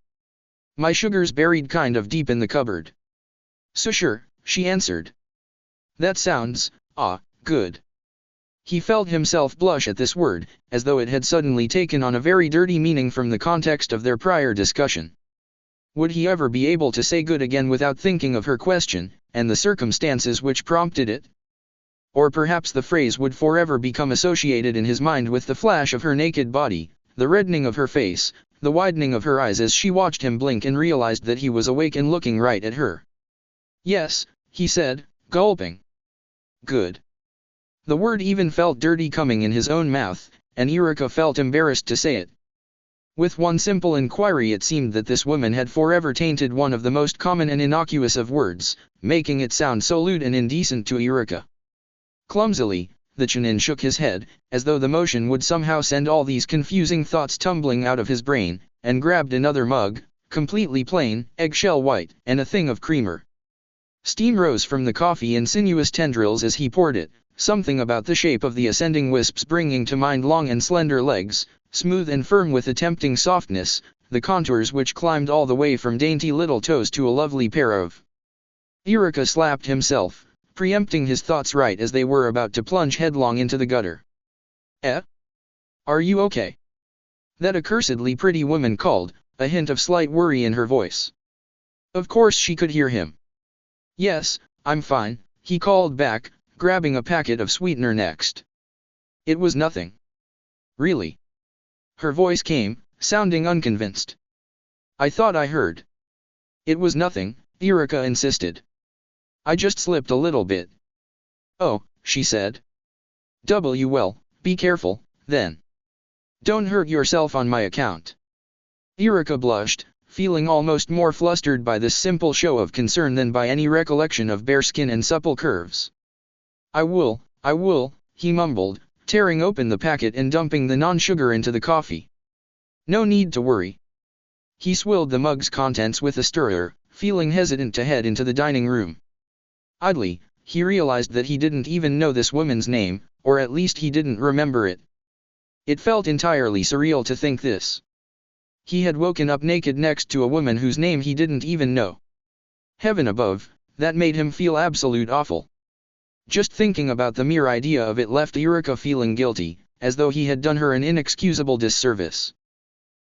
My sugar's buried kind of deep in the cupboard. So sure, she answered. That sounds, good. He felt himself blush at this word, as though it had suddenly taken on a very dirty meaning from the context of their prior discussion. Would he ever be able to say good again without thinking of her question, and the circumstances which prompted it? Or perhaps the phrase would forever become associated in his mind with the flash of her naked body, the reddening of her face, the widening of her eyes as she watched him blink and realized that he was awake and looking right at her. Yes, he said, gulping. Good. The word even felt dirty coming in his own mouth, and Eureka felt embarrassed to say it. With one simple inquiry it seemed that this woman had forever tainted one of the most common and innocuous of words, making it sound so lewd and indecent to Eureka. Clumsily, the Chunin shook his head, as though the motion would somehow send all these confusing thoughts tumbling out of his brain, and grabbed another mug, completely plain, eggshell white, and a thing of creamer. Steam rose from the coffee in sinuous tendrils as he poured it, something about the shape of the ascending wisps bringing to mind long and slender legs, smooth and firm with a tempting softness, the contours which climbed all the way from dainty little toes to a lovely pair of. Eureka slapped himself, preempting his thoughts right as they were about to plunge headlong into the gutter. Are you okay? That accursedly pretty woman called, a hint of slight worry in her voice. Of course she could hear him. Yes, I'm fine, he called back, grabbing a packet of sweetener next. It was nothing. Really? Her voice came, sounding unconvinced. I thought I heard. It was nothing, Eureka insisted. I just slipped a little bit. Oh, she said. Well, be careful, then. Don't hurt yourself on my account. Eureka blushed, feeling almost more flustered by this simple show of concern than by any recollection of bare skin and supple curves. I will, he mumbled, tearing open the packet and dumping the non-sugar into the coffee. No need to worry. He swilled the mug's contents with a stirrer, feeling hesitant to head into the dining room. Oddly, he realized that he didn't even know this woman's name, or at least he didn't remember it. It felt entirely surreal to think this. He had woken up naked next to a woman whose name he didn't even know. Heaven above, that made him feel absolute awful. Just thinking about the mere idea of it left Eureka feeling guilty, as though he had done her an inexcusable disservice.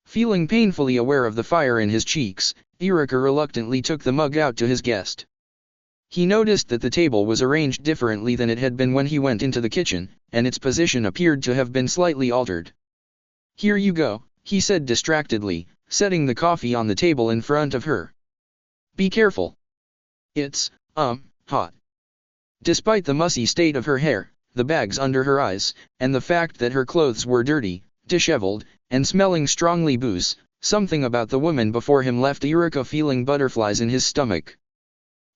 Feeling painfully aware of the fire in his cheeks, Eureka reluctantly took the mug out to his guest. He noticed that the table was arranged differently than it had been when he went into the kitchen, and its position appeared to have been slightly altered. Here you go, he said distractedly, setting the coffee on the table in front of her. Be careful. It's, hot. Despite the mussy state of her hair, the bags under her eyes, and the fact that her clothes were dirty, disheveled, and smelling strongly booze, something about the woman before him left Eureka feeling butterflies in his stomach.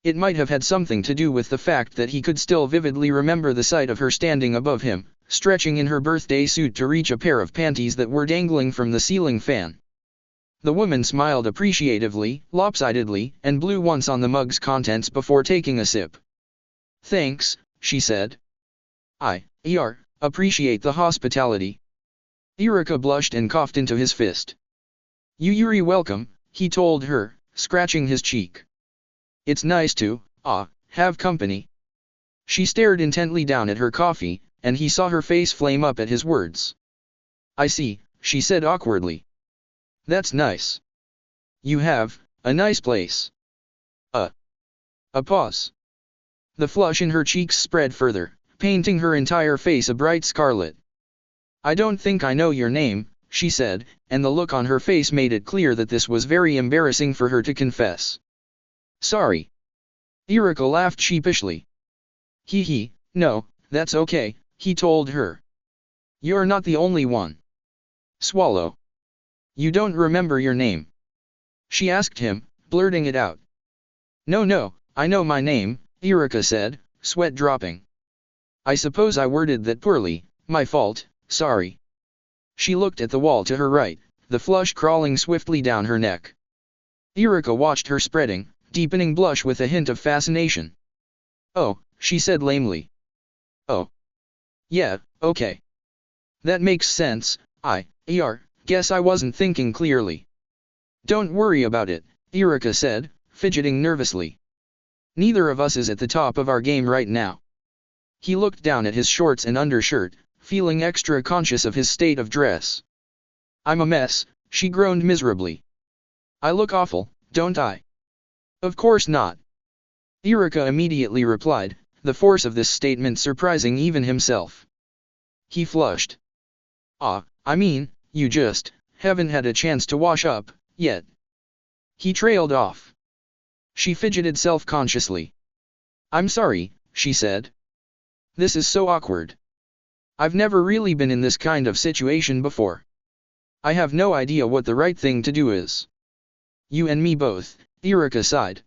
It might have had something to do with the fact that he could still vividly remember the sight of her standing above him, stretching in her birthday suit to reach a pair of panties that were dangling from the ceiling fan. The woman smiled appreciatively, lopsidedly, and blew once on the mug's contents before taking a sip. "Thanks," she said. "I appreciate the hospitality." Iruka blushed and coughed into his fist. "You're welcome," he told her, scratching his cheek. "It's nice to, have company." She stared intently down at her coffee, and he saw her face flame up at his words. "I see," she said awkwardly. "That's nice. You have a nice place." A pause. The flush in her cheeks spread further, painting her entire face a bright scarlet. "I don't think I know your name," she said, and the look on her face made it clear that this was very embarrassing for her to confess. "Sorry." Iruka laughed sheepishly. No, that's okay," he told her. "You're not the only one." "Swallow. You don't remember your name?" she asked him, blurting it out. No, I know my name," Iruka said, sweat dropping. "I suppose I worded that poorly, my fault, sorry." She looked at the wall to her right, the flush crawling swiftly down her neck. Iruka watched her spreading, deepening blush with a hint of fascination. "Oh," she said lamely. "Oh. Yeah, okay. That makes sense, guess I wasn't thinking clearly." "Don't worry about it," Iruka said, fidgeting nervously. "Neither of us is at the top of our game right now." He looked down at his shorts and undershirt, feeling extra conscious of his state of dress. "I'm a mess," she groaned miserably. "I look awful, don't I?" "Of course not." Iruka immediately replied, the force of this statement surprising even himself. He flushed. I mean, you just haven't had a chance to wash up yet." He trailed off. She fidgeted self-consciously. "I'm sorry," she said. "This is so awkward. I've never really been in this kind of situation before. I have no idea what the right thing to do is." "You and me both," Iruka sighed.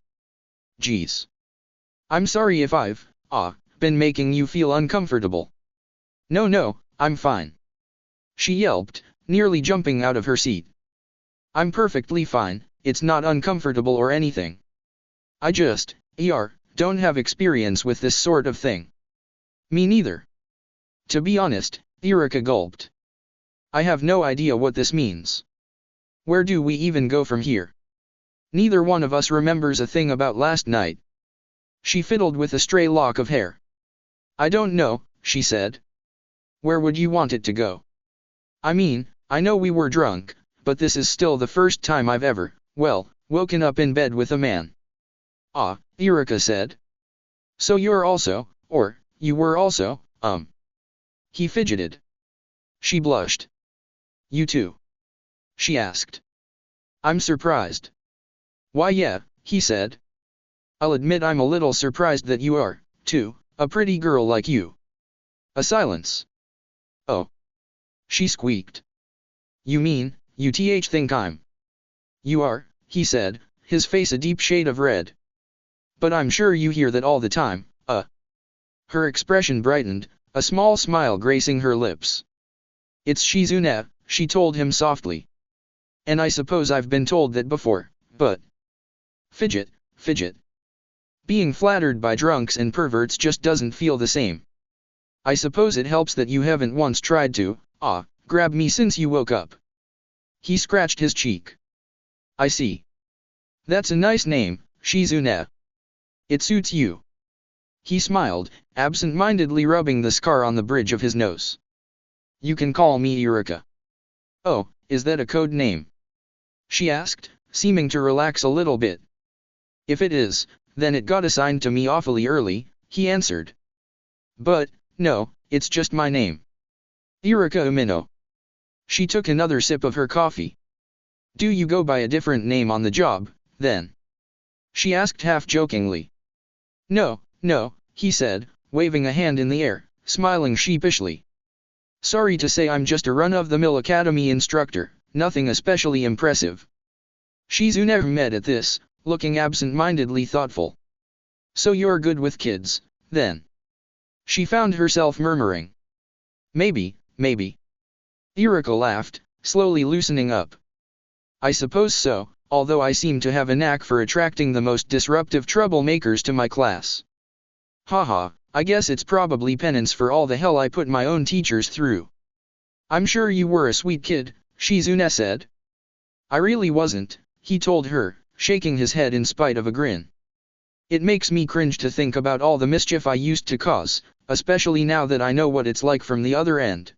"Geez. I'm sorry if I've been making you feel uncomfortable." No, I'm fine." She yelped, nearly jumping out of her seat. "I'm perfectly fine, it's not uncomfortable or anything. I just, don't have experience with this sort of thing." "Me neither." "To be honest," Iruka gulped. "I have no idea what this means. Where do we even go from here? Neither one of us remembers a thing about last night." She fiddled with a stray lock of hair. "I don't know," she said. "Where would you want it to go? I mean, I know we were drunk, but this is still the first time I've ever, woken up in bed with a man." Iruka said. "So you're also, or you were also, He fidgeted. She blushed. "You too?" she asked. "I'm surprised." "Why yeah," he said. "I'll admit I'm a little surprised that you are, too, a pretty girl like you." A silence. "Oh." She squeaked. "You mean, you think I'm?" "You are," he said, his face a deep shade of red. "But I'm sure you hear that all the time, Her expression brightened, a small smile gracing her lips. "It's Shizune," she told him softly. "And I suppose I've been told that before, but..." Fidget. "Being flattered by drunks and perverts just doesn't feel the same. I suppose it helps that you haven't once tried to, grab me since you woke up." He scratched his cheek. "I see. That's a nice name, Shizune. It suits you." He smiled, absent-mindedly rubbing the scar on the bridge of his nose. "You can call me Iruka." "Oh, is that a code name?" she asked, seeming to relax a little bit. "If it is, then it got assigned to me awfully early," he answered. "But, no, it's just my name. Iruka Umino." She took another sip of her coffee. "Do you go by a different name on the job, then?" she asked half-jokingly. No, he said, waving a hand in the air, smiling sheepishly. "Sorry to say I'm just a run-of-the-mill academy instructor, nothing especially impressive." Shizune met at this, looking absent-mindedly thoughtful. So you're good with kids, then? She found herself murmuring. Maybe, maybe. Iruka laughed, slowly loosening up. I suppose so, although I seem to have a knack for attracting the most disruptive troublemakers to my class. Haha, I guess it's probably penance for all the hell I put my own teachers through. I'm sure you were a sweet kid, Shizune said. I really wasn't, he told her, shaking his head in spite of a grin. It makes me cringe to think about all the mischief I used to cause, especially now that I know what it's like from the other end.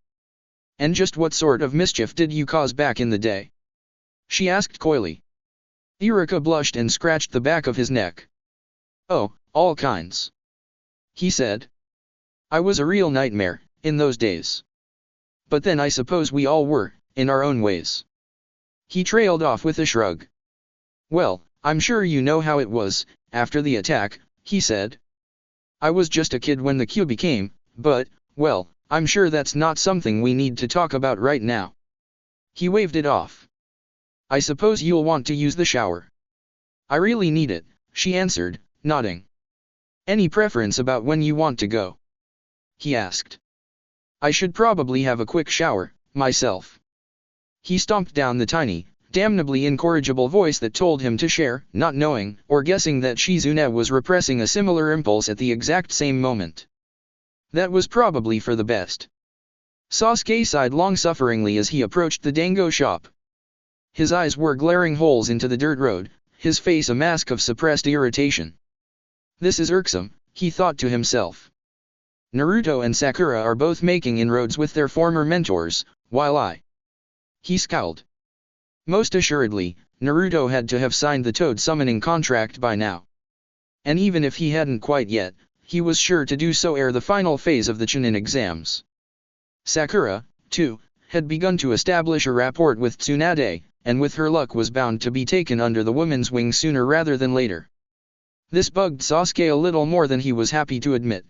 And just what sort of mischief did you cause back in the day? She asked coyly. Iruka blushed and scratched the back of his neck. Oh, all kinds. He said. I was a real nightmare, in those days. But then I suppose we all were, in our own ways. He trailed off with a shrug. Well, I'm sure you know how it was, after the attack, he said. I was just a kid when the Kyuubi came, but, well, I'm sure that's not something we need to talk about right now. He waved it off. I suppose you'll want to use the shower. I really need it, she answered, nodding. Any preference about when you want to go? He asked. I should probably have a quick shower, myself. He stomped down the tiny, damnably incorrigible voice that told him to share, not knowing, or guessing that Shizune was repressing a similar impulse at the exact same moment. That was probably for the best. Sasuke sighed long-sufferingly as he approached the dango shop. His eyes were glaring holes into the dirt road, his face a mask of suppressed irritation. This is irksome, he thought to himself. Naruto and Sakura are both making inroads with their former mentors, while I... He scowled. Most assuredly, Naruto had to have signed the Toad summoning contract by now. And even if he hadn't quite yet, he was sure to do so ere the final phase of the Chunin exams. Sakura, too, had begun to establish a rapport with Tsunade, and with her luck was bound to be taken under the woman's wing sooner rather than later. This bugged Sasuke a little more than he was happy to admit.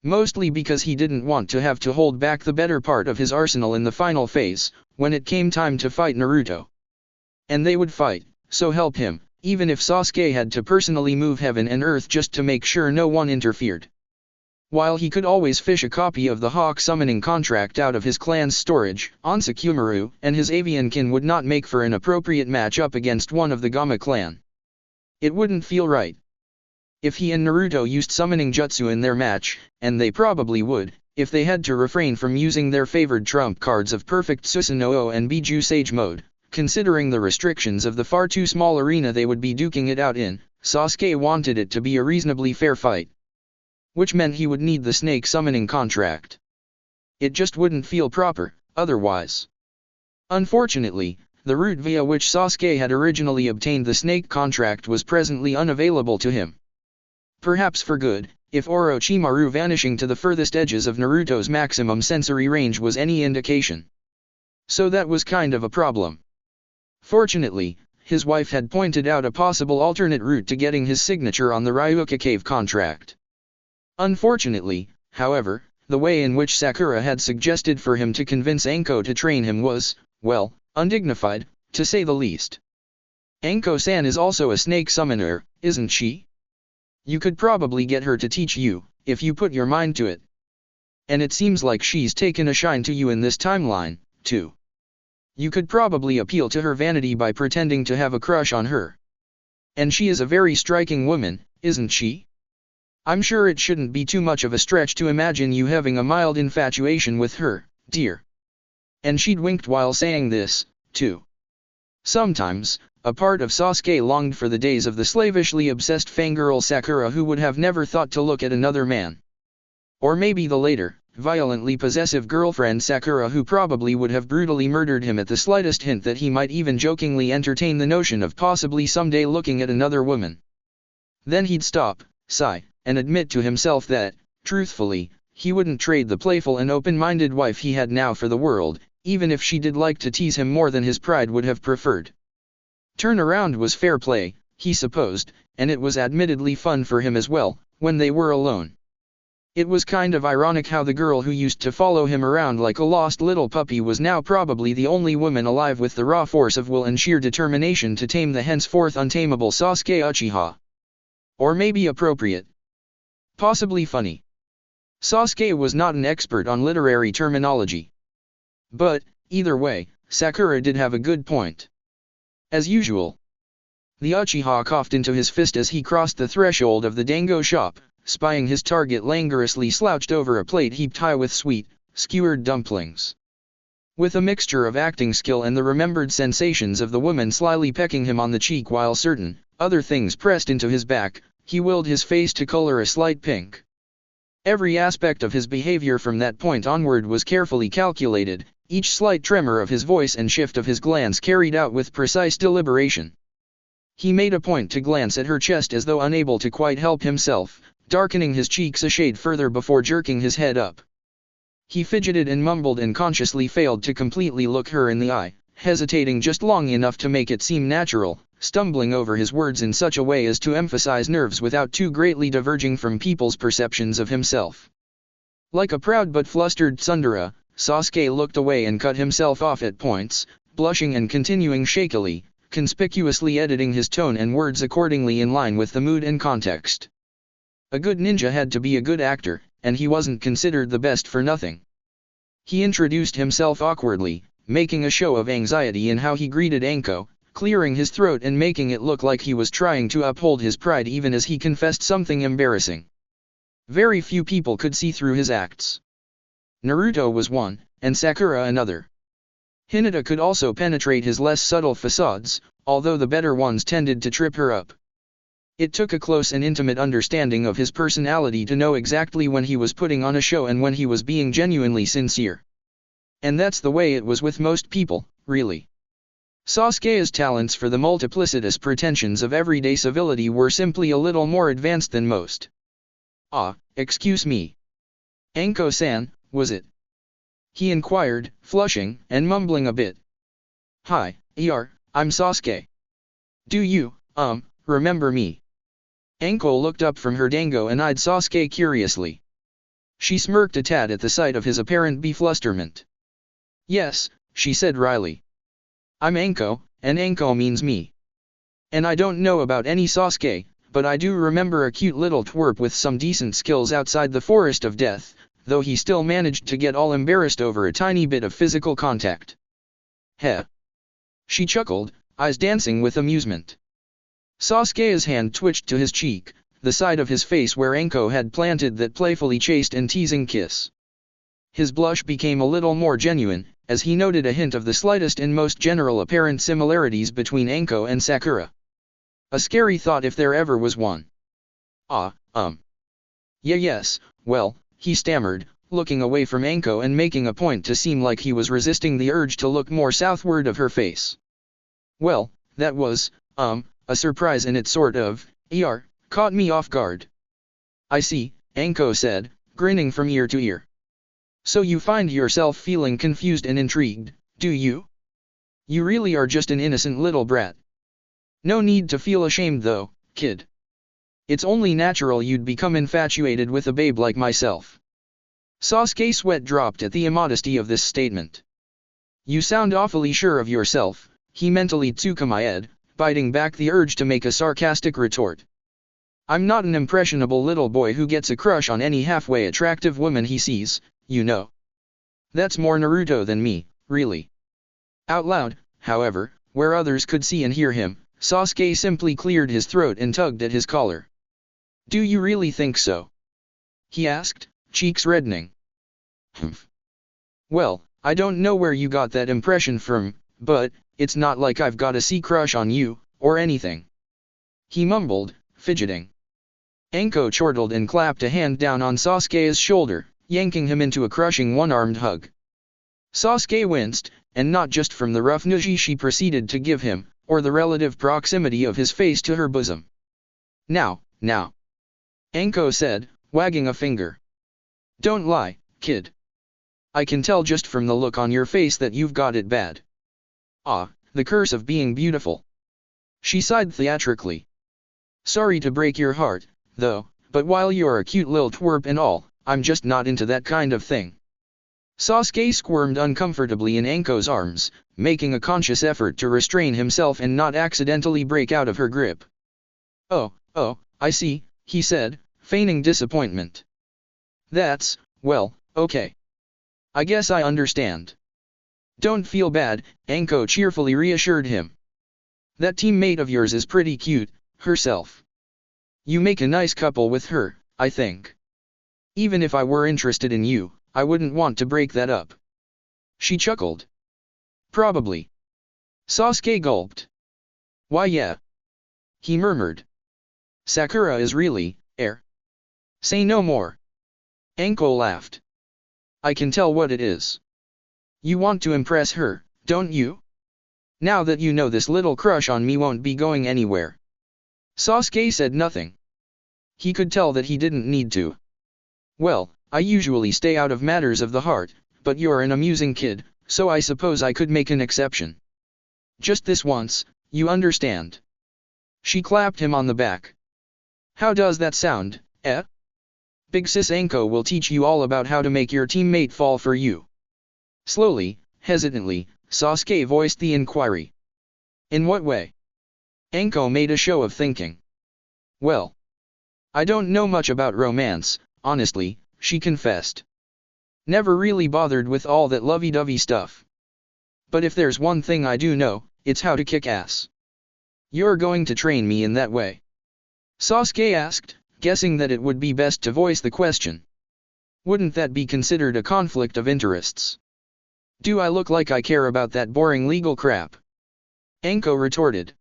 Mostly because he didn't want to have to hold back the better part of his arsenal in the final phase, when it came time to fight Naruto. And they would fight, so help him, even if Sasuke had to personally move heaven and earth just to make sure no one interfered. While he could always fish a copy of the Hawk summoning contract out of his clan's storage, Orochimaru and his avian kin would not make for an appropriate match up against one of the Gama clan. It wouldn't feel right. If he and Naruto used summoning jutsu in their match, and they probably would, if they had to refrain from using their favored trump cards of perfect Susanoo and Biju Sage mode, considering the restrictions of the far too small arena they would be duking it out in, Sasuke wanted it to be a reasonably fair fight. Which meant he would need the snake summoning contract. It just wouldn't feel proper, otherwise. Unfortunately, the route via which Sasuke had originally obtained the snake contract was presently unavailable to him. Perhaps for good, if Orochimaru vanishing to the furthest edges of Naruto's maximum sensory range was any indication. So that was kind of a problem. Fortunately, his wife had pointed out a possible alternate route to getting his signature on the Ryuka Cave contract. Unfortunately, however, the way in which Sakura had suggested for him to convince Anko to train him was, well, undignified, to say the least. Anko-san is also a snake summoner, isn't she? You could probably get her to teach you, if you put your mind to it. And it seems like she's taken a shine to you in this timeline, too. You could probably appeal to her vanity by pretending to have a crush on her. And she is a very striking woman, isn't she? I'm sure it shouldn't be too much of a stretch to imagine you having a mild infatuation with her, dear. And she'd winked while saying this, too. Sometimes, a part of Sasuke longed for the days of the slavishly obsessed fangirl Sakura who would have never thought to look at another man. Or maybe the later, violently possessive girlfriend Sakura who probably would have brutally murdered him at the slightest hint that he might even jokingly entertain the notion of possibly someday looking at another woman. Then he'd stop, sigh, and admit to himself that, truthfully, he wouldn't trade the playful and open-minded wife he had now for the world, even if she did like to tease him more than his pride would have preferred. Turnaround was fair play, he supposed, and it was admittedly fun for him as well, when they were alone. It was kind of ironic how the girl who used to follow him around like a lost little puppy was now probably the only woman alive with the raw force of will and sheer determination to tame the henceforth untamable Sasuke Uchiha. Or maybe appropriate. Possibly funny. Sasuke was not an expert on literary terminology. But, either way, Sakura did have a good point. As usual. The Uchiha coughed into his fist as he crossed the threshold of the dango shop, spying his target languorously slouched over a plate heaped high with sweet, skewered dumplings. With a mixture of acting skill and the remembered sensations of the woman slyly pecking him on the cheek while certain other things pressed into his back, he willed his face to color a slight pink. Every aspect of his behavior from that point onward was carefully calculated, each slight tremor of his voice and shift of his glance carried out with precise deliberation. He made a point to glance at her chest as though unable to quite help himself, darkening his cheeks a shade further before jerking his head up. He fidgeted and mumbled and consciously failed to completely look her in the eye, hesitating just long enough to make it seem natural, stumbling over his words in such a way as to emphasize nerves without too greatly diverging from people's perceptions of himself. Like a proud but flustered tsundere, Sasuke looked away and cut himself off at points, blushing and continuing shakily, conspicuously editing his tone and words accordingly in line with the mood and context. A good ninja had to be a good actor, and he wasn't considered the best for nothing. He introduced himself awkwardly, making a show of anxiety in how he greeted Anko, clearing his throat and making it look like he was trying to uphold his pride even as he confessed something embarrassing. Very few people could see through his acts. Naruto was one, and Sakura another. Hinata could also penetrate his less subtle facades, although the better ones tended to trip her up. It took a close and intimate understanding of his personality to know exactly when he was putting on a show and when he was being genuinely sincere. And that's the way it was with most people, really. Sasuke's talents for the multiplicitous pretensions of everyday civility were simply a little more advanced than most. "Ah, excuse me. Anko-san, was it?" he inquired, flushing and mumbling a bit. "Hi, I'm Sasuke. Do you, remember me?" Anko looked up from her dango and eyed Sasuke curiously. She smirked a tad at the sight of his apparent beflusterment. "Yes," she said wryly. "I'm Anko, and Anko means me. And I don't know about any Sasuke, but I do remember a cute little twerp with some decent skills outside the forest of death, though he still managed to get all embarrassed over a tiny bit of physical contact." "Heh." She chuckled, eyes dancing with amusement. Sasuke's hand twitched to his cheek, the side of his face where Anko had planted that playfully chaste and teasing kiss. His blush became a little more genuine, as he noted a hint of the slightest and most general apparent similarities between Anko and Sakura. A scary thought if there ever was one. Yes, well, he stammered, looking away from Anko and making a point to seem like he was resisting the urge to look more southward of her face. "Well, that was, a surprise and it sort of, caught me off guard." "I see," Anko said, grinning from ear to ear. "So you find yourself feeling confused and intrigued, do you? You really are just an innocent little brat. No need to feel ashamed though, kid. It's only natural you'd become infatuated with a babe like myself." Sasuke's sweat dropped at the immodesty of this statement. "You sound awfully sure of yourself," he mentally tsukumaed, biting back the urge to make a sarcastic retort. "I'm not an impressionable little boy who gets a crush on any halfway attractive woman he sees, you know. That's more Naruto than me, really." Out loud, however, where others could see and hear him, Sasuke simply cleared his throat and tugged at his collar. "Do you really think so?" he asked, cheeks reddening. "Humph. Well, I don't know where you got that impression from, but it's not like I've got a sea-crush on you, or anything," he mumbled, fidgeting. Anko chortled and clapped a hand down on Sasuke's shoulder, yanking him into a crushing one-armed hug. Sasuke winced, and not just from the rough nudge she proceeded to give him, or the relative proximity of his face to her bosom. Now, Anko said, wagging a finger. "Don't lie, kid. I can tell just from the look on your face that you've got it bad. Ah, the curse of being beautiful." She sighed theatrically. "Sorry to break your heart, though, but while you're a cute little twerp and all, I'm just not into that kind of thing." Sasuke squirmed uncomfortably in Anko's arms, making a conscious effort to restrain himself and not accidentally break out of her grip. Oh, I see, he said, feigning disappointment. That's, well, okay. I guess I understand. Don't feel bad, Anko cheerfully reassured him. That teammate of yours is pretty cute, herself. You make a nice couple with her, I think. Even if I were interested in you, I wouldn't want to break that up. She chuckled. Probably. Sasuke gulped. Why yeah. He murmured. Sakura is really, Say no more. Anko laughed. I can tell what it is. You want to impress her, don't you? Now that you know this little crush on me won't be going anywhere. Sasuke said nothing. He could tell that he didn't need to. Well, I usually stay out of matters of the heart, but you're an amusing kid, so I suppose I could make an exception. Just this once, you understand. She clapped him on the back. How does that sound, Big sis Anko will teach you all about how to make your teammate fall for you. Slowly, hesitantly, Sasuke voiced the inquiry. In what way? Anko made a show of thinking. Well, I don't know much about romance, honestly, she confessed. Never really bothered with all that lovey-dovey stuff. But if there's one thing I do know, it's how to kick ass. You're going to train me in that way? Sasuke asked, guessing that it would be best to voice the question. Wouldn't that be considered a conflict of interests? Do I look like I care about that boring legal crap? Anko retorted.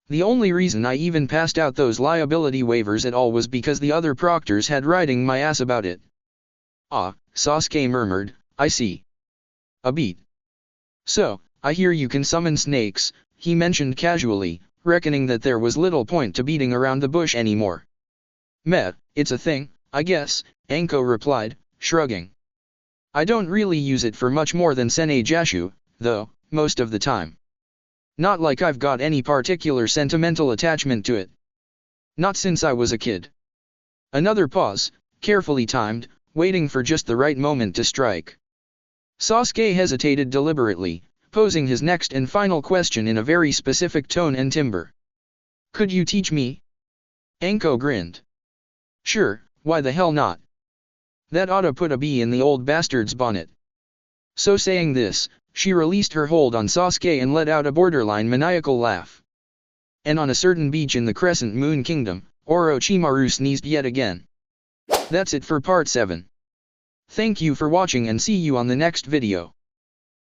The only reason I even passed out those liability waivers at all was because the other proctors had riding my ass about it. Ah, Sasuke murmured, I see. A beat. So, I hear you can summon snakes, he mentioned casually, reckoning that there was little point to beating around the bush anymore. Meh, it's a thing, I guess, Anko replied, shrugging. I don't really use it for much more than Sene Jashu, though, most of the time. Not like I've got any particular sentimental attachment to it. Not since I was a kid. Another pause, carefully timed, waiting for just the right moment to strike. Sasuke hesitated deliberately, posing his next and final question in a very specific tone and timbre. Could you teach me? Anko grinned. Sure, why the hell not? That oughta put a bee in the old bastard's bonnet. So saying this, she released her hold on Sasuke and let out a borderline maniacal laugh. And on a certain beach in the Crescent Moon Kingdom, Orochimaru sneezed yet again. That's it for part 7. Thank you for watching and see you on the next video.